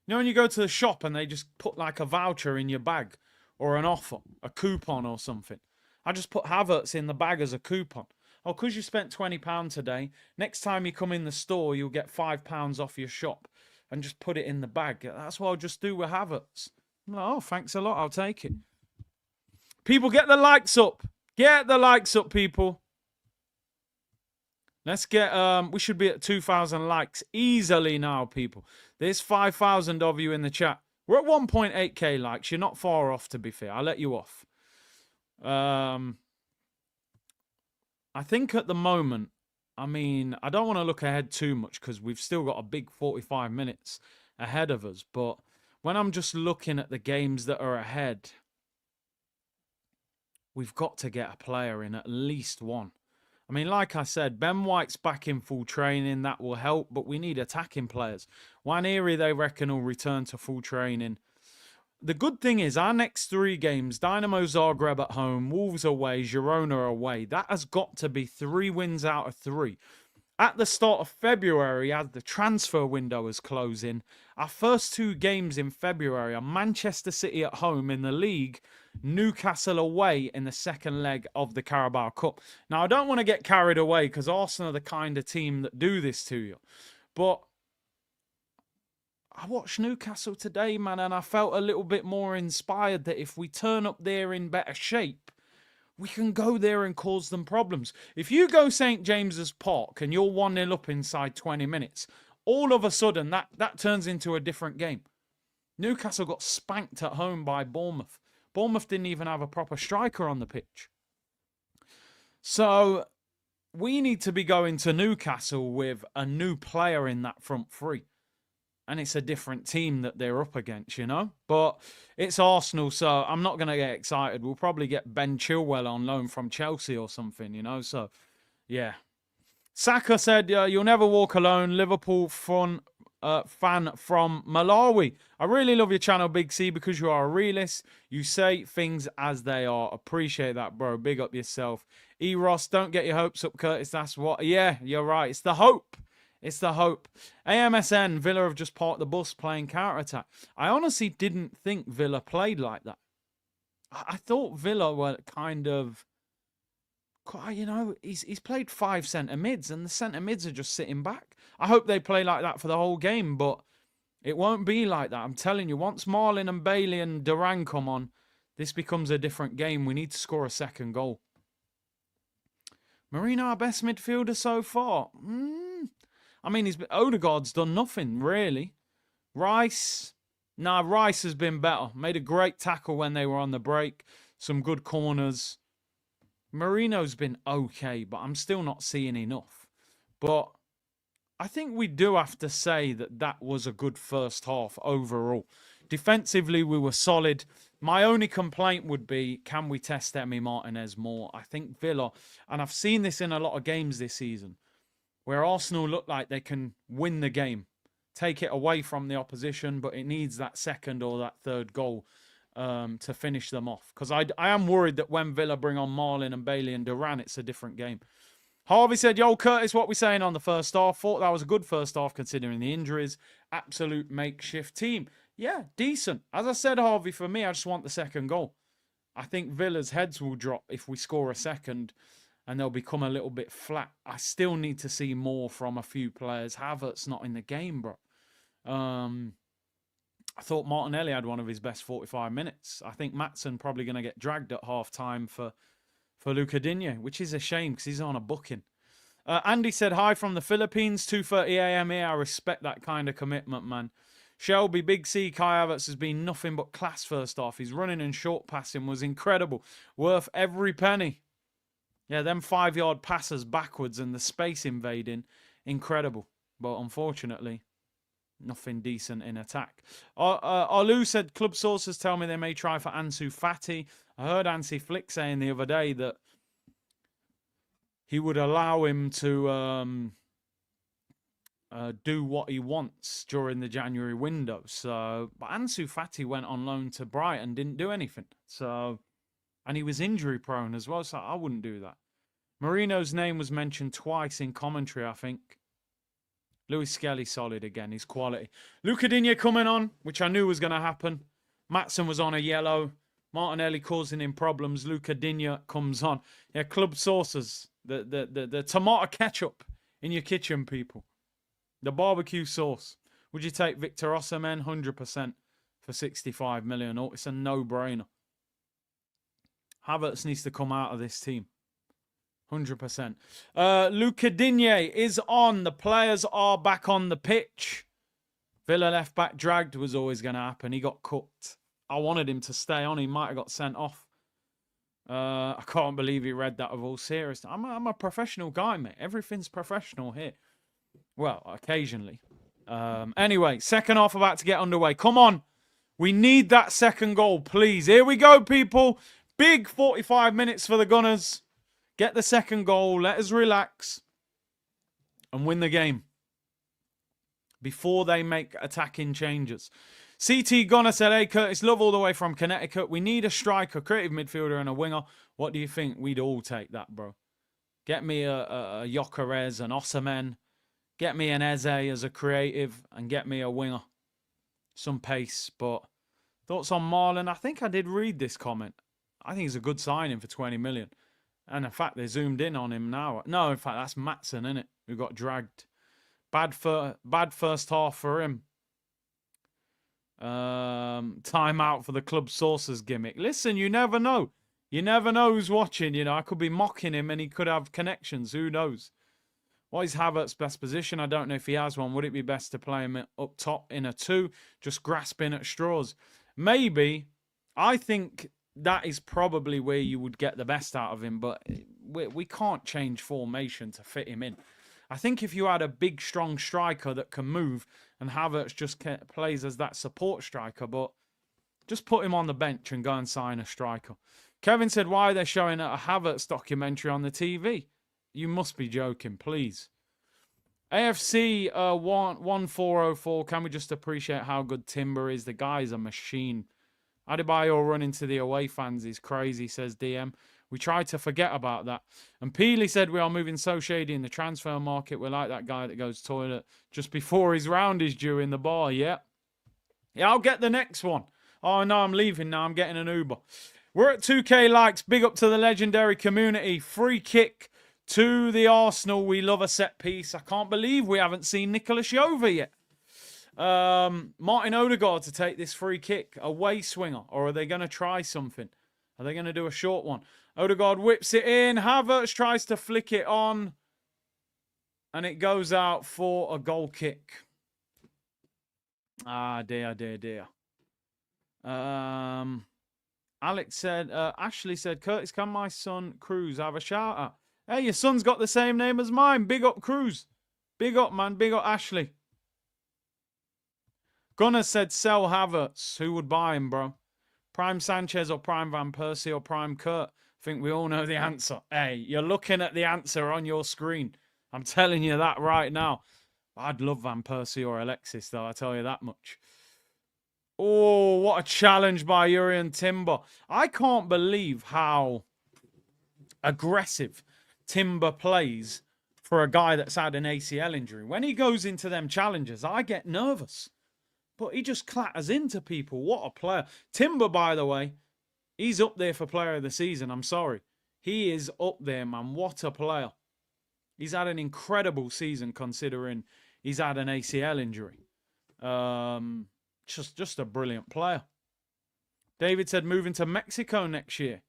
You know when you go to the shop and they just put like a voucher in your bag or an offer, a coupon or something. I just put Havertz in the bag as a coupon. Oh, because you spent £20 today, next time you come in the store, you'll get £5 off your shop. And just put it in the bag. That's what I'll just do with Havertz. I'm like, oh, thanks a lot. I'll take it. People, get the likes up. Get the likes up, people. Let's get, we should be at 2,000 likes easily now, people. There's 5,000 of you in the chat. We're at 1.8k likes. You're not far off, to be fair. I'll let you off. I think at the moment, I mean, I don't want to look ahead too much because we've still got a big 45 minutes ahead of us. But when I'm just looking at the games that are ahead, we've got to get a player in, at least one. I mean, like I said, Ben White's back in full training. That will help, but we need attacking players. Nwaneri, they reckon, will return to full training. The good thing is our next 3 games, Dynamo Zagreb at home, Wolves away, Girona away. That has got to be 3 wins out of 3. At the start of February, as the transfer window is closing, our first 2 games in February are Manchester City at home in the league, Newcastle away in the second leg of the Carabao Cup. Now, I don't want to get carried away because Arsenal are the kind of team that do this to you. But I watched Newcastle today, man, and I felt a little bit more inspired that if we turn up there in better shape, we can go there and cause them problems. If you go St. James's Park and you're 1-0 up inside 20 minutes, all of a sudden that turns into a different game. Newcastle got spanked at home by Bournemouth. Bournemouth didn't even have a proper striker on the pitch. So we need to be going to Newcastle with a new player in that front three. And it's a different team that they're up against, you know. But it's Arsenal, so I'm not going to get excited. We'll probably get Ben Chilwell on loan from Chelsea or something, you know. So, yeah. Saka said, you'll never walk alone. Liverpool fan from Malawi. I really love your channel, Big C, because you are a realist. You say things as they are. Appreciate that, bro. Big up yourself. Ross, don't get your hopes up, Curtis. That's what... Yeah, you're right. It's the hope. It's the hope. AMSN, Villa have just parked the bus playing counter-attack. I honestly didn't think Villa played like that. I thought Villa were kind of... You know, he's played 5 centre mids, and the centre mids are just sitting back. I hope they play like that for the whole game, but it won't be like that. I'm telling you, once Marlin and Bailey and Duran come on, this becomes a different game. We need to score a second goal. Marino, our best midfielder so far? I mean, Odegaard's done nothing, really. Rice has been better. Made a great tackle when they were on the break. Some good corners. Marino's been okay, but I'm still not seeing enough. But I think we do have to say that was a good first half overall. Defensively, we were solid. My only complaint would be, can we test Emi Martinez more? I think Villa, and I've seen this in a lot of games this season, where Arsenal look like they can win the game, take it away from the opposition, but it needs that second or that third goal to finish them off. Because I am worried that when Villa bring on Marlin and Bailey and Duran, it's a different game. Harvey said, yo, Curtis, what we saying on the first half? Thought that was a good first half considering the injuries. Absolute makeshift team. Yeah, decent. As I said, Harvey, for me, I just want the second goal. I think Villa's heads will drop if we score a second, and they'll become a little bit flat. I still need to see more from a few players. Havertz not in the game, bro. I thought Martinelli had one of his best 45 minutes. I think Maatsen probably going to get dragged at half-time for Luca Digne, which is a shame because he's on a booking. Andy said, hi from the Philippines, 2:30 a.m. here. I respect that kind of commitment, man. Shelby, Big C, Kai Havertz has been nothing but class first half. His running and short passing was incredible. Worth every penny. Yeah, them 5-yard passes backwards and the space invading, incredible. But unfortunately, nothing decent in attack. Olu said, club sources tell me they may try for Ansu Fati. I heard Ansi Flick saying the other day that he would allow him to do what he wants during the January window. So, but Ansu Fati went on loan to Brighton, didn't do anything. So, and he was injury prone as well. So I wouldn't do that. Marino's name was mentioned twice in commentary, I think. Louis Skelly solid again. He's quality. Luca Digne coming on, which I knew was going to happen. Maatsen was on a yellow. Martinelli causing him problems. Luca Digne comes on. Yeah, club sources. The tomato ketchup in your kitchen, people. The barbecue sauce. Would you take Victor Osimhen? 100% for 65 million. Oh, it's a no-brainer. Havertz needs to come out of this team. 100%. Luca Digne is on. The players are back on the pitch. Villa left back dragged was always going to happen. He got cooked. I wanted him to stay on. He might have got sent off. I can't believe he read that of all seriousness. I'm a professional guy, mate. Everything's professional here. Well, occasionally. Anyway, second half about to get underway. Come on. We need that second goal, please. Here we go, people. Big 45 minutes for the Gunners. Get the second goal. Let us relax. And win the game. Before they make attacking changes. CT Gunner said, hey, Curtis, love all the way from Connecticut. We need a striker, creative midfielder, and a winger. What do you think? We'd all take that, bro. Get me a Gyökeres, an Osimhen. Get me an Eze as a creative. And get me a winger. Some pace. But thoughts on Marlon? I think I did read this comment. I think he's a good signing for 20 million. And in fact, they zoomed in on him now. No, in fact, that's Maatsen, isn't it? Who got dragged. Bad first half for him. Time out for the club sources gimmick. Listen, you never know. You never know who's watching, you know. I could be mocking him and he could have connections. Who knows? What is Havertz's best position? I don't know if he has one. Would it be best to play him up top in a 2, just grasping at straws? Maybe. I think that is probably where you would get the best out of him, but we can't change formation to fit him in. I think if you had a big, strong striker that can move, and Havertz just plays as that support striker, but just put him on the bench and go and sign a striker. Kevin said, why are they showing a Havertz documentary on the TV? You must be joking, please. AFC 1404. Can we just appreciate how good Timber is? The guy's a machine. Adebayo running to the away fans is crazy, says DM. We try to forget about that. And Peely said, we are moving so shady in the transfer market. We're like that guy that goes toilet just before his round is due in the bar. Yeah. Yeah, I'll get the next one. Oh, no, I'm leaving now. I'm getting an Uber. We're at 2K likes. Big up to the legendary community. Free kick to the Arsenal. We love a set piece. I can't believe we haven't seen Nicolas Jova yet. Martin Odegaard to take this free kick. Away swinger. Or are they going to try something? Are they going to do a short one? Odegaard whips it in. Havertz tries to flick it on. And it goes out for a goal kick. Ah, dear, dear, dear. Alex said, Ashley said, Curtis, can my son Cruz have a shout out? Hey, your son's got the same name as mine. Big up, Cruz. Big up, man. Big up, Ashley. Gunnar said, sell Havertz. Who would buy him, bro? Prime Sanchez or Prime Van Persie or Prime Kurt? I think we all know the answer. Hey, you're looking at the answer on your screen. I'm telling you that right now. I'd love Van Persie or Alexis, though. I tell you that much. Oh, what a challenge by Urian Timber. I can't believe how aggressive Timber plays for a guy that's had an ACL injury. When he goes into them challenges, I get nervous. But he just clatters into people. What a player. Timber, by the way, he's up there for player of the season. I'm sorry. He is up there, man. What a player. He's had an incredible season considering he's had an ACL injury. Just a brilliant player. David said moving to Mexico next year.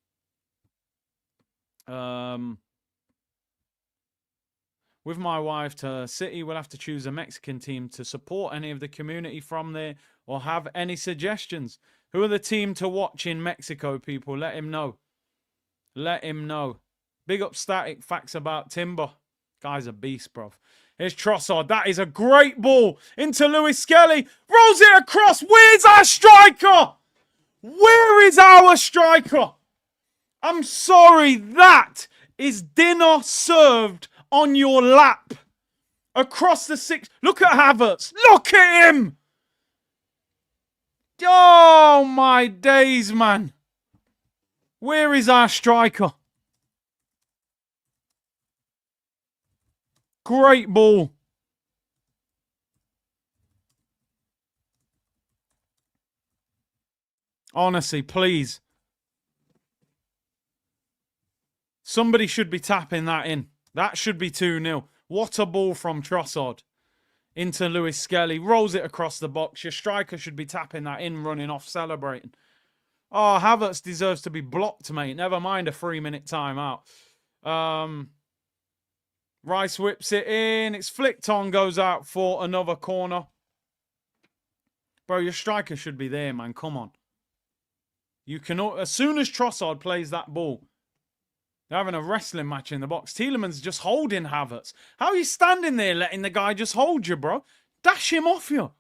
With my wife to City, we'll have to choose a Mexican team to support any of the community from there or have any suggestions. Who are the team to watch in Mexico, people? Let him know. Let him know. Big up static facts about Timber. Guy's a beast, bruv. Here's Trossard. That is a great ball into Lewis Skelly. Rolls it across. Where's our striker? Where is our striker? I'm sorry. That is dinner served on your lap. Across the 6. Look at Havertz. Look at him. Oh, my days, man. Where is our striker? Great ball. Honestly, please. Somebody should be tapping that in. That should be 2-0. What a ball from Trossard into Lewis Skelly. Rolls it across the box. Your striker should be tapping that in, running off, celebrating. Oh, Havertz deserves to be blocked, mate. Never mind a 3-minute timeout. Rice whips it in. It's flicked on, goes out for another corner. Bro, your striker should be there, man. Come on. You can, as soon as Trossard plays that ball, they're having a wrestling match in the box. Tielemans just holding Havertz. How are you standing there letting the guy just hold you, bro? Dash him off you.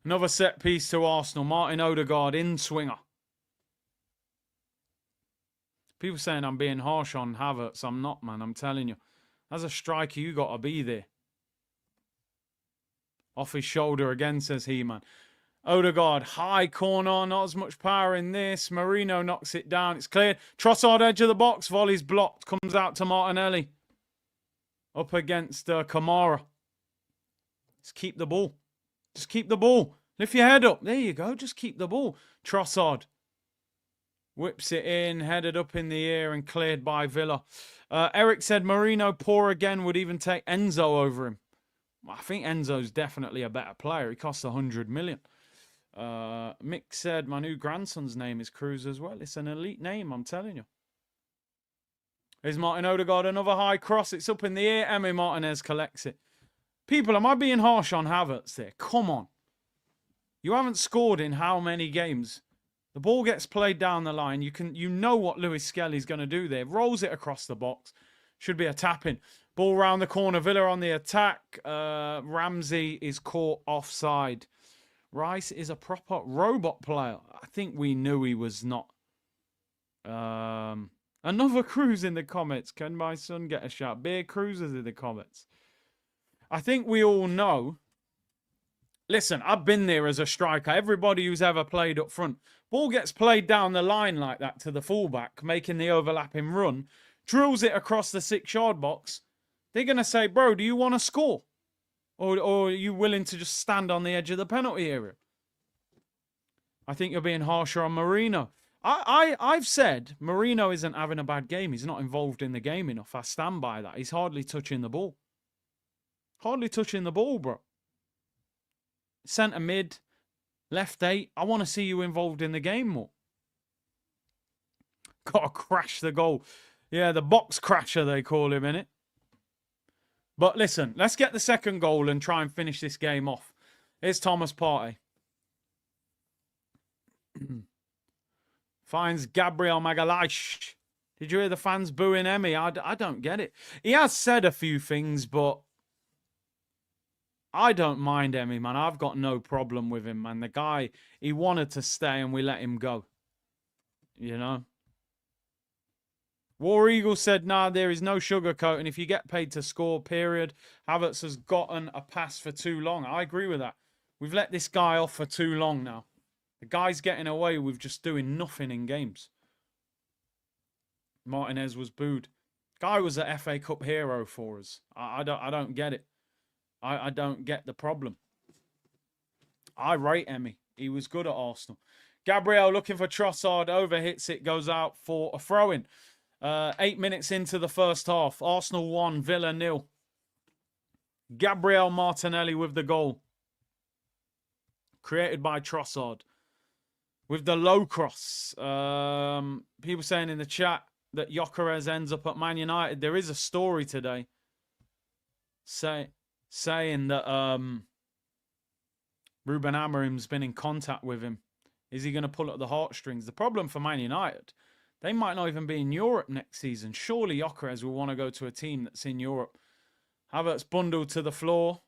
Another set piece to Arsenal. Martin Odegaard in swinger. People saying I'm being harsh on Havertz. I'm not, man. I'm telling you. As a striker, you got to be there. Off his shoulder again, says he, man. Odegaard, high corner. Not as much power in this. Marino knocks it down. It's cleared. Trossard, edge of the box. Volley's blocked. Comes out to Martinelli. Up against Kamara. Just keep the ball. Just keep the ball. Lift your head up. There you go. Just keep the ball. Trossard. Whips it in, headed up in the air and cleared by Villa. Eric said Marino poor again, would even take Enzo over him. I think Enzo's definitely a better player. He costs 100 million. Mick said my new grandson's name is Cruz as well. It's an elite name, I'm telling you. Is Martin Odegaard another high cross? It's up in the air. Emi Martinez collects it. People, am I being harsh on Havertz there? Come on. You haven't scored in how many games? The ball gets played down the line. You know what Lewis Skelly's going to do there. Rolls it across the box. Should be a tap-in. Ball round the corner. Villa on the attack. Ramsey is caught offside. Rice is a proper robot player. I think we knew he was not. Another Cruz in the comments. Can my son get a shout? Beer Cruisers in the comments. I think we all know. Listen, I've been there as a striker. Everybody who's ever played up front. Ball gets played down the line like that to the fullback, making the overlapping run. Drills it across the 6-yard box. They're going to say, bro, do you want to score? Or are you willing to just stand on the edge of the penalty area? I think you're being harsher on Marino. I've said Marino isn't having a bad game. He's not involved in the game enough. I stand by that. He's hardly touching the ball. Hardly touching the ball, bro. Centre mid, left 8. I want to see you involved in the game more. Got to crash the goal. Yeah, the box crasher, they call him, innit? But listen, let's get the second goal and try and finish this game off. Here's Thomas Partey. Finds Gabriel Magalhaes. Did you hear the fans booing Emery? I don't get it. He has said a few things, but I don't mind Emery, man. I've got no problem with him, man. The guy, he wanted to stay and we let him go. You know? War Eagle said, nah, there is no sugarcoating. If you get paid to score, period. Havertz has gotten a pass for too long. I agree with that. We've let this guy off for too long now. The guy's getting away with just doing nothing in games. Martinez was booed. Guy was an FA Cup hero for us. I don't get it. I don't get the problem. I rate Emery. He was good at Arsenal. Gabriel looking for Trossard. Overhits it. Goes out for a throw-in. 8 minutes into the first half. Arsenal 1, Villa 0. Gabriel Martinelli with the goal. Created by Trossard. With the low cross. People saying in the chat that Gyökeres ends up at Man United. There is a story today saying that Ruben Amorim's been in contact with him. Is he going to pull at the heartstrings? The problem for Man United, they might not even be in Europe next season. Surely Gyökeres will want to go to a team that's in Europe. Havertz bundled to the floor.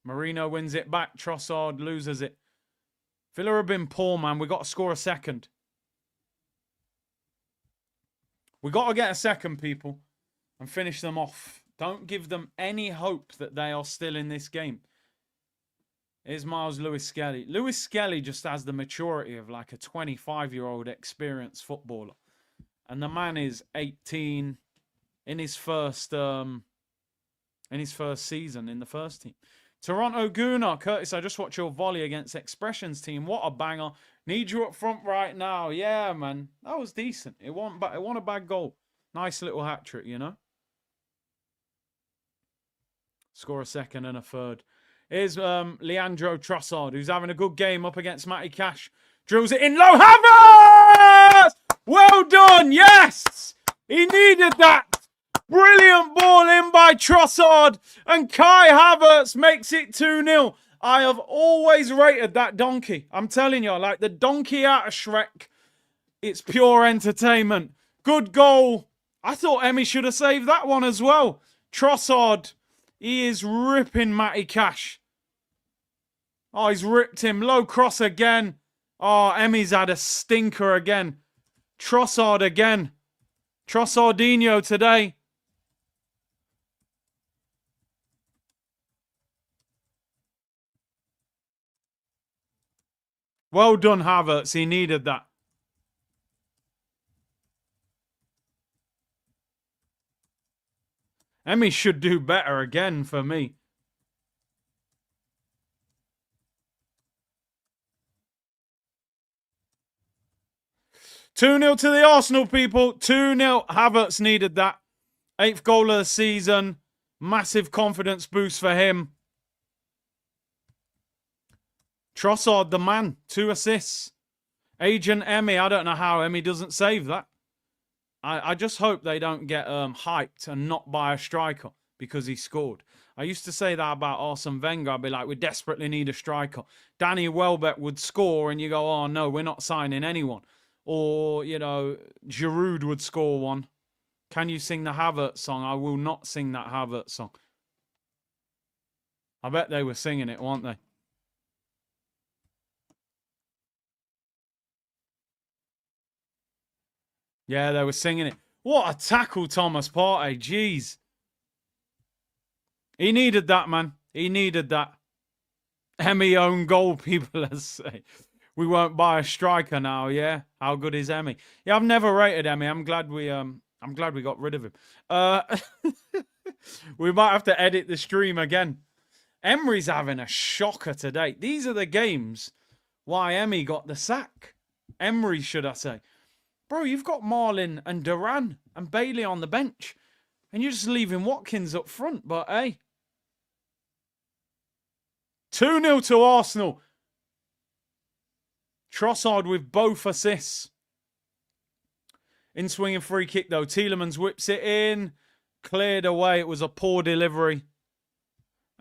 Marino wins it back. Trossard loses it. Villa have been poor, man. We got to score a second. We got to get a second, people, and finish them off. Don't give them any hope that they are still in this game. Here's Miles Lewis Skelly. Lewis Skelly just has the maturity of like a 25-year-old experienced footballer. And the man is 18 in his first season in the first team. Toronto Gunnar, Curtis, I just watched your volley against Expressions team. What a banger. Need you up front right now. Yeah, man. That was decent. It wasn't a bad goal. Nice little hat-trick, you know. Score a second and a third. Here's Leandro Trossard, who's having a good game up against Matty Cash. Drills it in low. Havertz! Well done. Yes! He needed that. Brilliant ball in by Trossard. And Kai Havertz makes it 2-0. I have always rated that donkey. I'm telling you, like the donkey out of Shrek. It's pure entertainment. Good goal. I thought Emery should have saved that one as well. Trossard. He is ripping Matty Cash. Oh, he's ripped him. Low cross again. Oh, Emmy's had a stinker again. Trossard again. Trossardinho today. Well done, Havertz. He needed that. Emery should do better again for me. Two 0 to the Arsenal people. 2-0. Havertz needed that. 8th goal of the season. Massive confidence boost for him. Trossard, the man, 2 assists. Agent Emmy, I don't know how Emmy doesn't save that. I just hope they don't get hyped and not buy a striker because he scored. I used to say that about Arsene Wenger. I'd be like, we desperately need a striker. Danny Welbeck would score and you go, oh no, we're not signing anyone. Or, you know, Giroud would score one. Can you sing the Havertz song? I will not sing that Havertz song. I bet they were singing it, weren't they? Yeah, they were singing it. What a tackle, Thomas Partey. Jeez. He needed that, man. He needed that. Emmy own goal, people say. We won't buy a striker now, yeah? How good is Emmy? Yeah, I've never rated Emmy. I'm glad we got rid of him. We might have to edit the stream again. Emery's having a shocker today. These are the games why Emmy got the sack. Emery, should I say. Bro, you've got Marlin and Duran and Bailey on the bench. And you're just leaving Watkins up front. But, hey. 2-0 to Arsenal. Trossard with both assists. In swinging free kick, though. Tielemans whips it in. Cleared away. It was a poor delivery.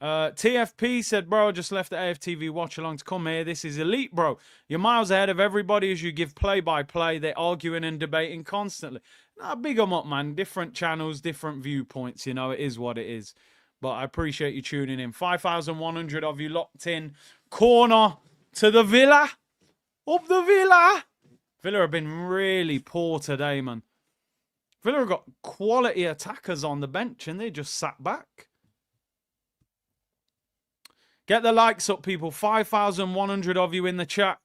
TFP said, bro, I just left the AFTV watch along to come here. This is elite, bro. You're miles ahead of everybody as you give play-by-play. They're arguing and debating constantly. Nah, big them up, man. Different channels, different viewpoints. You know, it is what it is. But I appreciate you tuning in. 5,100 of you locked in. Corner to the Villa. Up the Villa. Villa have been really poor today, man. Villa have got quality attackers on the bench and they just sat back. Get the likes up, people. 5,100 of you in the chat.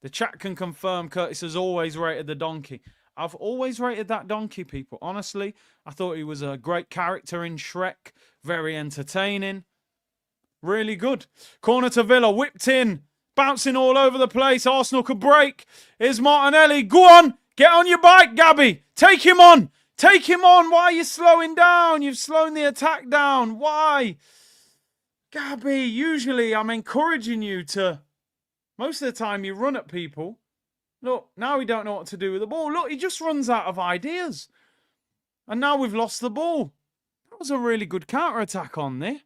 The chat can confirm Curtis has always rated the donkey. I've always rated that donkey, people. Honestly, I thought he was a great character in Shrek. Very entertaining. Really good. Corner to Villa. Whipped in. Bouncing all over the place. Arsenal could break. Here's Martinelli. Go on. Get on your bike, Gabby. Take him on. Take him on. Why are you slowing down? You've slowed the attack down. Why? Gabby, usually I'm encouraging you to, most of the time you run at people. Look, now we don't know what to do with the ball. Look, he just runs out of ideas. And now we've lost the ball. That was a really good counter-attack on there.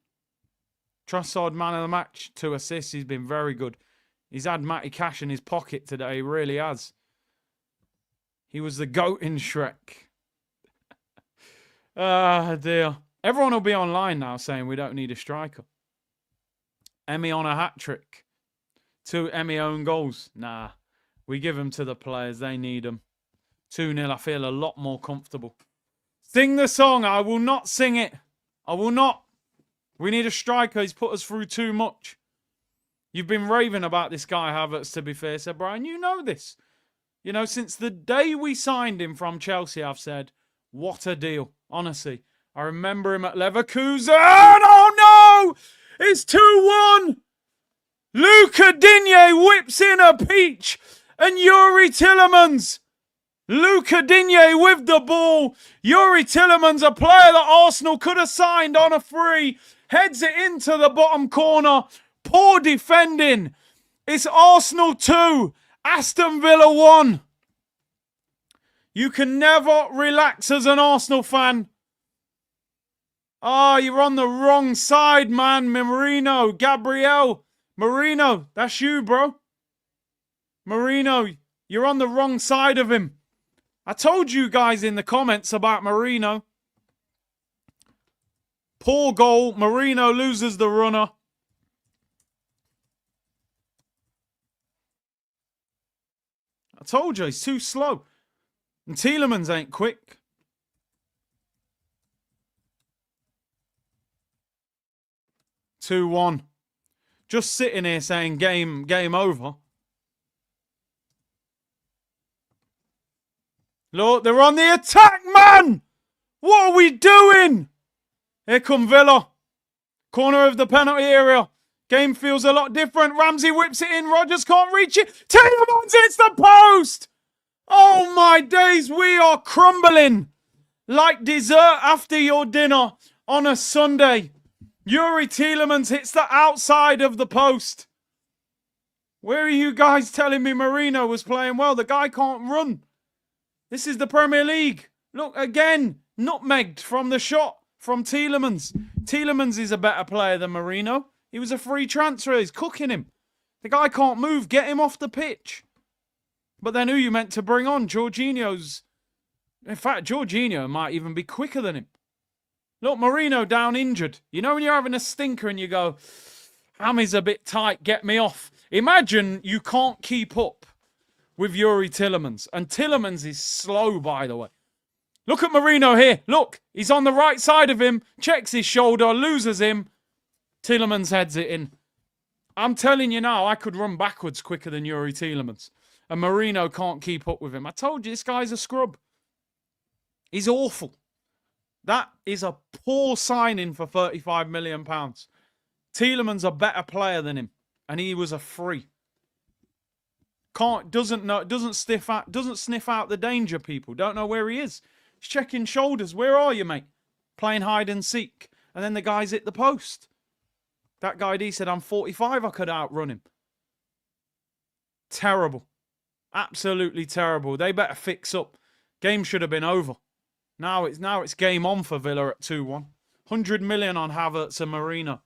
Trossard, man of the match, 2 assists. He's been very good. He's had Matty Cash in his pocket today. He really has. He was the goat in Shrek. Ah, dear. Everyone will be online now saying we don't need a striker. Emmy on a hat-trick. 2 Emmy own goals. Nah. We give them to the players. They need them. 2-0. I feel a lot more comfortable. Sing the song. I will not sing it. I will not. We need a striker. He's put us through too much. You've been raving about this guy, Havertz, to be fair, said Brian. You know this. You know, since the day we signed him from Chelsea, I've said, what a deal. Honestly. I remember him at Leverkusen. Oh, no! It's 2-1. Luca Digne whips in a peach. And Yuri Tielemans. Luca Digne with the ball. Yuri Tielemans, a player that Arsenal could have signed on a free. Heads it into the bottom corner. Poor defending. It's Arsenal 2. Aston Villa 1. You can never relax as an Arsenal fan. Oh, you're on the wrong side, man. Marino, Gabriel. Marino, that's you, bro. Marino, you're on the wrong side of him. I told you guys in the comments about Marino. Poor goal. Marino loses the runner. I told you, he's too slow. And Tielemans ain't quick. Two-one. Just sitting here saying game over. Look, they're on the attack, man! What are we doing? Here come Villa. Corner of the penalty area. Game feels a lot different. Ramsey whips it in. Rodgers can't reach it. Tielemans hits the post! Oh my days, we are crumbling like dessert after your dinner on a Sunday. Yuri Tielemans hits the outside of the post. Where are you guys telling me Marino was playing well? The guy can't run. This is the Premier League. Look, again, nutmegged from the shot from Tielemans. Tielemans is a better player than Marino. He was a free transfer. He's cooking him. The guy can't move. Get him off the pitch. But then who you meant to bring on? Jorginho's... In fact, Jorginho might even be quicker than him. Look, Marino down injured. You know when you're having a stinker and you go, hammy's a bit tight, get me off. Imagine you can't keep up with Yuri Tielemans. And Tielemans is slow, by the way. Look at Marino here. Look, he's on the right side of him. Checks his shoulder, loses him. Tielemans heads it in. I'm telling you now, I could run backwards quicker than Yuri Tielemans. And Marino can't keep up with him. I told you, this guy's a scrub. He's awful. That is a poor signing for £35 million. Tielemans a better player than him. And he was a free. Doesn't sniff out the danger, people. Don't know where he is. He's checking shoulders. Where are you, mate? Playing hide and seek. And then the guy's hit the post. That guy D said, I'm 45, I could outrun him. Terrible. Absolutely terrible. They better fix up. Game should have been over. Now it's game on for Villa at 2-1. 100 million on Havertz and Marino.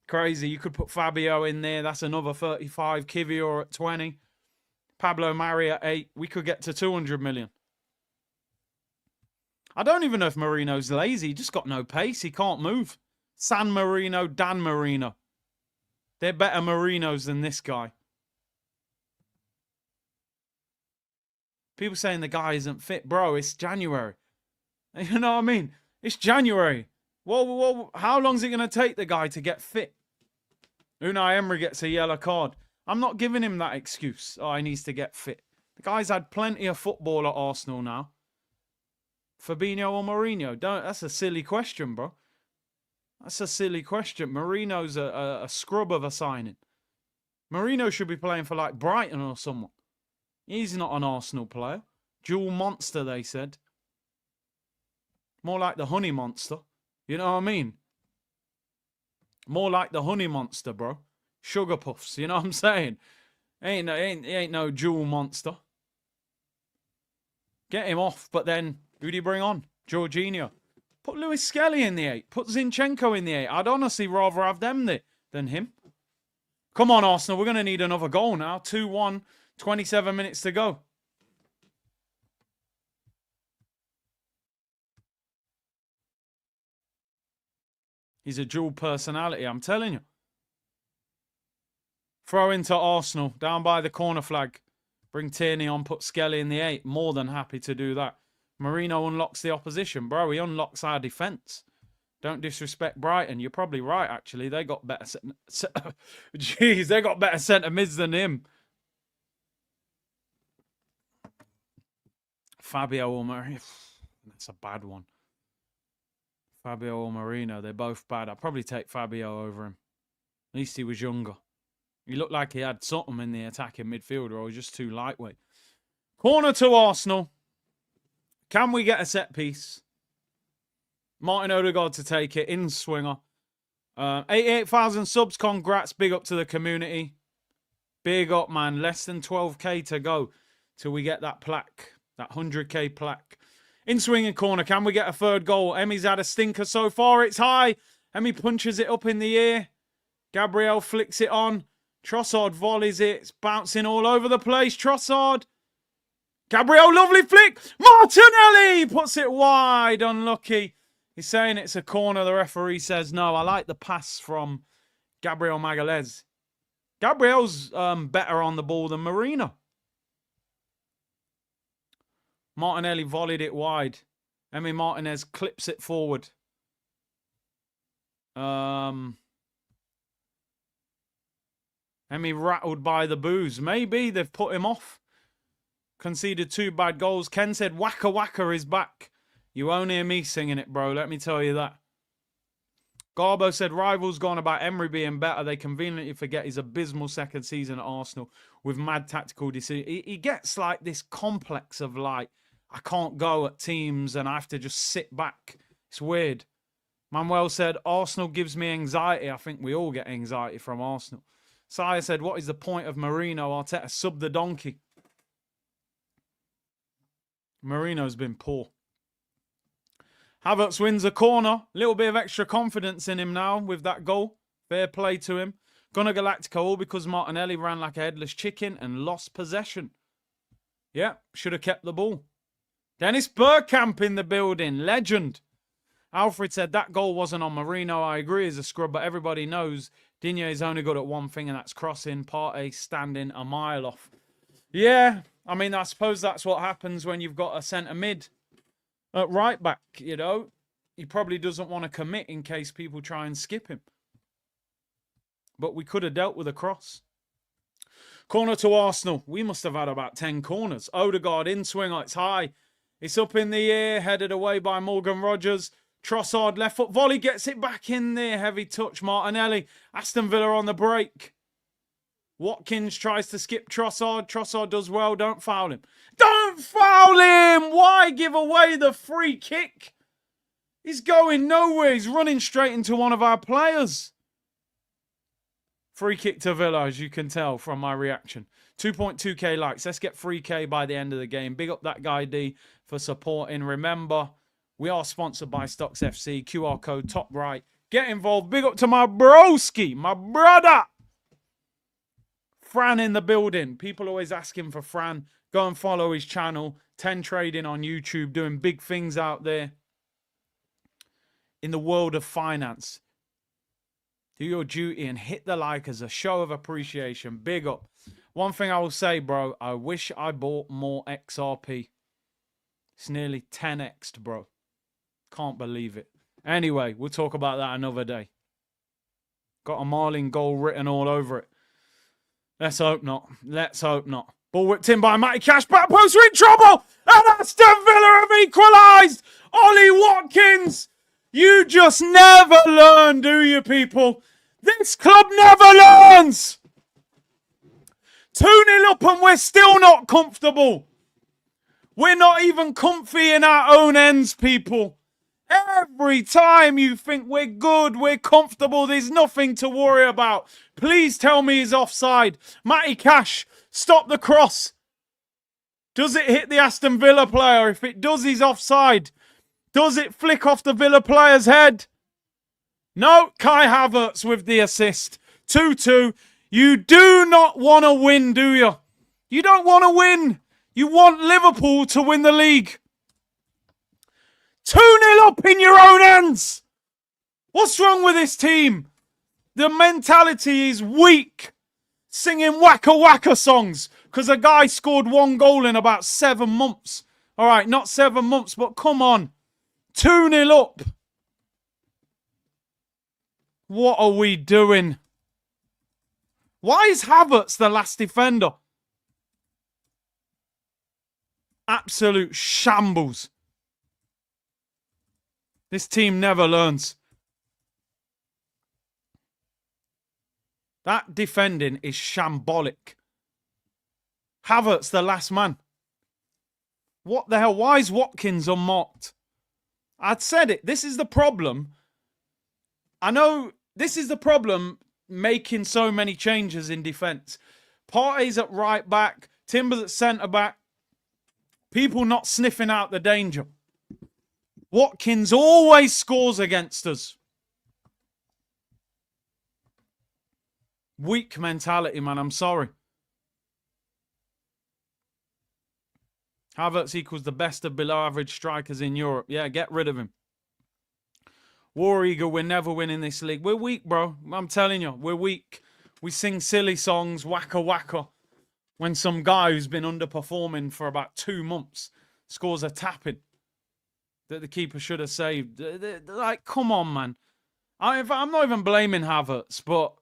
Crazy. You could put Fabio in there. That's another 35. Kivior at 20. Pablo Mari at 8. We could get to 200 million. I don't even know if Marino's lazy. He just got no pace. He can't move. San Marino, Dan Marino. They're better Marinos than this guy. People saying the guy isn't fit. Bro, it's January. You know what I mean? It's January. Well, how long is it going to take the guy to get fit? Unai Emery gets a yellow card. I'm not giving him that excuse. Oh, he needs to get fit. The guy's had plenty of football at Arsenal now. Fabinho or Mourinho? That's a silly question, bro. That's a silly question. Marino's a scrub of a signing. Marino should be playing for like Brighton or someone. He's not an Arsenal player. Dual monster, they said. More like the honey monster. You know what I mean? More like the honey monster, bro. Sugar puffs, you know what I'm saying? Ain't no jewel monster. Get him off, but then who do you bring on? Jorginho. Put Lewis Skelly in the 8. Put Zinchenko in the 8. I'd honestly rather have them than him. Come on, Arsenal. We're going to need another goal now. 2-1, 27 minutes to go. He's a dual personality, I'm telling you. Throw into Arsenal, down by the corner flag. Bring Tierney on, put Skelly in the 8. More than happy to do that. Marino unlocks the opposition. Bro, he unlocks our defence. Don't disrespect Brighton. You're probably right, actually. They got better... Jeez, they got better centre mids than him. Fabio or Marino. That's a bad one. Fabio or Marino, they're both bad. I'd probably take Fabio over him. At least he was younger. He looked like he had something in the attacking midfield, or he was just too lightweight. Corner to Arsenal. Can we get a set piece? Martin Odegaard to take it. In swinger. 88,000 subs. Congrats. Big up to the community. Big up, man. Less than 12k to go till we get that plaque. That 100k plaque. In swinging corner. Can we get a third goal? Emmy's had a stinker so far. It's high. Emmy punches it up in the air. Gabriel flicks it on. Trossard volleys it. It's bouncing all over the place. Trossard. Gabriel, lovely flick. Martinelli puts it wide. Unlucky. He's saying it's a corner. The referee says no. I like the pass from Gabriel Magalhaes. Gabriel's better on the ball than Marino. Martinelli volleyed it wide. Emi Martinez clips it forward. Emi rattled by the boos. Maybe they've put him off. Conceded 2 bad goals. Ken said, Waka Waka is back. You won't hear me singing it, bro. Let me tell you that. Garbo said, rivals gone about Emery being better. They conveniently forget his abysmal second season at Arsenal with mad tactical decisions. He gets like this complex of like, I can't go at teams and I have to just sit back. It's weird. Manuel said, Arsenal gives me anxiety. I think we all get anxiety from Arsenal. Saya said, what is the point of Marino? Arteta sub the donkey. Marino's been poor. Havertz wins a corner. Little bit of extra confidence in him now with that goal. Fair play to him. Gonna Galactico all because Martinelli ran like a headless chicken and lost possession. Yeah, should have kept the ball. Dennis Bergkamp in the building. Legend. Alfred said that goal wasn't on Marino. I agree as a scrub, but everybody knows Digne is only good at one thing, and that's crossing. Partey standing a mile off. Yeah, I mean, I suppose that's what happens when you've got a centre mid at right back, you know. He probably doesn't want to commit in case people try and skip him. But we could have dealt with a cross. Corner to Arsenal. We must have had about 10 corners. Odegaard in swing. It's high. It's up in the air. Headed away by Morgan Rogers. Trossard left foot volley. Gets it back in there. Heavy touch. Martinelli. Aston Villa on the break. Watkins tries to skip Trossard. Trossard does well. Don't foul him. Don't foul him! Why give away the free kick? He's going nowhere. He's running straight into one of our players. Free kick to Villa, as you can tell from my reaction. 2.2k likes. Let's get 3k by the end of the game. Big up that guy D for supporting. Remember, we are sponsored by Stocks FC. QR code top right. Get involved. Big up to my broski, my brother. Fran in the building. People always asking for Fran. Go and follow his channel. 10 Trading on YouTube. Doing big things out there in the world of finance. Do your duty and hit the like as a show of appreciation. Big up. One thing I will say, bro. I wish I bought more XRP. It's nearly 10x'd, bro. Can't believe it. Anyway, we'll talk about that another day. Got a Marlin goal written all over it. Let's hope not. Let's hope not. Ball whipped in by Matty Cash. Back post, we're in trouble. And Aston Villa have equalised. Ollie Watkins. You just never learn, do you, people? This club never learns. 2-0 up and we're still not comfortable. We're not even comfy in our own ends, people. Every time you think we're good, we're comfortable, there's nothing to worry about. Please tell me he's offside. Matty Cash, stop the cross. Does it hit the Aston Villa player? If it does, he's offside. Does it flick off the Villa player's head? No, Kai Havertz with the assist. 2-2. You do not want to win, do you? You don't want to win. You want Liverpool to win the league. 2-0 up in your own hands. What's wrong with this team? The mentality is weak. Singing waka waka songs because a guy scored 1 goal in about 7 months. All right, not 7 months, but come on. 2-0 up. What are we doing? Why is Havertz the last defender? Absolute shambles. This team never learns. That defending is shambolic. Havertz the last man. What the hell? Why is Watkins unmarked? I'd said it. This is the problem. I know this is the problem making so many changes in defence. Partey's at right back. Timbers at centre back. People not sniffing out the danger. Watkins always scores against us. Weak mentality, man. I'm sorry. Havertz equals the best of below average strikers in Europe. Yeah, get rid of him. War Eagle, we're never winning this league. We're weak, bro. I'm telling you, we're weak. We sing silly songs, waka waka, when some guy who's been underperforming for about 2 months scores a tap-in that the keeper should have saved. Like, come on, man. I'm not even blaming Havertz, but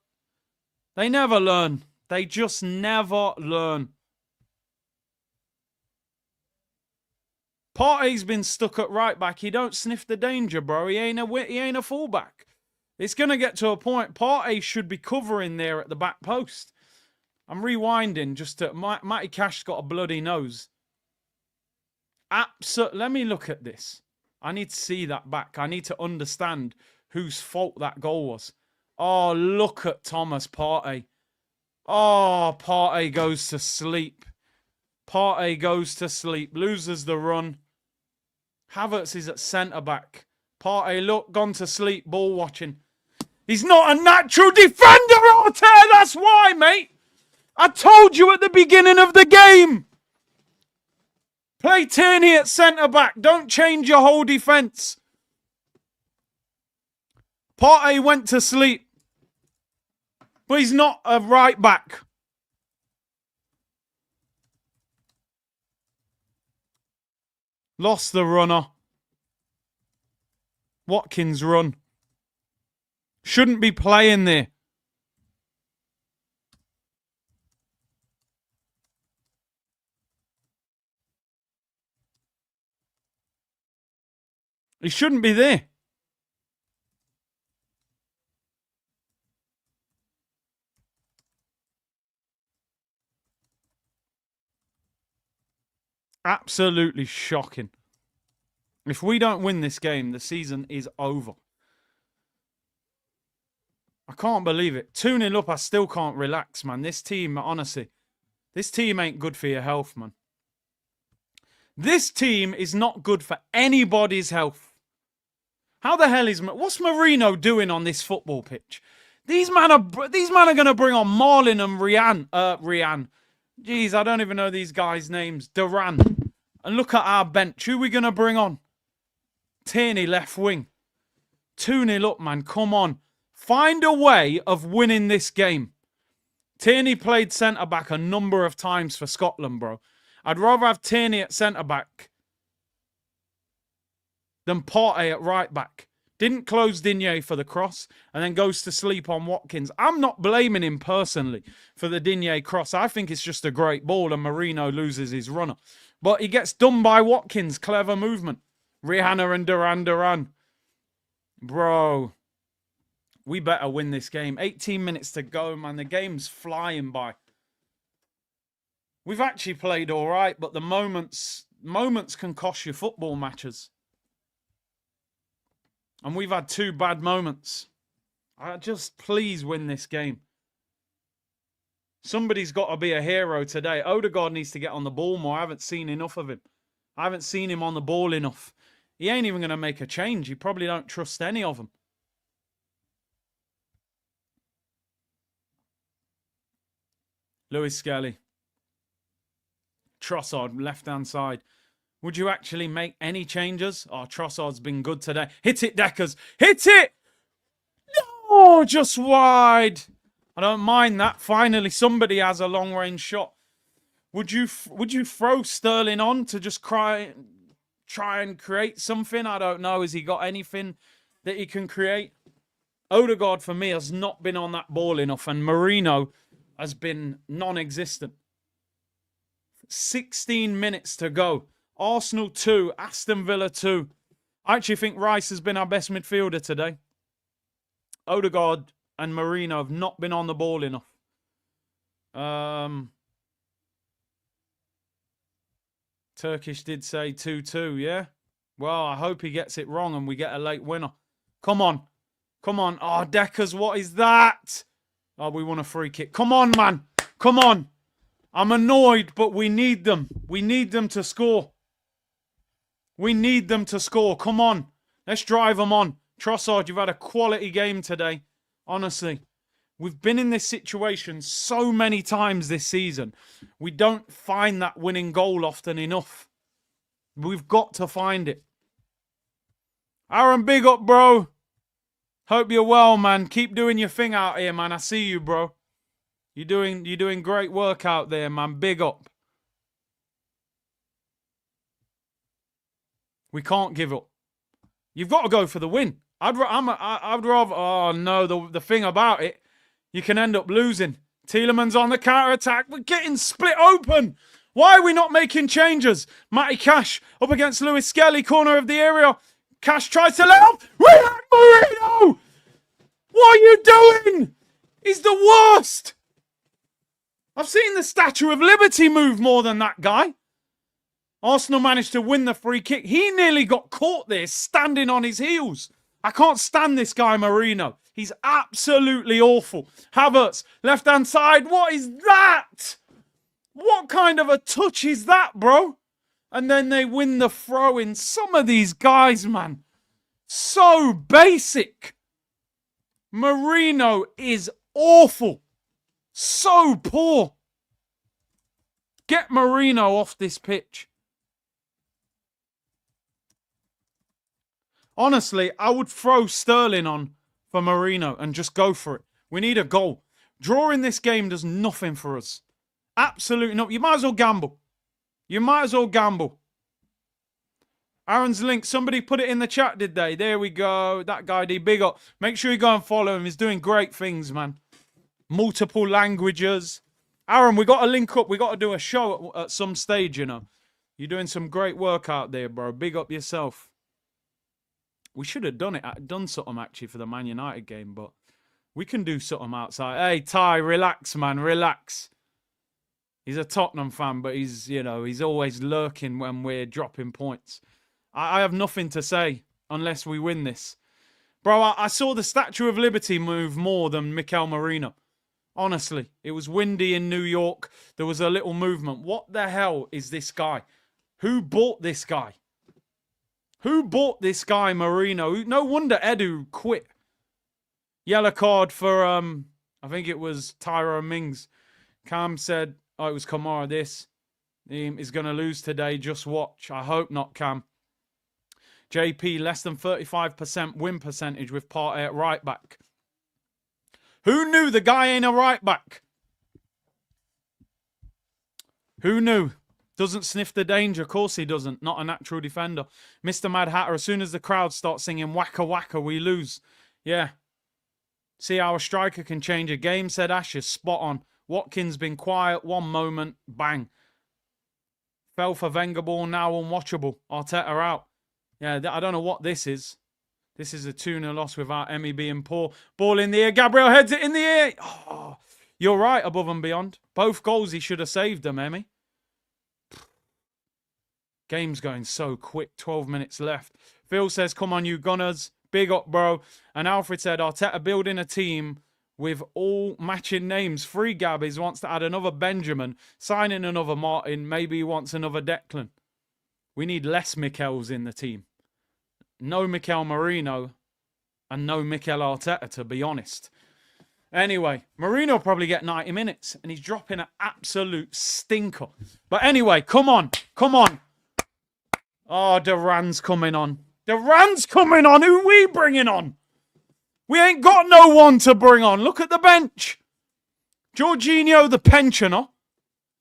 they never learn. They just never learn. Partey's been stuck at right back. He don't sniff the danger, bro. He ain't a fullback. It's going to get to a point. Partey should be covering there at the back post. I'm rewinding just to... Matty Cash's got a bloody nose. Let me look at this. I need to see that back. I need to understand whose fault that goal was. Oh, look at Thomas Partey. Oh, Partey goes to sleep. Partey goes to sleep. Loses the run. Havertz is at centre-back. Partey, look, gone to sleep, ball watching. He's not a natural defender, Arteta. That's why, mate. I told you at the beginning of the game. Play Tierney at centre-back. Don't change your whole defence. Partey went to sleep. But he's not a right-back. Lost the runner. Watkins run. Shouldn't be playing there. He shouldn't be there. Absolutely shocking. If we don't win this game, the season is over. I can't believe it. 2-0 up, I still can't relax, man. This team, honestly, this team ain't good for your health, man. This team is not good for anybody's health. How the hell is... What's Marino doing on this football pitch? These men are going to bring on Marlin and Rian. Jeez, I don't even know these guys' names. Duran. And look at our bench. Who are we going to bring on? Tierney, left wing. 2-0 up, man. Come on. Find a way of winning this game. Tierney played centre-back a number of times for Scotland, bro. I'd rather have Tierney at centre-back than Partey at right-back. Didn't close Digne for the cross and then goes to sleep on Watkins. I'm not blaming him personally for the Digne cross. I think it's just a great ball and Marino loses his runner. But he gets done by Watkins. Clever movement. Rihanna and Duran. Bro, we better win this game. 18 minutes to go, man. The game's flying by. We've actually played all right, but the moments can cost you football matches. And we've had 2 bad moments. Just please win this game. Somebody's got to be a hero today. Odegaard needs to get on the ball more. I haven't seen enough of him. I haven't seen him on the ball enough. He ain't even going to make a change. You probably don't trust any of them. Lewis Skelly. Trossard, left-hand side. Would you actually make any changes? Oh, Trossard's been good today. Hit it, Deckers. Hit it! No, just wide. I don't mind that. Finally, somebody has a long-range shot. Would you throw Sterling on to just try and create something? I don't know. Has he got anything that he can create? Odegaard, for me, has not been on that ball enough, and Marino has been non-existent. 16 minutes to go. Arsenal 2, Aston Villa 2. I actually think Rice has been our best midfielder today. Odegaard and Marino have not been on the ball enough. Turkish did say 2-2, yeah? Well, I hope he gets it wrong and we get a late winner. Come on. Come on. Oh, Deckers, what is that? Oh, we want a free kick. Come on, man. Come on. I'm annoyed, but we need them. We need them to score. We need them to score. Come on. Let's drive them on. Trossard, you've had a quality game today. Honestly. We've been in this situation so many times this season. We don't find that winning goal often enough. We've got to find it. Aaron, big up, bro. Hope you're well, man. Keep doing your thing out here, man. I see you, bro. You're doing great work out there, man. Big up. We can't give up. You've got to go for the win. I'd rather... Oh, no. The thing about it, you can end up losing. Tielemans on the counter-attack. We're getting split open. Why are we not making changes? Matty Cash up against Lewis Skelly, corner of the area. Cash tries to let up. Marino! What are you doing? He's the worst. I've seen the Statue of Liberty move more than that guy. Arsenal managed to win the free kick. He nearly got caught there, standing on his heels. I can't stand this guy, Marino. He's absolutely awful. Havertz, left-hand side. What is that? What kind of a touch is that, bro? And then they win the throw in. Some of these guys, man. So basic. Marino is awful. So poor. Get Marino off this pitch. Honestly, I would throw Sterling on for Marino and just go for it. We need a goal. Drawing this game does nothing for us. Absolutely not. You might as well gamble. You might as well gamble. Aaron's link. Somebody put it in the chat, did they? There we go. That guy did. Big up. Make sure you go and follow him. He's doing great things, man. Multiple languages. Aaron, we got to link up. We got to do a show at some stage, you know. You're doing some great work out there, bro. Big up yourself. We should have done something, actually, for the Man United game, but we can do something outside. Hey, Ty, relax, man. Relax. He's a Tottenham fan, but he's, you know, he's always lurking when we're dropping points. I have nothing to say unless we win this. Bro, I saw the Statue of Liberty move more than Mikel Merino. Honestly, it was windy in New York. There was a little movement. What the hell is this guy? Who bought this guy? Who bought this guy, Marino? No wonder Edu quit. Yellow card for, I think it was Tyrone Mings. Cam said, oh, it was Kamara this. He's going to lose today. Just watch. I hope not, Cam. JP, less than 35% win percentage with Partey at right back. Who knew the guy ain't a right back? Who knew? Doesn't sniff the danger. Of course he doesn't. Not a natural defender. Mr. Mad Hatter, as soon as the crowd starts singing Waka Waka, we lose. Yeah. See how a striker can change a game, said Ashes. Spot on. Watkins been quiet. One moment. Bang. Fell for Wenger ball. Now unwatchable. Arteta out. Yeah, I don't know what this is. This is a 2-0 loss without Emery being poor. Ball in the air. Gabriel heads it in the air. Oh, you're right, above and beyond. Both goals, he should have saved them, Emery. Game's going so quick. 12 minutes left. Phil says, come on, you Gunners. Big up, bro. And Alfred said, Arteta building a team with all matching names. Free Gabbies wants to add another Benjamin. Signing another Martin. Maybe he wants another Declan. We need less Mikels in the team. No Mikel Merino and no Mikel Arteta, to be honest. Anyway, Merino will probably get 90 minutes and he's dropping an absolute stinker. But anyway, come on. Come on. Oh, Duran's coming on. Duran's coming on. Who are we bringing on? We ain't got no one to bring on. Look at the bench. Jorginho, the pensioner.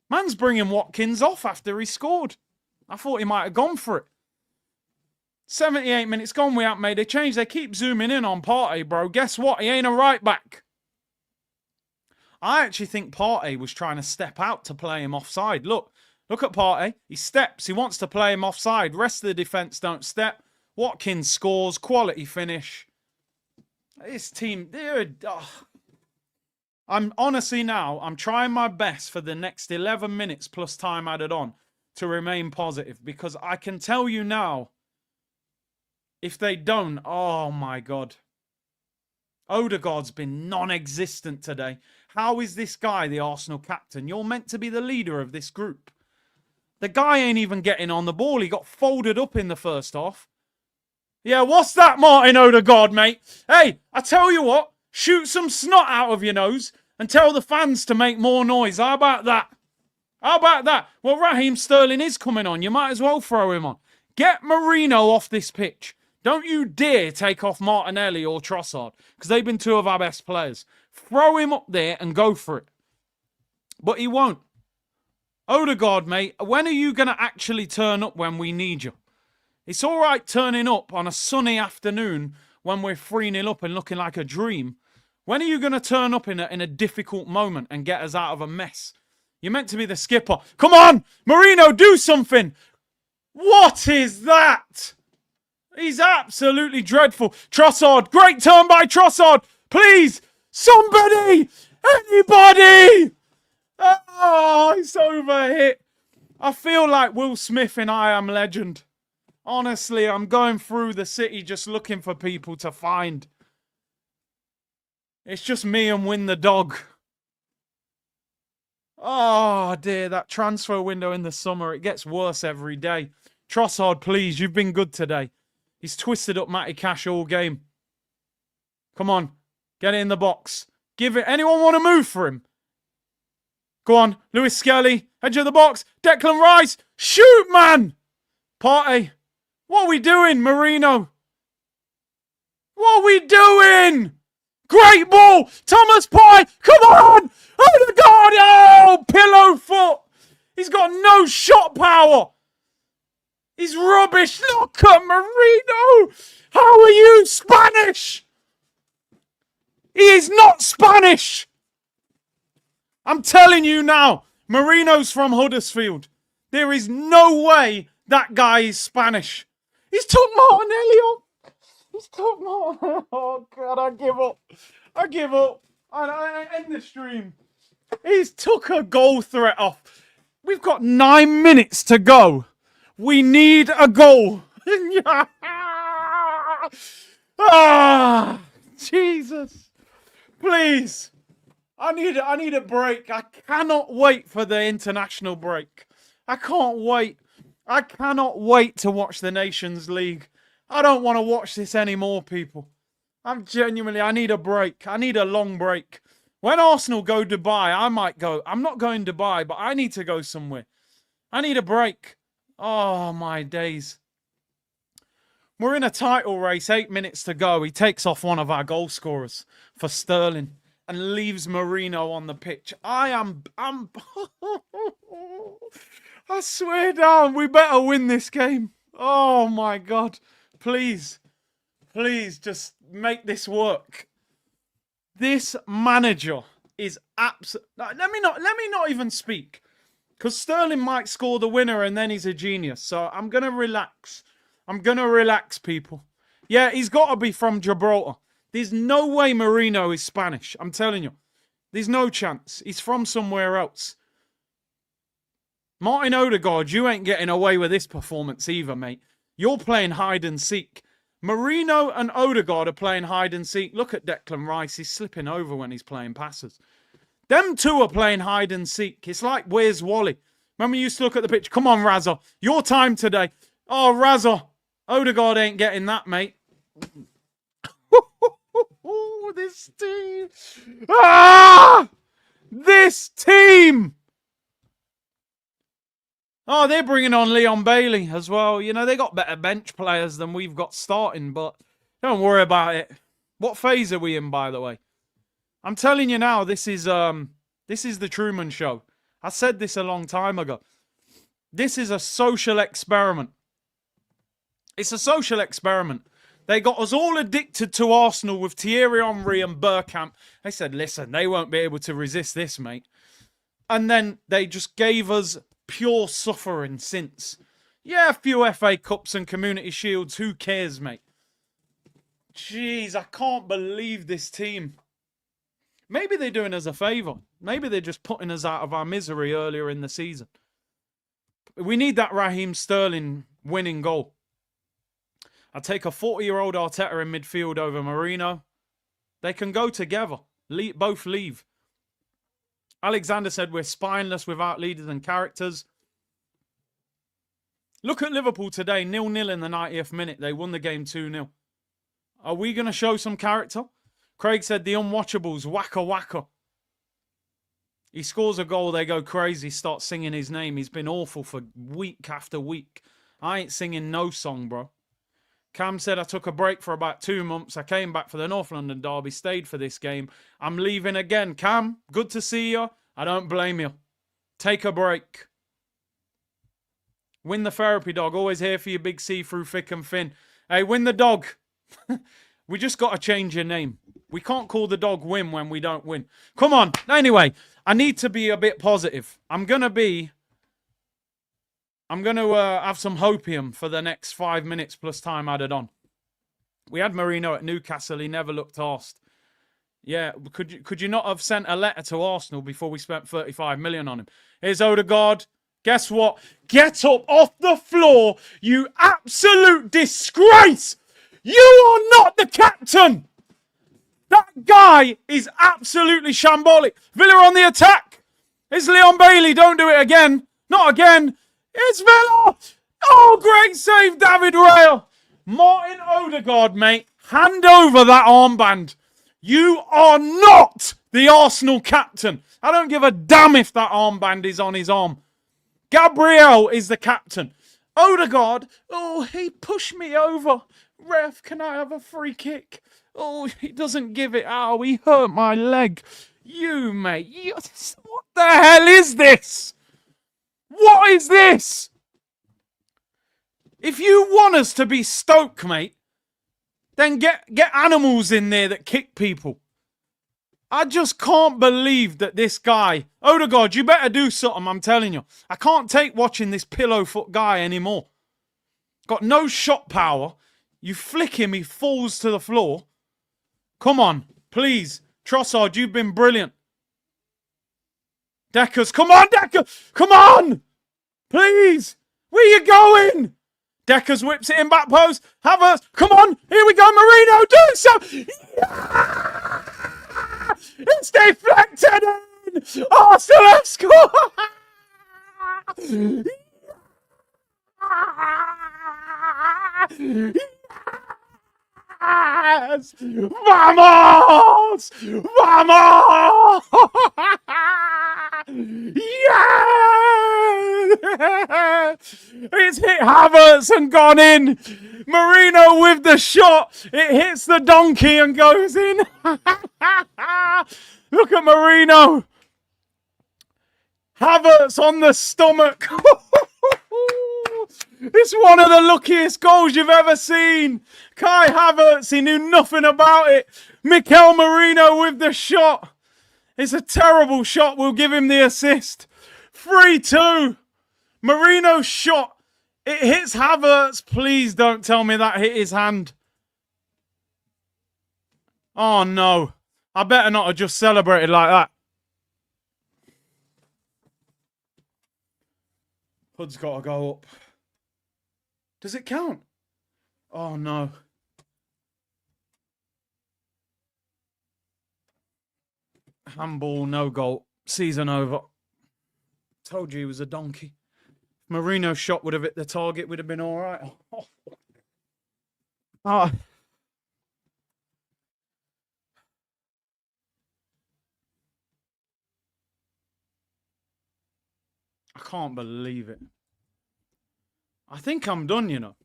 Man's bringing Watkins off after he scored. I thought he might have gone for it. 78 minutes gone, we haven't made a change. They keep zooming in on Partey, bro. Guess what? He ain't a right back. I actually think Partey was trying to step out to play him offside. Look at Partey. He steps. He wants to play him offside. Rest of the defence don't step. Watkins scores. Quality finish. This team, I'm honestly now, I'm trying my best for the next 11 minutes plus time added on to remain positive, because I can tell you now, if they don't, oh my God. Odegaard's been non-existent today. How is this guy the Arsenal captain? You're meant to be the leader of this group. The guy ain't even getting on the ball. He got folded up in the first half. Yeah, what's that, Martin Odegaard, mate? Hey, I tell you what, shoot some snot out of your nose and tell the fans to make more noise. How about that? How about that? Well, Raheem Sterling is coming on. You might as well throw him on. Get Marino off this pitch. Don't you dare take off Martinelli or Trossard, because they've been two of our best players. Throw him up there and go for it. But he won't. Odegaard, mate, when are you going to actually turn up when we need you? It's all right turning up on a sunny afternoon when we're 3-0 up and looking like a dream. When are you going to turn up in a difficult moment and get us out of a mess? You're meant to be the skipper. Come on, Marino, do something. What is that? He's absolutely dreadful. Trossard, great turn by Trossard. Please, somebody, anybody. Oh, it's overhit. I feel like Will Smith in I Am Legend. Honestly, I'm going through the city just looking for people to find. It's just me and Win the dog. Oh, dear. That transfer window in the summer, it gets worse every day. Trossard, please. You've been good today. He's twisted up Matty Cash all game. Come on. Get it in the box. Give it. Anyone want to move for him? Go on. Lewis Skelly. Edge of the box. Declan Rice. Shoot, man. Partey. What are we doing, Marino? What are we doing? Great ball. Thomas Partey. Come on. Oh, the God. Oh, pillow foot. He's got no shot power. He's rubbish. Look at Marino. How are you Spanish? He is not Spanish. I'm telling you now, Marino's from Huddersfield. There is no way that guy is Spanish. He's took Martinelli off. He's took Martinelli. Oh, God, I give up. I give up. I end the stream. He's took a goal threat off. We've got 9 minutes to go. We need a goal. Ah, Jesus. Please. I need a break. I cannot wait for the international break. I can't wait. I cannot wait to watch the Nations League. I don't want to watch this anymore, people. I need a break. I need a long break. When Arsenal go Dubai, I might go. I'm not going Dubai, but I need to go somewhere. I need a break. Oh, my days. We're in a title race, 8 minutes to go. He takes off one of our goal scorers for Sterling and leaves Marino on the pitch. I'm I swear down, we better win this game. Oh, my God. Please, please just make this work. This manager is absolute. Let me not even speak. Because Sterling might score the winner and then he's a genius. So I'm going to relax. I'm going to relax, people. Yeah, he's got to be from Gibraltar. There's no way Marino is Spanish. I'm telling you. There's no chance. He's from somewhere else. Martin Odegaard, you ain't getting away with this performance either, mate. You're playing hide and seek. Marino and Odegaard are playing hide and seek. Look at Declan Rice. He's slipping over when he's playing passes. Them two are playing hide and seek. It's like, where's Wally? Remember you used to look at the pitch. Come on, Razza. Your time today. Oh, Razza. Odegaard ain't getting that, mate. This team. Ah! This team. Oh, they're bringing on Leon Bailey as well. You know, they got better bench players than we've got starting, but don't worry about it. What phase are we in, by the way? I'm telling you now, this is the Truman Show. I said this a long time ago. This is a social experiment. It's a social experiment. They got us all addicted to Arsenal with Thierry Henry and Bergkamp. They said, listen, they won't be able to resist this, mate. And then they just gave us pure suffering since. Yeah, a few FA Cups and Community Shields. Who cares, mate? Jeez, I can't believe this team. Maybe they're doing us a favour. Maybe they're just putting us out of our misery earlier in the season. We need that Raheem Sterling winning goal. I'd take a 40-year-old Arteta in midfield over Marino. They can go together. Both leave. Alexander said we're spineless without leaders and characters. Look at Liverpool today. 0-0 in the 90th minute. They won the game 2-0. Are we going to show some character? Craig said the unwatchables. Waka waka. He scores a goal. They go crazy. Start singing his name. He's been awful for week after week. I ain't singing no song, bro. Cam said I took a break for about 2 months. I came back for the North London derby, stayed for this game. I'm leaving again. Cam, good to see you. I don't blame you. Take a break. Win the therapy dog. Always here for you, Big C through thick and thin. Hey, Win the dog. We just got to change your name. We can't call the dog Win when we don't win. Come on. Anyway, I need to be a bit positive. I'm going to have some hopium for the next 5 minutes plus time added on. We had Marino at Newcastle. He never looked arsed. Yeah, could you not have sent a letter to Arsenal before we spent 35 million on him? Here's Odegaard. Guess what? Get up off the floor, you absolute disgrace! You are not the captain! That guy is absolutely shambolic. Villa on the attack. It's Leon Bailey. Don't do it again. Not again. It's Villa. Oh, great save, David Raya. Martin Odegaard, mate. Hand over that armband. You are not the Arsenal captain. I don't give a damn if that armband is on his arm. Gabriel is the captain. Odegaard, oh, he pushed me over. Ref, can I have a free kick? Oh, he doesn't give it out. He hurt my leg. You, mate. What the hell is this? What is this? If you want us to be Stoke, mate, then get animals in there that kick people. I just can't believe that this guy... Odegaard, you better do something, I'm telling you. I can't take watching this pillow foot guy anymore. Got no shot power. You flick him, he falls to the floor. Come on, please. Trossard, you've been brilliant. Deckers, come on, Decker! Come on! Please! Where you going? Deckers whips it in back post. Havertz, come on! Here we go, Marino, do something! Yeah! It's deflected in! Arsenal have scored! Yes! Vamos! Vamos! Yeah! It's hit Havertz and gone in. Marino with the shot. It hits the donkey and goes in. Look at Marino. Havertz on the stomach. It's one of the luckiest goals you've ever seen. Kai Havertz, he knew nothing about it. Mikel Marino with the shot. It's a terrible shot. We'll give him the assist. 3-2. Marino's shot. It hits Havertz. Please don't tell me that hit his hand. Oh, no. I better not have just celebrated like that. Hood's got to go up. Does it count? Oh, no. Handball, no goal. Season over. Told you he was a donkey. Marino's shot would have hit the target, would have been all right. Oh. Oh. I can't believe it. I think I'm done, you know.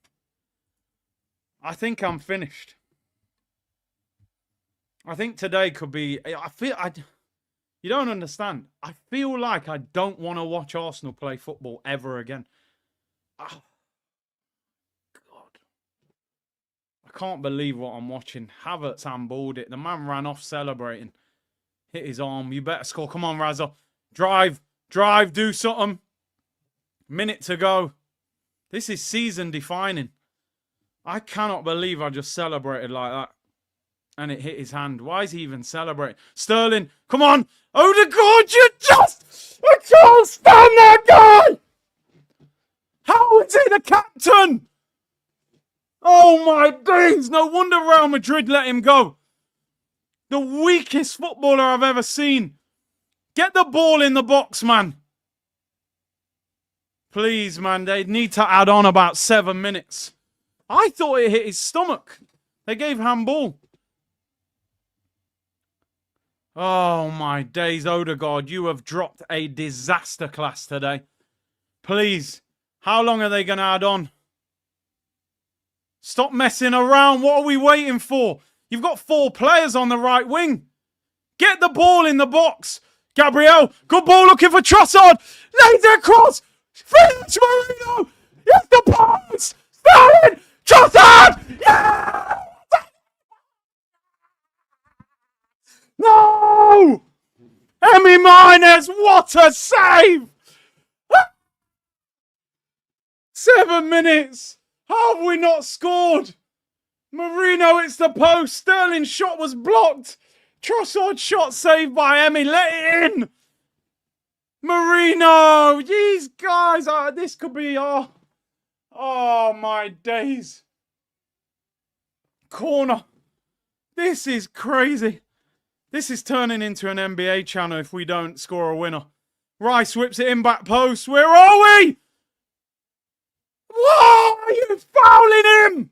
I think I'm finished. I think today could be... You don't understand. I feel like I don't want to watch Arsenal play football ever again. Oh, God. I can't believe what I'm watching. Havertz handballed it. The man ran off celebrating. Hit his arm. You better score. Come on, Razza. Drive. Drive. Do something. Minute to go. This is season defining. I cannot believe I just celebrated like that. And it hit his hand. Why is he even celebrating? Sterling, come on. Odegaard, you just... I can't stand that guy. How is he the captain? Oh, my days. No wonder Real Madrid let him go. The weakest footballer I've ever seen. Get the ball in the box, man. Please, man. They need to add on about 7 minutes. I thought it hit his stomach. They gave handball. Oh, my days, Odegaard. You have dropped a disaster class today. Please. How long are they going to add on? Stop messing around. What are we waiting for? You've got 4 players on the right wing. Get the ball in the box. Gabriel, good ball looking for Trossard. Lays it across. Finish Marino. It's the pass. Sterling. Trossard. Yeah. No. Emi Martinez. What a save. 7 minutes. How have we not scored? Marino, it's the post. Sterling's shot was blocked. Trossard shot saved by Emery. Let it in. Marino. These guys. This could be... Oh, my days. Corner. This is crazy. This is turning into an NBA channel if we don't score a winner. Rice whips it in back post. Where are we? Whoa! Are you fouling him?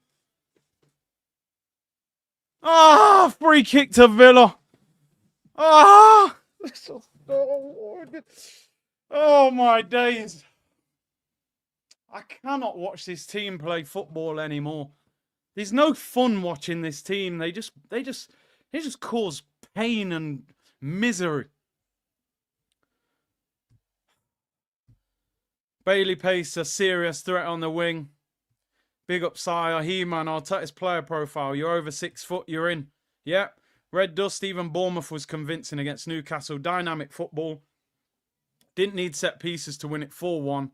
Ah, free kick to Villa. Ah! Oh my days. I cannot watch this team play football anymore. There's no fun watching this team. They just cause pain and misery. Bailey Pace, a serious threat on the wing. Big up Sire. He-Man, Arteta's player profile. You're over 6 foot, you're in. Yep. Red Dust, even Bournemouth was convincing against Newcastle. Dynamic football. Didn't need set pieces to win it 4-1.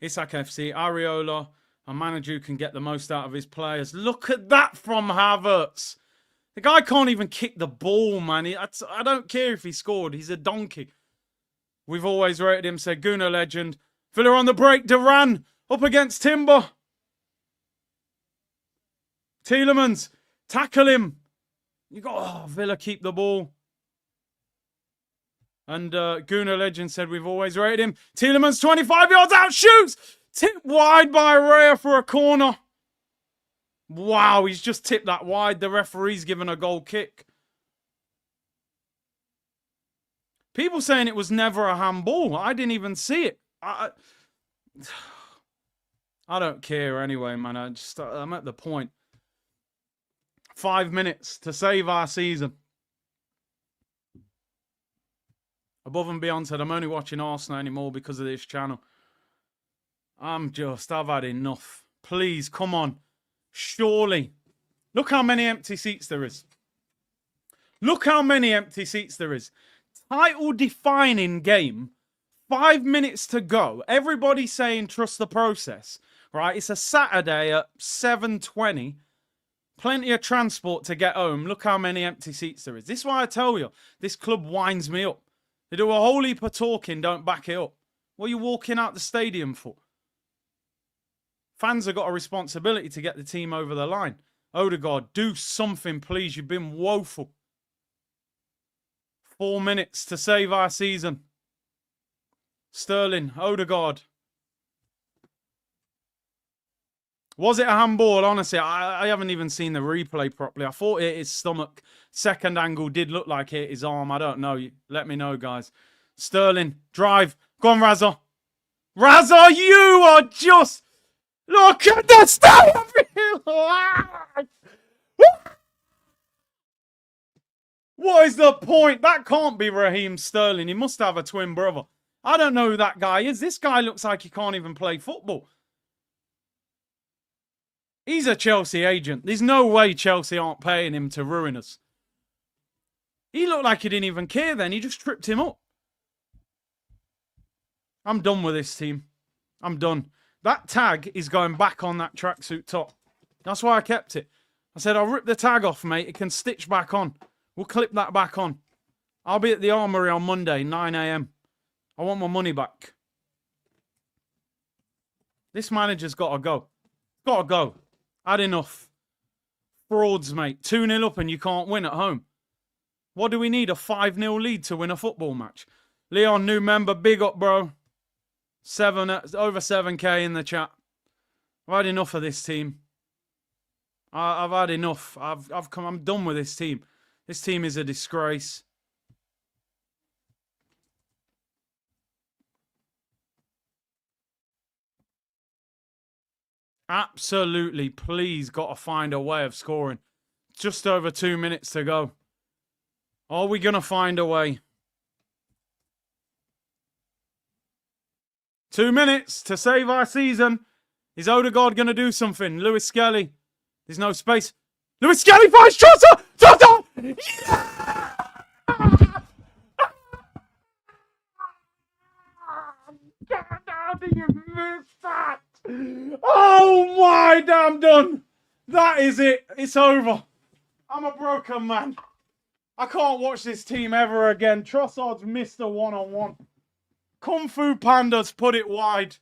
Isak FC, Areola, a manager who can get the most out of his players. Look at that from Havertz. The guy can't even kick the ball, man. I don't care if he scored. He's a donkey. We've always rated him, said Guna legend. Villa on the break. Duran up against Timber. Tielemans, tackle him. You got, Villa keep the ball. And Guna legend said we've always rated him. Tielemans 25 yards out, shoots. Tipped wide by Raya for a corner. Wow, he's just tipped that wide. The referee's given a goal kick. People saying it was never a handball. I didn't even see it. I don't care anyway, man. I'm at the point. 5 minutes to save our season. Above and beyond said, I'm only watching Arsenal anymore because of this channel. I've had enough. Please, come on. Surely. Look how many empty seats there is. Look how many empty seats there is. Title defining game. 5 minutes to go. Everybody saying trust the process. Right? It's a Saturday at 7:20. Plenty of transport to get home. Look how many empty seats there is. This is why I tell you. This club winds me up. They do a whole heap of talking, don't back it up. What are you walking out the stadium for? Fans have got a responsibility to get the team over the line. Odegaard, do something, please. You've been woeful. 4 minutes to save our season. Sterling, Odegaard. Was it a handball? Honestly, I haven't even seen the replay properly. I thought it hit his stomach. Second angle did look like it hit his arm. I don't know. Let me know, guys. Sterling, drive. Go on, Razza. Razza, you are just... Look at the stadium! What is the point? That can't be Raheem Sterling. He must have a twin brother. I don't know who that guy is. This guy looks like he can't even play football. He's a Chelsea agent. There's no way Chelsea aren't paying him to ruin us. He looked like he didn't even care then. He just tripped him up. I'm done with this team. I'm done. That tag is going back on that tracksuit top. That's why I kept it. I said, I'll rip the tag off, mate. It can stitch back on. We'll clip that back on. I'll be at the Armoury on Monday, 9 a.m. I want my money back. This manager's got to go. Got to go. Had enough. Frauds, mate. 2-0 up and you can't win at home. What do we need? A 5-0 lead to win a football match? Leon, new member. Big up, bro. Over 7k in the chat. I've had enough of this team. I've had enough. I'm done with this team. This team is a disgrace. Absolutely, please, got to find a way of scoring. Just over 2 minutes to go. Are we going to find a way? 2 minutes to save our season. Is Odegaard going to do something? Lewis Skelly. There's no space. Lewis Skelly finds Trossard! Trossard! Yeah! How did you miss that? Oh my, I'm done. That is it. It's over. I'm a broken man. I can't watch this team ever again. Trossard's missed a one-on-one. Kung Fu Panda's put it wide.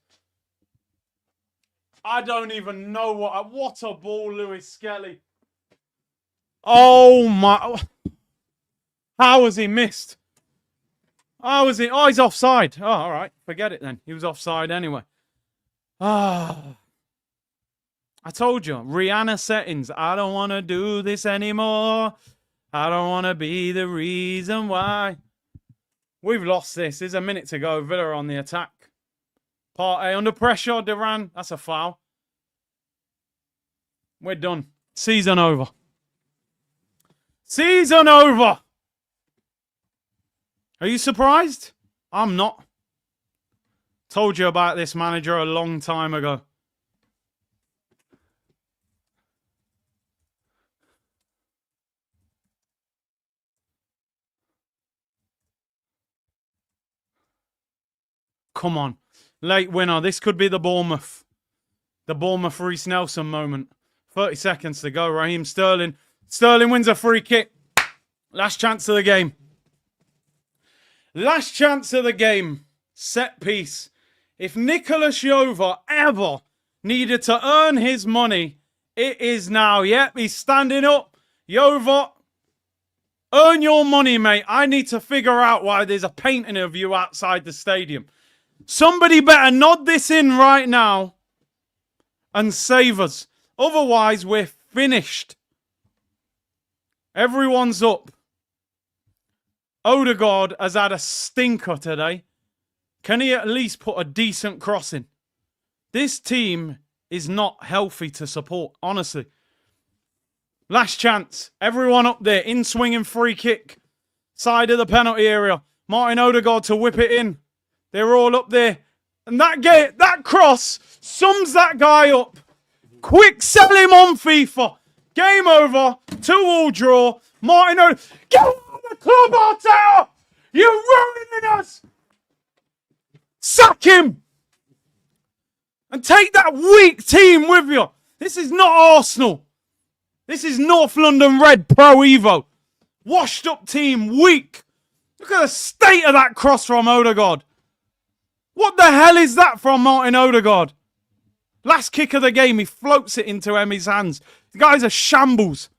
I don't even know what a ball, Lewis Skelly. Oh my. How was he missed? How was he? Oh, he's offside. Oh, all right. Forget it then. He was offside anyway. Ah. I told you. Rihanna settings. I don't want to do this anymore. I don't want to be the reason why. We've lost this. There's a minute to go. Villa on the attack. Partey under pressure. Duran. That's a foul. We're done. Season over. Season over. Are you surprised? I'm not. Told you about this manager a long time ago. Come on. Late winner. This could be the Bournemouth. The Bournemouth Reece Nelson moment. 30 seconds to go. Raheem Sterling. Sterling wins a free kick. Last chance of the game. Last chance of the game. Set piece. If Nicolas Jova ever needed to earn his money, it is now. Yep, he's standing up. Jova, earn your money, mate. I need to figure out why there's a painting of you outside the stadium. Somebody better nod this in right now and save us. Otherwise, we're finished. Everyone's up. Odegaard has had a stinker today. Can he at least put a decent cross in? This team is not healthy to support, honestly. Last chance. Everyone up there. In-swinging free kick. Side of the penalty area. Martin Odegaard to whip it in. They're all up there. And that cross sums that guy up. Quick, sell him on FIFA. Game over. 2-2 draw. Martin Odegaard. Get out of the club, Arteta! You're ruining us! Sack him! And take that weak team with you. This is not Arsenal. This is North London Red Pro Evo. Washed up team, weak. Look at the state of that cross from Odegaard. What the hell is that from Martin Odegaard? Last kick of the game, he floats it into Emery's hands. The guy's a shambles.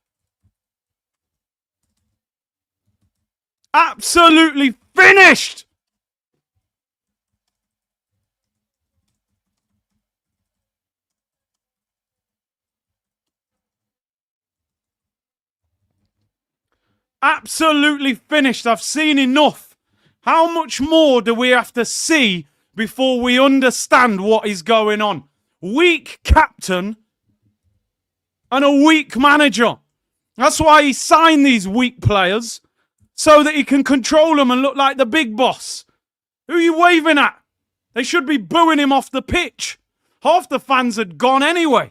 Absolutely finished. Absolutely finished. I've seen enough. How much more do we have to see before we understand what is going on? Weak captain and a weak manager. That's why he signed these weak players, so that he can control them and look like the big boss. Who are you waving at? They should be booing him off the pitch. Half the fans had gone anyway.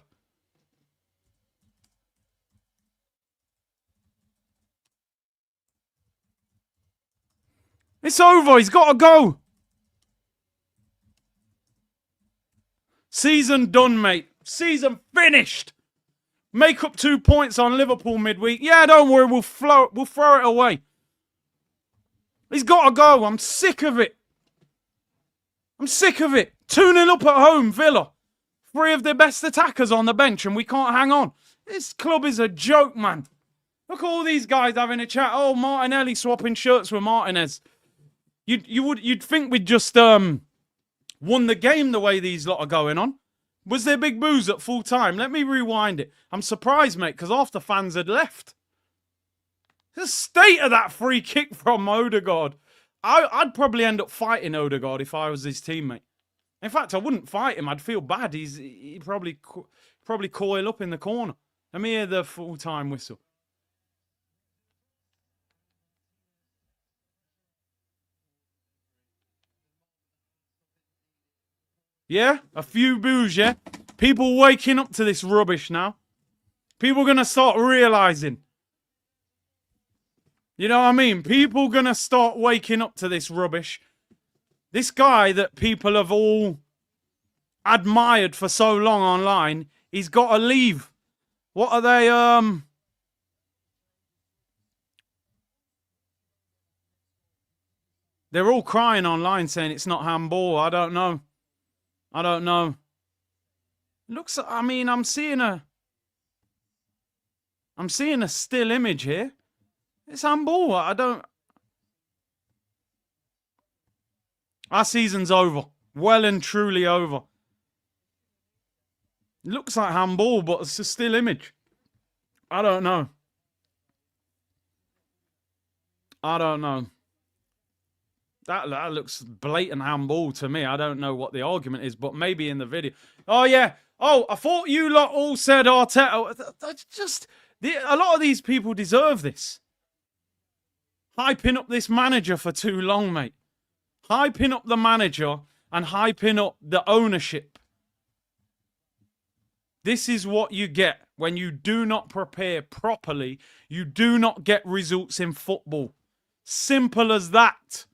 It's over. He's got to go. Season done, mate. Season finished. Make up 2 points on Liverpool midweek. Yeah, don't worry. We'll throw it away. He's got to go. I'm sick of it. I'm sick of it. 2-0 up at home, Villa. 3 of their best attackers on the bench and we can't hang on. This club is a joke, man. Look at all these guys having a chat. Oh, Martinelli swapping shirts with Martinez. You'd think we'd just won the game the way these lot are going on. Was there big boos at full time? Let me rewind it. I'm surprised, mate, because half the fans had left. The state of that free kick from Odegaard. I'd probably end up fighting Odegaard if I was his teammate. In fact, I wouldn't fight him. I'd feel bad. He'd probably coil up in the corner. Let me hear the full-time whistle. Yeah? A few boos, yeah? People waking up to this rubbish now. People going to start realising. You know what I mean? People going to start waking up to this rubbish. This guy that people have all admired for so long online, he's got to leave. What are they, They're all crying online saying it's not handball. I don't know. I don't know. Looks, I mean, I'm seeing a... I'm seeing a still image here. It's handball. Our season's over. Well and truly over. It looks like handball, but it's a still image. I don't know. That looks blatant handball to me. I don't know what the argument is, but maybe in the video. Oh, yeah. Oh, I thought you lot all said Arteta. A lot of these people deserve this. Hyping up this manager for too long, mate. Hyping up the manager and hyping up the ownership. This is what you get when you do not prepare properly. You do not get results in football. Simple as that.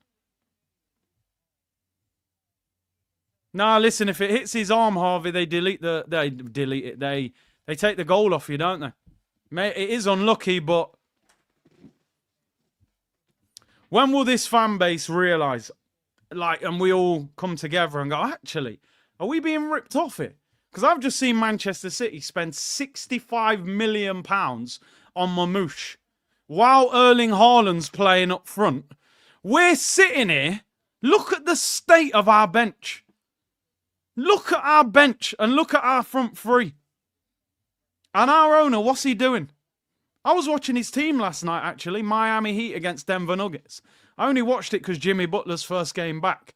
Nah, listen, if it hits his arm, Harvey, they take the goal off you, don't they? Mate, it is unlucky, but when will this fan base realise, and we all come together and go, actually, are we being ripped off here? Because I've just seen Manchester City spend £65 million on Mamouche while Erling Haaland's playing up front. We're sitting here. Look at the state of our bench. Look at our bench and look at our front three. And our owner, what's he doing? I was watching his team last night, actually. Miami Heat against Denver Nuggets. I only watched it because Jimmy Butler's first game back.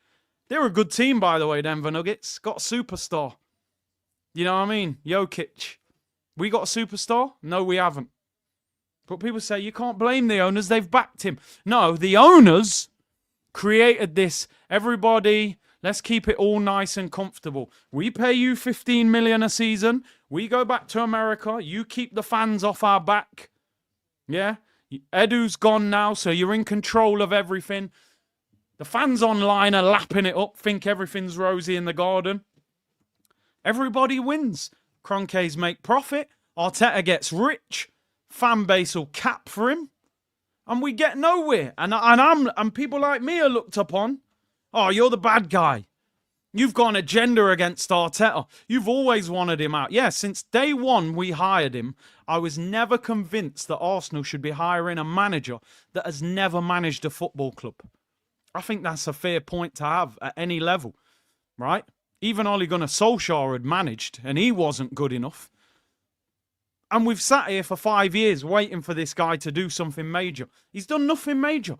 They're a good team, by the way, Denver Nuggets. Got a superstar. You know what I mean? Jokic. We got a superstar? No, we haven't. But people say, you can't blame the owners. They've backed him. No, the owners created this. Everybody, let's keep it all nice and comfortable. We pay you $15 million a season. We go back to America. You keep the fans off our back. Yeah? Edu's gone now, so you're in control of everything. The fans online are lapping it up, think everything's rosy in the garden. Everybody wins. Kroenkes make profit. Arteta gets rich. Fan base will cap for him. And we get nowhere. And people like me are looked upon. Oh, you're the bad guy. You've got an agenda against Arteta. You've always wanted him out. Yeah, since day one we hired him, I was never convinced that Arsenal should be hiring a manager that has never managed a football club. I think that's a fair point to have at any level, right? Even Ole Gunnar Solskjaer had managed, and he wasn't good enough. And we've sat here for 5 years waiting for this guy to do something major. He's done nothing major.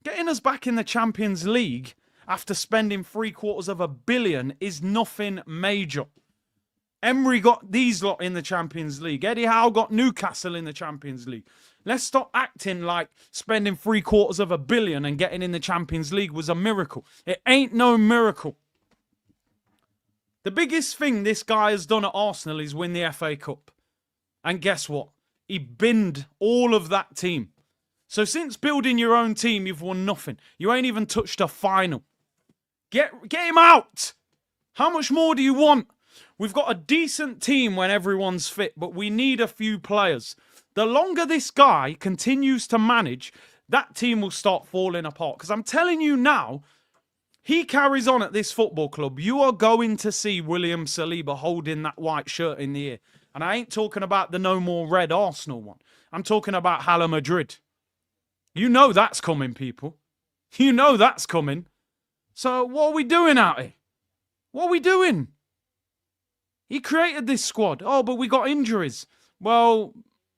Getting us back in the Champions League after spending $750 million is nothing major. Emery got these lot in the Champions League. Eddie Howe got Newcastle in the Champions League. Let's stop acting like spending $750 million and getting in the Champions League was a miracle. It ain't no miracle. The biggest thing this guy has done at Arsenal is win the FA Cup. And guess what? He binned all of that team. So since building your own team, you've won nothing. You ain't even touched a final. Get him out. How much more do you want? We've got a decent team when everyone's fit, but we need a few players. The longer this guy continues to manage, that team will start falling apart. Because I'm telling you now, he carries on at this football club, you are going to see William Saliba holding that white shirt in the air. And I ain't talking about the no more red Arsenal one. I'm talking about Hala Madrid. You know that's coming, people. You know that's coming. So what are we doing out here? What are we doing? He created this squad. Oh, but we got injuries. Well,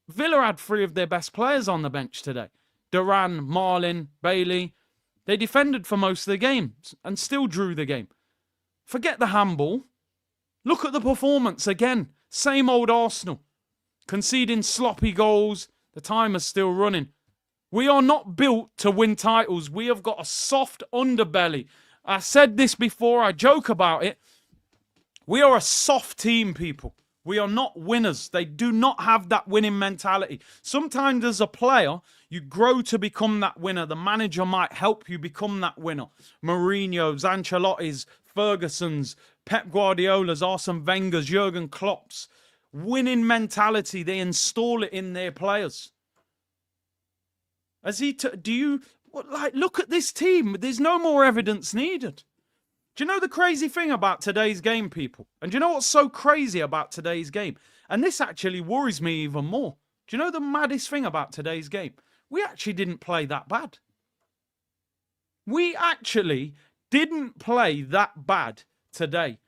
Villa had 3 of their best players on the bench today. Duran, Marlin, Bailey. They defended for most of the game and still drew the game. Forget the handball. Look at the performance again. Same old Arsenal. Conceding sloppy goals. The timer's still running. We are not built to win titles. We have got a soft underbelly. I said this before. I joke about it. We are a soft team, people. We are not winners. They do not have that winning mentality. Sometimes as a player, you grow to become that winner. The manager might help you become that winner. Mourinho's, Ancelotti's, Ferguson's, Pep Guardiola's, Arsene Wenger's, Jurgen Klopp's. Winning mentality, they install it in their players. Look at this team. There's no more evidence needed. Do you know the crazy thing about today's game, people? And do you know what's so crazy about today's game? And this actually worries me even more. Do you know the maddest thing about today's game? We actually didn't play that bad. We actually didn't play that bad today.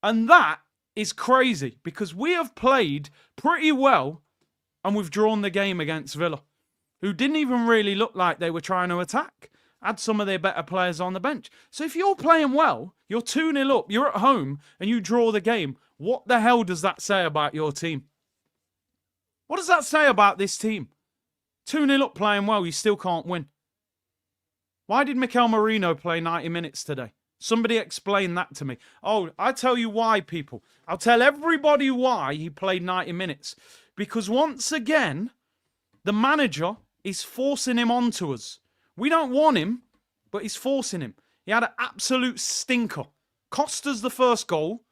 And that is crazy because we have played pretty well and we've drawn the game against Villa, who didn't even really look like they were trying to attack. Had some of their better players on the bench. So if you're playing well, you're 2-0 up, you're at home, and you draw the game, what the hell does that say about your team? What does that say about this team? 2-0 up playing well, you still can't win. Why did Mikel Merino play 90 minutes today? Somebody explain that to me. Oh, I tell you why, people. I'll tell everybody why he played 90 minutes. Because once again, the manager is forcing him onto us. We don't want him, but he's forcing him. He had an absolute stinker. Cost us the first goal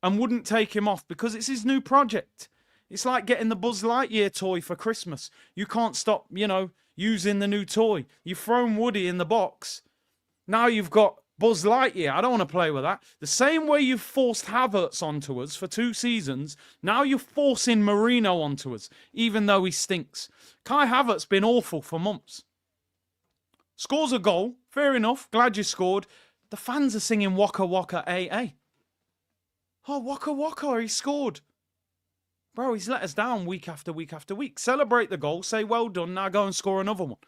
and wouldn't take him off because it's his new project. It's like getting the Buzz Lightyear toy for Christmas. You can't stop, using the new toy. You've thrown Woody in the box. Now you've got Buzz Lightyear. I don't want to play with that. The same way you've forced Havertz onto us for 2 seasons, now you're forcing Merino onto us, even though he stinks. Kai Havertz's been awful for months. Scores a goal. Fair enough. Glad you scored. The fans are singing Waka Waka AA. Oh, Waka Waka, he scored. Bro, he's let us down week after week after week. Celebrate the goal. Say, well done. Now go and score another one.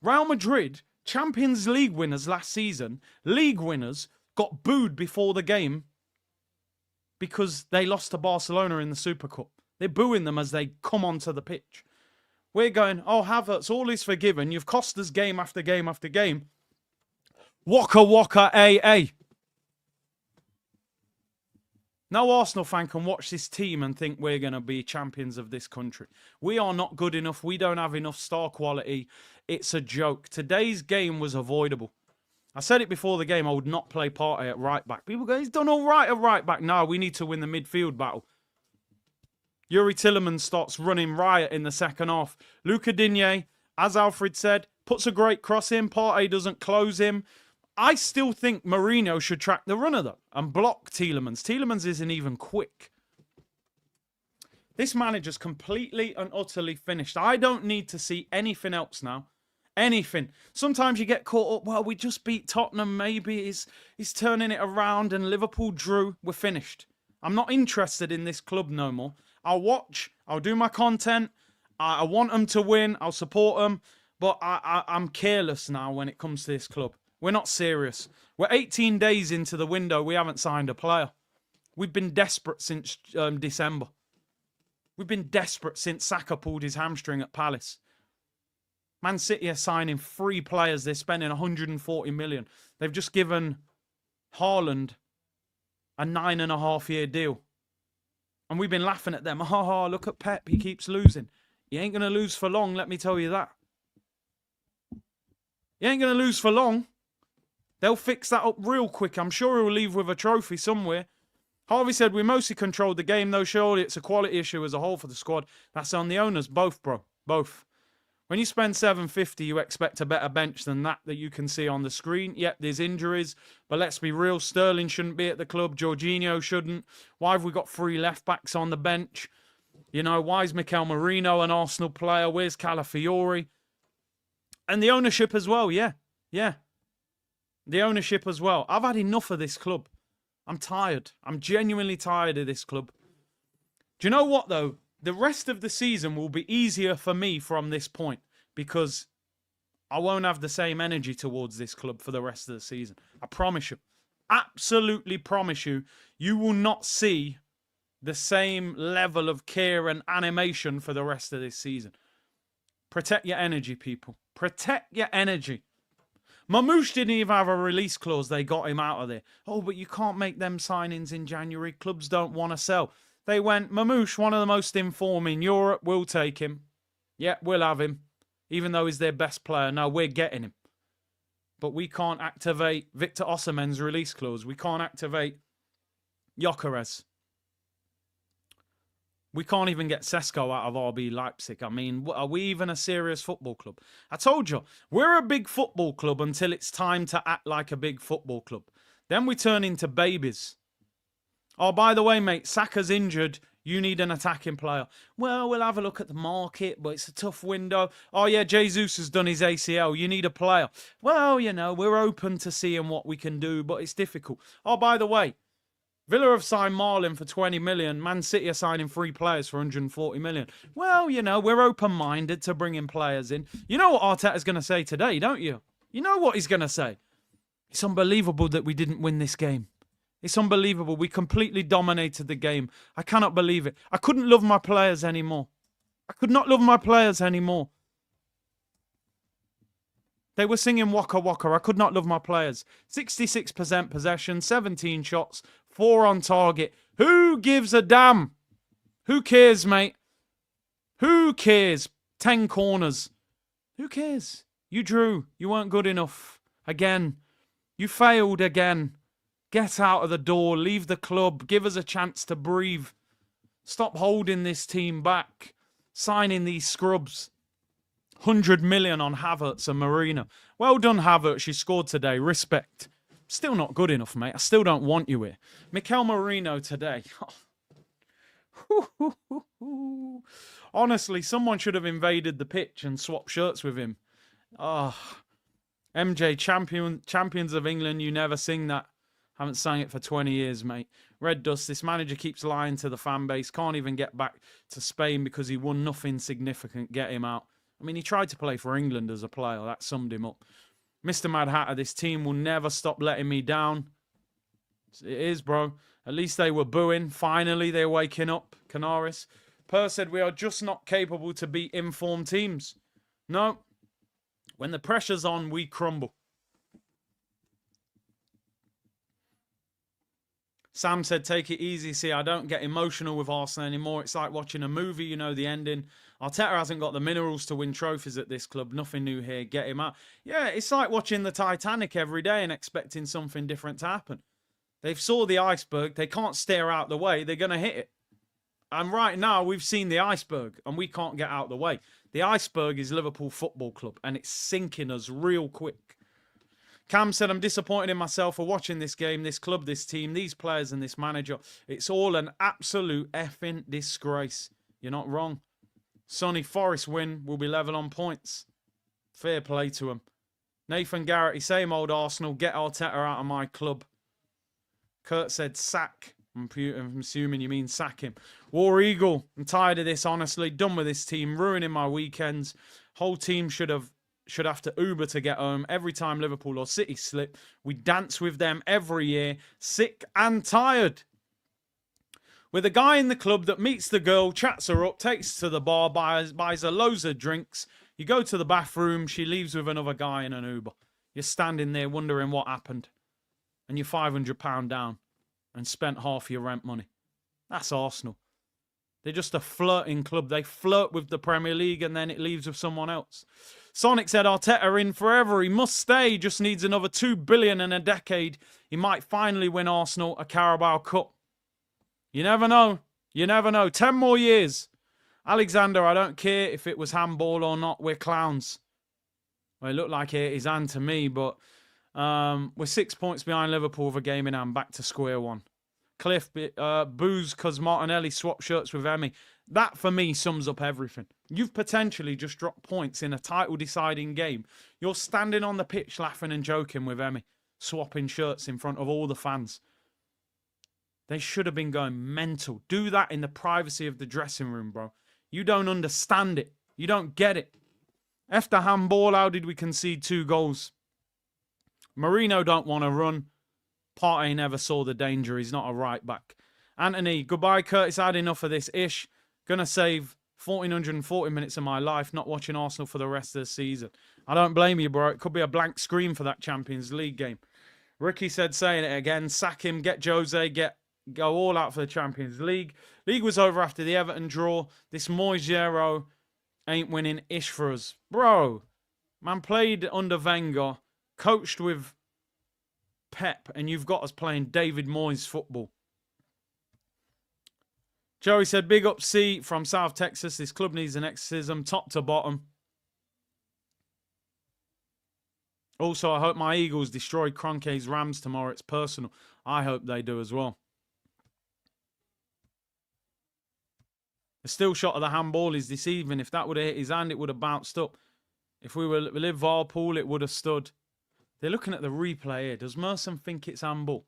Real Madrid, Champions League winners last season, league winners, got booed before the game because they lost to Barcelona in the Super Cup. They're booing them as they come onto the pitch. We're going, oh, Havertz, all is forgiven. You've cost us game after game after game. Waka Waka AA. No Arsenal fan can watch this team and think we're going to be champions of this country. We are not good enough. We don't have enough star quality. It's a joke. Today's game was avoidable. I said it before the game, I would not play Partey at right back. People go, he's done all right at right back. No, we need to win the midfield battle. Yuri Tielemans starts running riot in the second half. Luca Digne, as Alfred said, puts a great cross in. Partey doesn't close him. I still think Mourinho should track the runner, though, and block Tielemans. Tielemans isn't even quick. This manager's completely and utterly finished. I don't need to see anything else now. Anything. Sometimes you get caught up, well, we just beat Tottenham. Maybe he's turning it around and Liverpool drew. We're finished. I'm not interested in this club no more. I'll watch. I'll do my content. I want them to win. I'll support them. But I'm careless now when it comes to this club. We're not serious. We're 18 days into the window. We haven't signed a player. We've been desperate since December. We've been desperate since Saka pulled his hamstring at Palace. Man City are signing 3 players. They're spending 140 million. They've just given Haaland a 9.5-year deal. And we've been laughing at them. Ha, look at Pep. He keeps losing. He ain't going to lose for long, let me tell you that. He ain't going to lose for long. They'll fix that up real quick. I'm sure he'll leave with a trophy somewhere. Harvey said, we mostly controlled the game, though. Surely it's a quality issue as a whole for the squad. That's on the owners. Both, bro. Both. When you spend 750, you expect a better bench than that you can see on the screen. Yep, there's injuries. But let's be real. Sterling shouldn't be at the club. Jorginho shouldn't. Why have we got 3 left-backs on the bench? You know, why is Mikel Merino an Arsenal player? Where's Calafiori? And the ownership as well, yeah. The ownership as well. I've had enough of this club. I'm tired. I'm genuinely tired of this club. Do you know what, though? The rest of the season will be easier for me from this point because I won't have the same energy towards this club for the rest of the season. I promise you. Absolutely promise you. You will not see the same level of care and animation for the rest of this season. Protect your energy, people. Protect your energy. Mamouche didn't even have a release clause. They got him out of there. Oh, but you can't make them signings in January. Clubs don't want to sell. They went, Mamouche, one of the most informed in Europe. We'll take him. Yeah, we'll have him. Even though he's their best player. No, we're getting him. But we can't activate Victor Osimhen's release clause. We can't activate Gyökeres. We can't even get Sesko out of RB Leipzig. I mean, are we even a serious football club? I told you, we're a big football club until it's time to act like a big football club. Then we turn into babies. Oh, by the way, mate, Saka's injured. You need an attacking player. Well, we'll have a look at the market, but it's a tough window. Oh, yeah, Jesus has done his ACL. You need a player. Well, you know, we're open to seeing what we can do, but it's difficult. Oh, by the way, Villa have signed Marlin for 20 million. Man City are signing 3 players for 140 million. Well, you know, we're open-minded to bringing players in. You know what Arteta's going to say today, don't you? You know what he's going to say. It's unbelievable that we didn't win this game. It's unbelievable. We completely dominated the game. I cannot believe it. I couldn't love my players anymore. I could not love my players anymore. They were singing Waka Waka. I could not love my players. 66% possession, 17 shots, 4 on target. Who gives a damn? Who cares, mate? Who cares? 10 corners. Who cares? You drew. You weren't good enough. Again. You failed again. Get out of the door. Leave the club. Give us a chance to breathe. Stop holding this team back. Signing these scrubs. 100 million on Havertz and Marino. Well done, Havertz. You scored today. Respect. Still not good enough, mate. I still don't want you here. Mikel Marino today. Honestly, someone should have invaded the pitch and swapped shirts with him. MJ, champions of England. You never sing that. Haven't sang it for 20 years, mate. Red Dust, this manager keeps lying to the fan base. Can't even get back to Spain because he won nothing significant. Get him out. I mean, he tried to play for England as a player. That summed him up. Mr. Mad Hatter, this team will never stop letting me down. It is, bro. At least they were booing. Finally, they're waking up. Canaris. Per said, we are just not capable to beat informed teams. No. When the pressure's on, we crumble. Sam said, take it easy. See, I don't get emotional with Arsenal anymore. It's like watching a movie, you know the ending. Arteta hasn't got the minerals to win trophies at this club. Nothing new here. Get him out. Yeah, it's like watching the Titanic every day and expecting something different to happen. They've saw the iceberg. They can't stare out the way. They're going to hit it. And right now, we've seen the iceberg and we can't get out the way. The iceberg is Liverpool Football Club and it's sinking us real quick. Cam said, I'm disappointed in myself for watching this game, this club, this team, these players and this manager. It's all an absolute effing disgrace. You're not wrong. Sonny, Forest win. Will be level on points. Fair play to him. Nathan Garrett, same old Arsenal. Get Arteta out of my club. Kurt said, sack. I'm assuming you mean sack him. War Eagle, I'm tired of this, honestly. Done with this team. Ruining my weekends. Whole team should have to Uber to get home. Every time Liverpool or City slip, we dance with them every year. Sick and tired. With a guy in the club that meets the girl, chats her up, takes her to the bar, buys her loads of drinks. You go to the bathroom, she leaves with another guy in an Uber. You're standing there wondering what happened. And you're £500 down and spent half your rent money. That's Arsenal. They're just a flirting club. They flirt with the Premier League and then it leaves with someone else. Sonic said, Arteta in forever. He must stay. Just needs another 2 billion in a decade. He might finally win Arsenal a Carabao Cup. You never know. You never know. 10 more years. Alexander, I don't care if it was handball or not. We're clowns. Well, it looked like it is hand to me, but we're 6 points behind Liverpool with a game in hand. Back to square one. Cliff, booze because Martinelli swapped shirts with Emery. That, for me, sums up everything. You've potentially just dropped points in a title-deciding game. You're standing on the pitch laughing and joking with Emery, swapping shirts in front of all the fans. They should have been going mental. Do that in the privacy of the dressing room, bro. You don't understand it. You don't get it. After handball, how did we concede 2 goals? Marino don't want to run. Partey never saw the danger. He's not a right back. Anthony, goodbye, Curtis. I had enough of this ish. Gonna save 1,440 minutes of my life not watching Arsenal for the rest of the season. I don't blame you, bro. It could be a blank screen for that Champions League game. Ricky said, saying it again, sack him, get Jose, go all out for the Champions League. League was over after the Everton draw. This Moisero ain't winning ish for us. Bro, man played under Wenger, coached with Pep, and you've got us playing David Moyes football. Joey said, big up C from South Texas. This club needs an exorcism, top to bottom. Also, I hope my Eagles destroy Kroenke's Rams tomorrow. It's personal. I hope they do as well. The still shot of the handball is deceiving. If that would have hit his hand, it would have bounced up. If we were Liverpool, it would have stood. They're looking at the replay here. Does Merson think it's handball?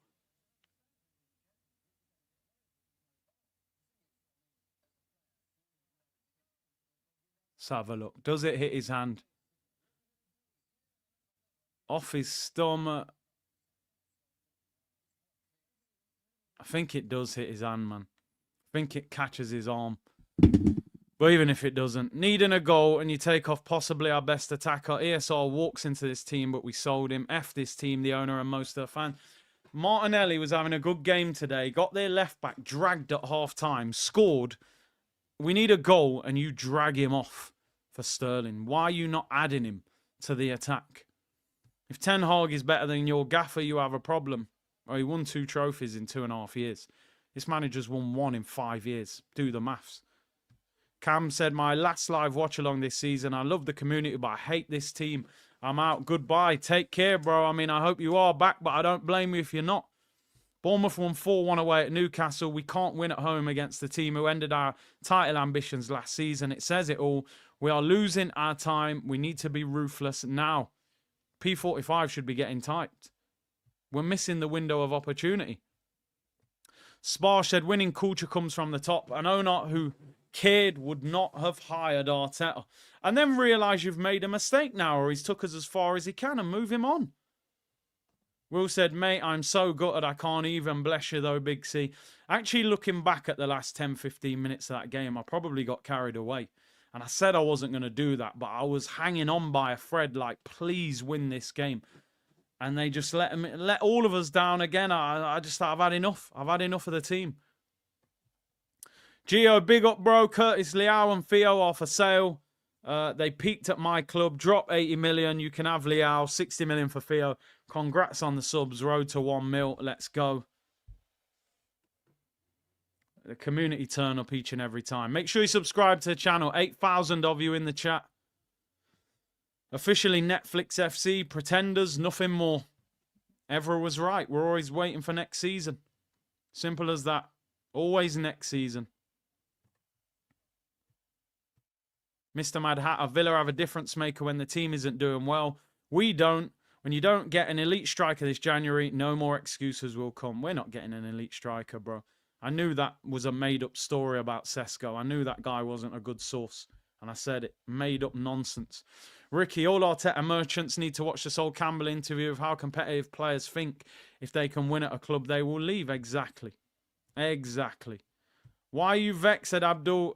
Let's have a look. Does it hit his hand? Off his stomach. I think it does hit his hand, man. I think it catches his arm. But even if it doesn't, needing a goal and you take off possibly our best attacker. ESR walks into this team, but we sold him. F this team, the owner and most of the fans. Martinelli was having a good game today. Got their left back dragged at half time. Scored. We need a goal and you drag him off for Sterling. Why are you not adding him to the attack? If Ten Hag is better than your gaffer, you have a problem. Oh, he won 2 trophies in 2.5 years. This manager's won 1 in 5 years. Do the maths. Cam said, my last live watch along this season. I love the community, but I hate this team. I'm out. Goodbye. Take care, bro. I mean, I hope you are back, but I don't blame you if you're not. Bournemouth won 4-1 away at Newcastle. We can't win at home against the team who ended our title ambitions last season. It says it all. We are losing our time. We need to be ruthless now. P45 should be getting typed. We're missing the window of opportunity. Spar said, winning culture comes from the top. An owner who cared would not have hired Arteta. And then realise you've made a mistake now, or he's took us as far as he can, and move him on. Will said, mate, I'm so gutted I can't even. Bless you though, Big C. Actually, looking back at the last 10, 15 minutes of that game, I probably got carried away. And I said I wasn't going to do that, but I was hanging on by a thread like, please win this game. And they just let all of us down again. I just thought, I've had enough. I've had enough of the team. Gio, big up, bro. Curtis Liao and Theo are for sale. They peaked at my club. Drop 80 million. You can have Liao. 60 million for Theo. Congrats on the subs. Road to 1 mil. Let's go. The community turn up each and every time. Make sure you subscribe to the channel. 8,000 of you in the chat. Officially Netflix FC. Pretenders. Nothing more. Evra was right. We're always waiting for next season. Simple as that. Always next season. Mr. Mad Hatter, Villa have a difference maker when the team isn't doing well. We don't. When you don't get an elite striker this January, no more excuses will come. We're not getting an elite striker, bro. I knew that was a made-up story about Sesko. I knew that guy wasn't a good source. And I said it. Made-up nonsense. Ricky, all Arteta merchants need to watch the Sol Campbell interview of how competitive players think if they can win at a club, they will leave. Exactly. Exactly. Why are you vexed, said Abdul,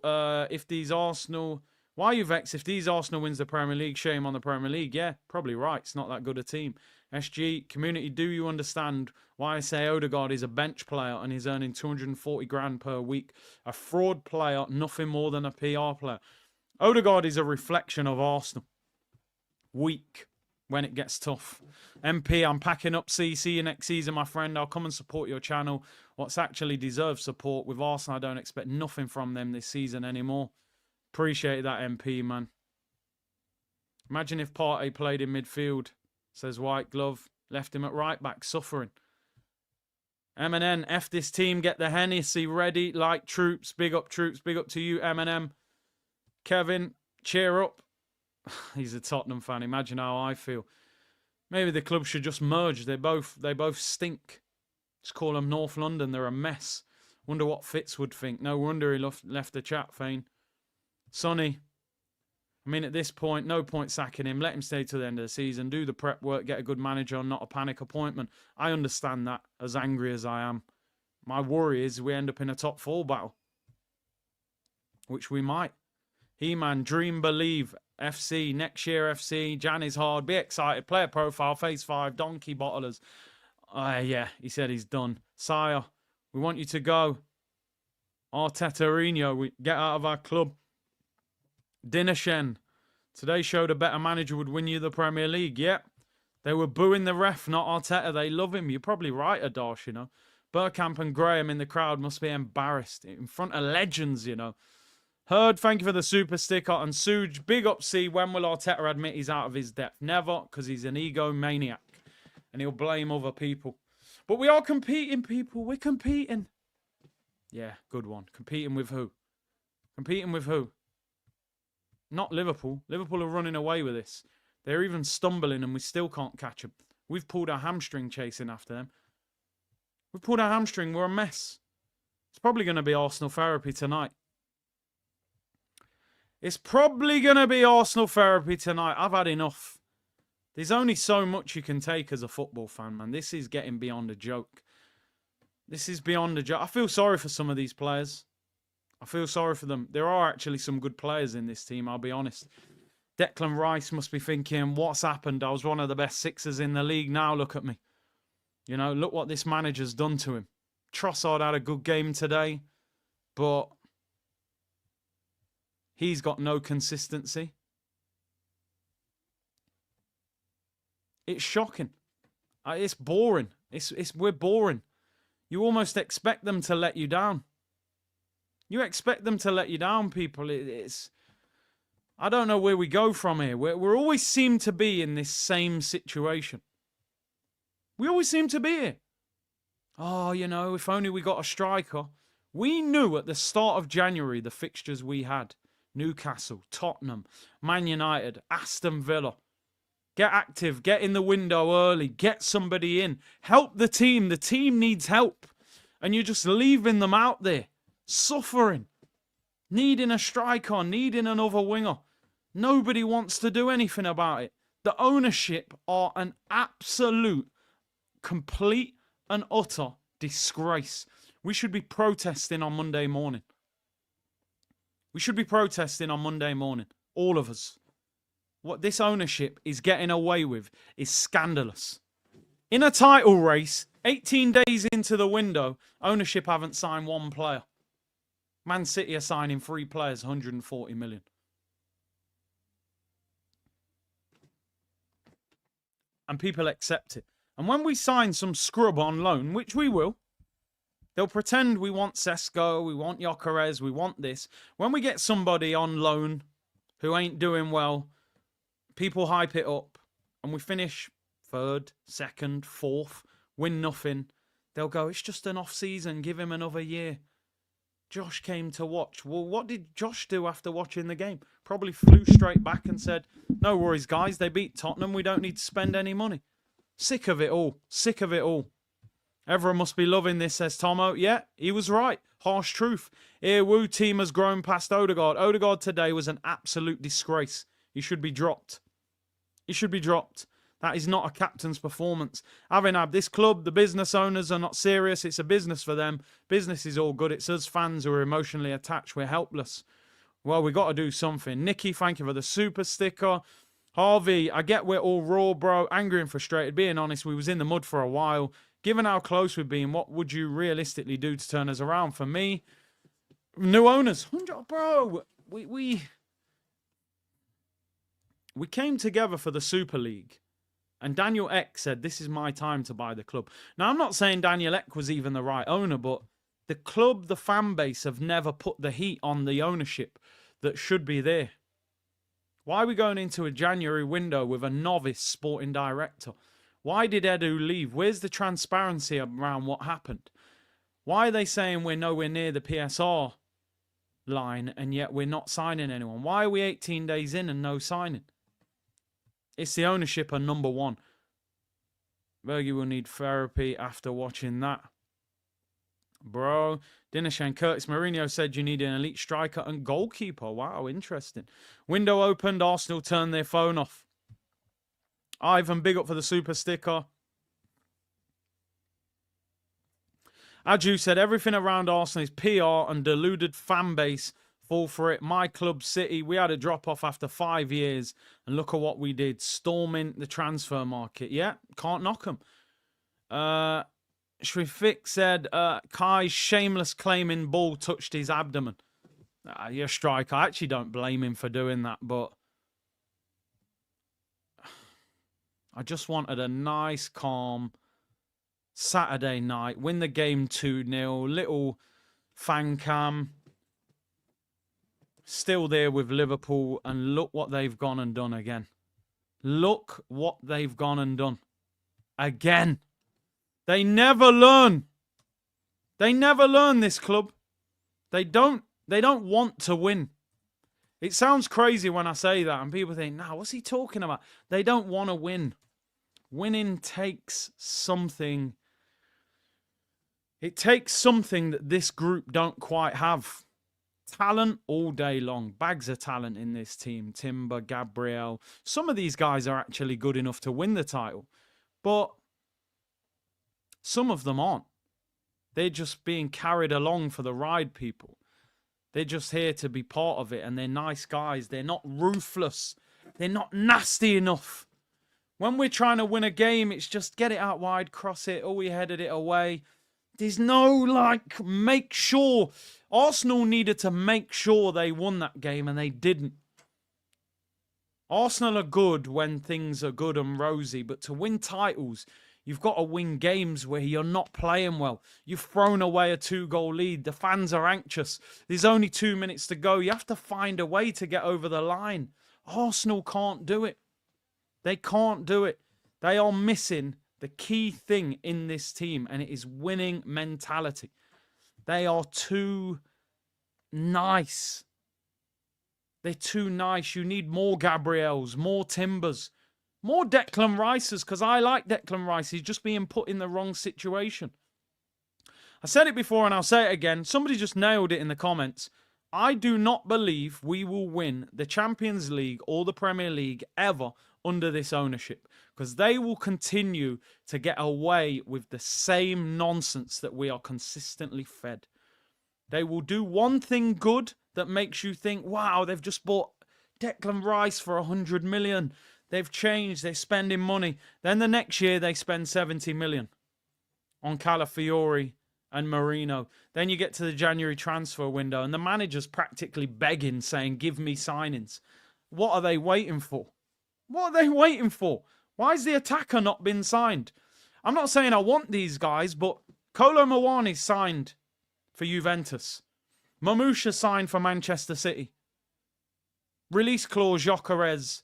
if these Arsenal... Why are you vexed? If these Arsenal wins the Premier League, shame on the Premier League. Yeah, probably right. It's not that good a team. SG, community, do you understand why I say Odegaard is a bench player and he's earning 240 grand per week? A fraud player, nothing more than a PR player. Odegaard is a reflection of Arsenal. Weak when it gets tough. MP, I'm packing up. See you next season, my friend. I'll come and support your channel. What's actually deserves support. With Arsenal, I don't expect nothing from them this season anymore. Appreciate that, MP, man. Imagine if Partey played in midfield, says White Glove. Left him at right back, suffering. MNN, F this team, get the Hennessy ready like troops. Big up, troops. Big up to you, MNM. Kevin, cheer up. He's a Tottenham fan. Imagine how I feel. Maybe the club should just merge. They both stink. Just call them North London. They're a mess. Wonder what Fitz would think. No wonder he left the chat, Fane. Sonny, I mean, at this point, no point sacking him. Let him stay till the end of the season. Do the prep work. Get a good manager, not a panic appointment. I understand that, as angry as I am. My worry is we end up in a top 4 battle. Which we might. He-Man, Dream, Believe, FC, next year FC, Jan is hard. Be excited. Player profile, phase 5, Donkey Bottlers. Yeah, he said he's done. Sire, we want you to go. Arteta, we get out of our club. Dinner Shen. Today showed a better manager would win you the Premier League. Yep. They were booing the ref, not Arteta. They love him. You're probably right, Adarsh, you know. Burkamp and Graham in the crowd must be embarrassed. In front of legends, you know. Heard, thank you for the super sticker. And Suj, big up C. When will Arteta admit he's out of his depth? Never, because he's an egomaniac. And he'll blame other people. But we are competing, people. We're competing. Yeah, good one. Competing with who? Competing with who? Not Liverpool. Liverpool are running away with this. They're even stumbling and we still can't catch them. We've pulled our hamstring chasing after them. We've pulled our hamstring. We're a mess. It's probably going to be Arsenal therapy tonight. It's probably going to be Arsenal therapy tonight. I've had enough. There's only so much you can take as a football fan, man. This is getting beyond a joke. This is beyond a joke. I feel sorry for some of these players. I feel sorry for them. There are actually some good players in this team, I'll be honest. Declan Rice must be thinking, what's happened? I was one of the best sixers in the league. Now look at me. You know, look what this manager's done to him. Trossard had a good game today, but he's got no consistency. It's shocking. It's boring. We're boring. You almost expect them to let you down. You expect them to let you down, people. I don't know where we go from here. We always seem to be in this same situation. We always seem to be here. Oh, you know, if only we got a striker. We knew at the start of January the fixtures we had. Newcastle, Tottenham, Man United, Aston Villa. Get active, get in the window early, get somebody in. Help the team. The team needs help. And you're just leaving them out there, suffering, needing a striker, needing another winger. Nobody wants to do anything about it. The ownership are an absolute, complete and utter disgrace. We should be protesting on Monday morning. We should be protesting on Monday morning. All of us. What this ownership is getting away with is scandalous. In a title race, 18 days into the window, ownership haven't signed one player. Man City are signing 3 players, 140 million. And people accept it. And when we sign some scrub on loan, which we will, they'll pretend we want Sesko, we want Gyökeres, we want this. When we get somebody on loan who ain't doing well, people hype it up. And we finish 3rd, 2nd, 4th, win nothing. They'll go, it's just an off-season, give him another year. Josh came to watch. Well, what did Josh do after watching the game? Probably flew straight back and said, no worries, guys. They beat Tottenham. We don't need to spend any money. Sick of it all. Sick of it all. Everyone must be loving this, says Tomo. Yeah, he was right. Harsh truth. Wu team has grown past Odegaard. Odegaard today was an absolute disgrace. He should be dropped. He should be dropped. That is not a captain's performance. Avinab, this club, the business owners are not serious. It's a business for them. Business is all good. It's us fans who are emotionally attached. We're helpless. Well, we got to do something. Nikki, thank you for the super sticker. Harvey, I get we're all raw, bro. Angry and frustrated. Being honest, we was in the mud for a while. Given how close we've been, what would you realistically do to turn us around? For me, new owners. Bro, we came together for the Super League. And Daniel Ek said, this is my time to buy the club. Now, I'm not saying Daniel Ek was even the right owner, but the club, the fan base have never put the heat on the ownership that should be there. Why are we going into a January window with a novice sporting director? Why did Edu leave? Where's the transparency around what happened? Why are they saying we're nowhere near the PSR line and yet we're not signing anyone? Why are we 18 days in and no signing? It's the ownership are number one. Bergie will need therapy after watching that. Bro, Dinesh and Curtis Mourinho said you need an elite striker and goalkeeper. Wow, interesting. Window opened, Arsenal turned their phone off. Ivan, big up for the super sticker. Aju said everything around Arsenal is PR and deluded fan base. Fall for it. My club, City, we had a drop-off after 5 years. And look at what we did. Storming the transfer market. Yeah, can't knock them. Shrifik said, Kai's shameless claiming ball touched his abdomen. You're a striker. I actually don't blame him for doing that, but I just wanted a nice, calm Saturday night. Win the game 2-0. Little fan cam. Still there with Liverpool, and look what they've gone and done again. Look what they've gone and done. Again. They never learn. They never learn, this club. They don't They don't want to win. It sounds crazy when I say that, and people think, nah, what's he talking about? They don't want to win. Winning takes something. It takes something that this group don't quite have. Talent all day long. Bags of talent in this team. Timber, Gabriel. Some of these guys are actually good enough to win the title. But some of them aren't. They're just being carried along for the ride, people. They're just here to be part of it, and they're nice guys. They're not ruthless. They're not nasty enough. When we're trying to win a game, it's just get it out wide, cross it, oh, we headed it away. There's no, like, make sure. Arsenal needed to make sure they won that game, and they didn't. Arsenal are good when things are good and rosy, but to win titles, you've got to win games where you're not playing well. You've thrown away a 2-goal lead. The fans are anxious. There's only 2 minutes to go. You have to find a way to get over the line. Arsenal can't do it. They can't do it. They are missing the key thing in this team, and it is winning mentality. They are too nice. They're too nice. You need more Gabriels, more Timbers, more Declan Rices, because I like Declan Rice. He's just being put in the wrong situation. I said it before and I'll say it again. Somebody just nailed it in the comments. I do not believe we will win the Champions League or the Premier League ever under this ownership, because they will continue to get away with the same nonsense that we are consistently fed. They will do one thing good that makes you think, wow, they've just bought Declan Rice for 100 million. They've changed, they're spending money. Then the next year they spend 70 million on Calafiori and Marino. Then you get to the January transfer window and the manager's practically begging, saying, give me signings. What are they waiting for? What are they waiting for? Why has the attacker not been signed? I'm not saying I want these guys, but Kolo Muani signed for Juventus. Mamusha signed for Manchester City. Release clause Gyökeres.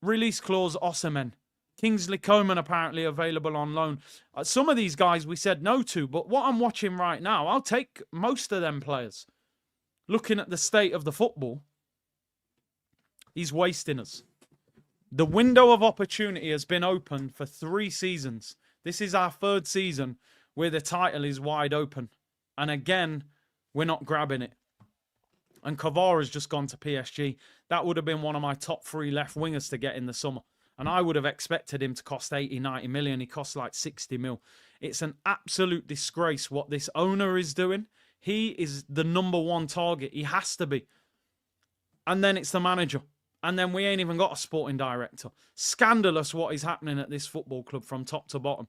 Release clause Osimhen. Kingsley Coman apparently available on loan. Some of these guys we said no to, but what I'm watching right now, I'll take most of them players. Looking at the state of the football, he's wasting us. The window of opportunity has been open for 3 seasons. This is our 3rd season where the title is wide open. And again, we're not grabbing it. And Kvara's just gone to PSG. That would have been one of my top 3 left wingers to get in the summer. And I would have expected him to cost 80, 90 million. He costs like 60 mil. It's an absolute disgrace what this owner is doing. He is the #1 target. He has to be. And then it's the manager. And then we ain't even got a sporting director. Scandalous what is happening at this football club from top to bottom.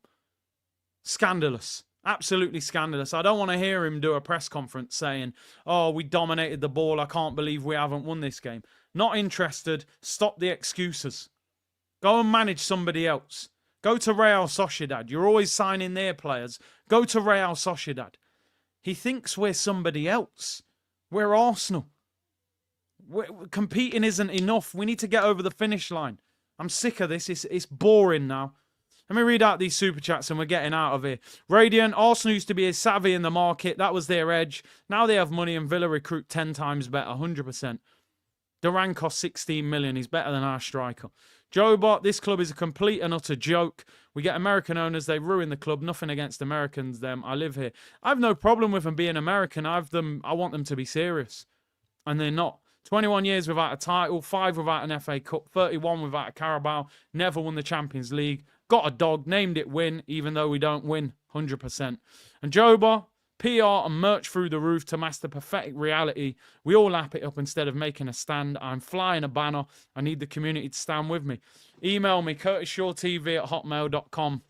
Scandalous. Absolutely scandalous. I don't want to hear him do a press conference saying, oh, we dominated the ball. I can't believe we haven't won this game. Not interested. Stop the excuses. Go and manage somebody else. Go to Real Sociedad. You're always signing their players. Go to Real Sociedad. He thinks we're somebody else. We're Arsenal. Competing isn't enough. We need to get over the finish line. I'm sick of this. It's boring now. Let me read out these super chats and we're getting out of here. Radiant, Arsenal used to be as savvy in the market. That was their edge. Now they have money and Villa recruit 10 times better. 100%. Duran costs 16 million. He's better than our striker. Joe Bot, this club is a complete and utter joke. We get American owners. They ruin the club. Nothing against Americans, them. I live here. I have no problem with them being American. I want them to be serious. And they're not. 21 years without a title, 5 without an FA Cup, 31 without a Carabao, never won the Champions League, got a dog, named it Win, even though we don't win, 100%. And Joba, PR and merch through the roof to master pathetic reality. We all lap it up instead of making a stand. I'm flying a banner. I need the community to stand with me. Email me, curtisshawtv@hotmail.com.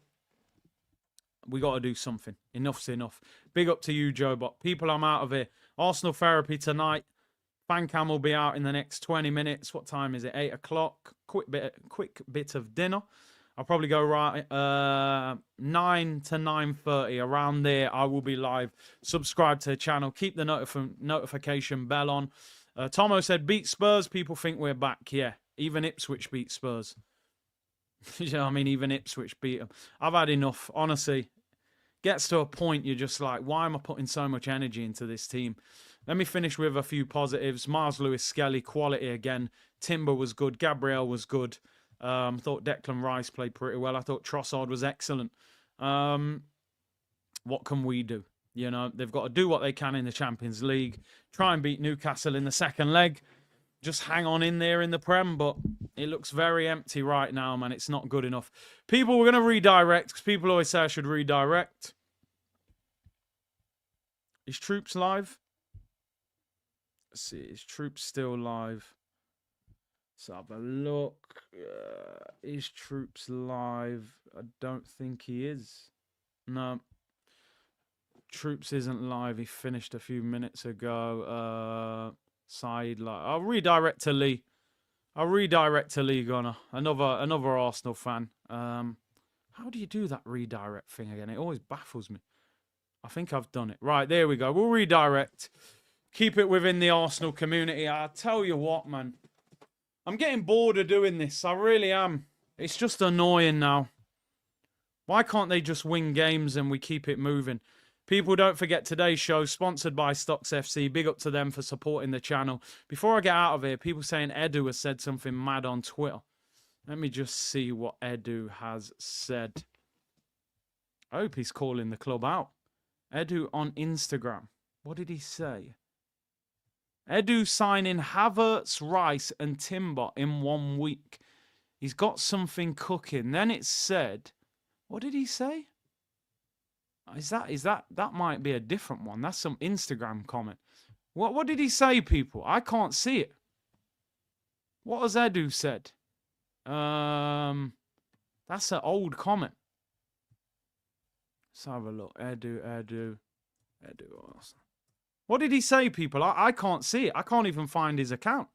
We got to do something. Enough's enough. Big up to you, Jobot. People, I'm out of here. Arsenal therapy tonight. Fancam will be out in the next 20 minutes. What time is it? 8 o'clock. Quick bit of dinner. I'll probably go right 9 to 9:30. Around there, I will be live. Subscribe to the channel. Keep the notification bell on. Tomo said, beat Spurs. People think we're back. Yeah, even Ipswich beat Spurs. You know what I mean? Even Ipswich beat them. I've had enough. Honestly, gets to a point you're just like, why am I putting so much energy into this team? Let me finish with a few positives. Miles Lewis-Skelly, quality again. Timber was good. Gabriel was good. Thought Declan Rice played pretty well. I thought Trossard was excellent. What can we do? You know, they've got to do what they can in the Champions League. Try and beat Newcastle in the second leg. Just hang on in there in the Prem, but it looks very empty right now, man. It's not good enough. People, we're going to redirect, because people always say I should redirect. Is Troops live? Let's see, is Troops still live? Let's have a look. Is Troops live? I don't think he is. No. Troops isn't live. He finished a few minutes ago. Side live. I'll redirect to Lee. Gunner. Another Arsenal fan. How do you do that redirect thing again? It always baffles me. I think I've done it. Right, there we go. We'll redirect. Keep it within the Arsenal community. I tell you what, man. I'm getting bored of doing this. I really am. It's just annoying now. Why can't they just win games and we keep it moving? People, don't forget today's show sponsored by Stocks FC. Big up to them for supporting the channel. Before I get out of here, people saying Edu has said something mad on Twitter. Let me just see what Edu has said. I hope he's calling the club out. Edu on Instagram. What did he say? Edu signing Havertz, Rice and Timber in 1 week. He's got something cooking. Then it said, what did he say? Is that might be a different one. That's some Instagram comment. What did he say, people? I can't see it. What has Edu said? That's an old comment. Let's have a look. Edu. What did he say, people? I can't see it. I can't even find his account.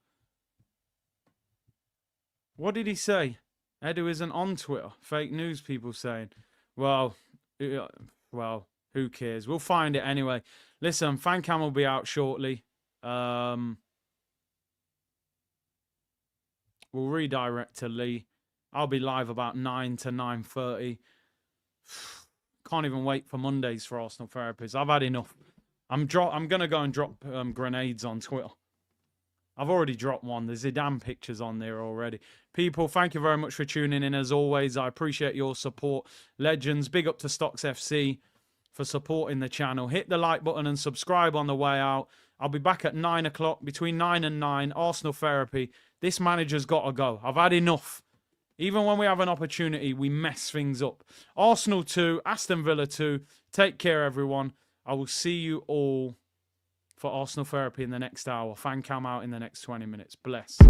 What did he say? Edu isn't on Twitter. Fake news people saying. Well, who cares? We'll find it anyway. Listen, Fancam will be out shortly. We'll redirect to Lee. I'll be live about 9 to 9:30. Can't even wait for Mondays for Arsenal therapies. I've had enough. I'm going to go and drop grenades on Twitter. I've already dropped one. The Zidane pictures on there already. People, thank you very much for tuning in. As always, I appreciate your support. Legends, big up to Stocks FC for supporting the channel. Hit the like button and subscribe on the way out. I'll be back at 9 o'clock, between 9 and 9. Arsenal therapy. This manager's got to go. I've had enough. Even when we have an opportunity, we mess things up. Arsenal 2, Aston Villa 2. Take care, everyone. I will see you all for Arsenal therapy in the next hour. Fan cam out in the next 20 minutes. Bless.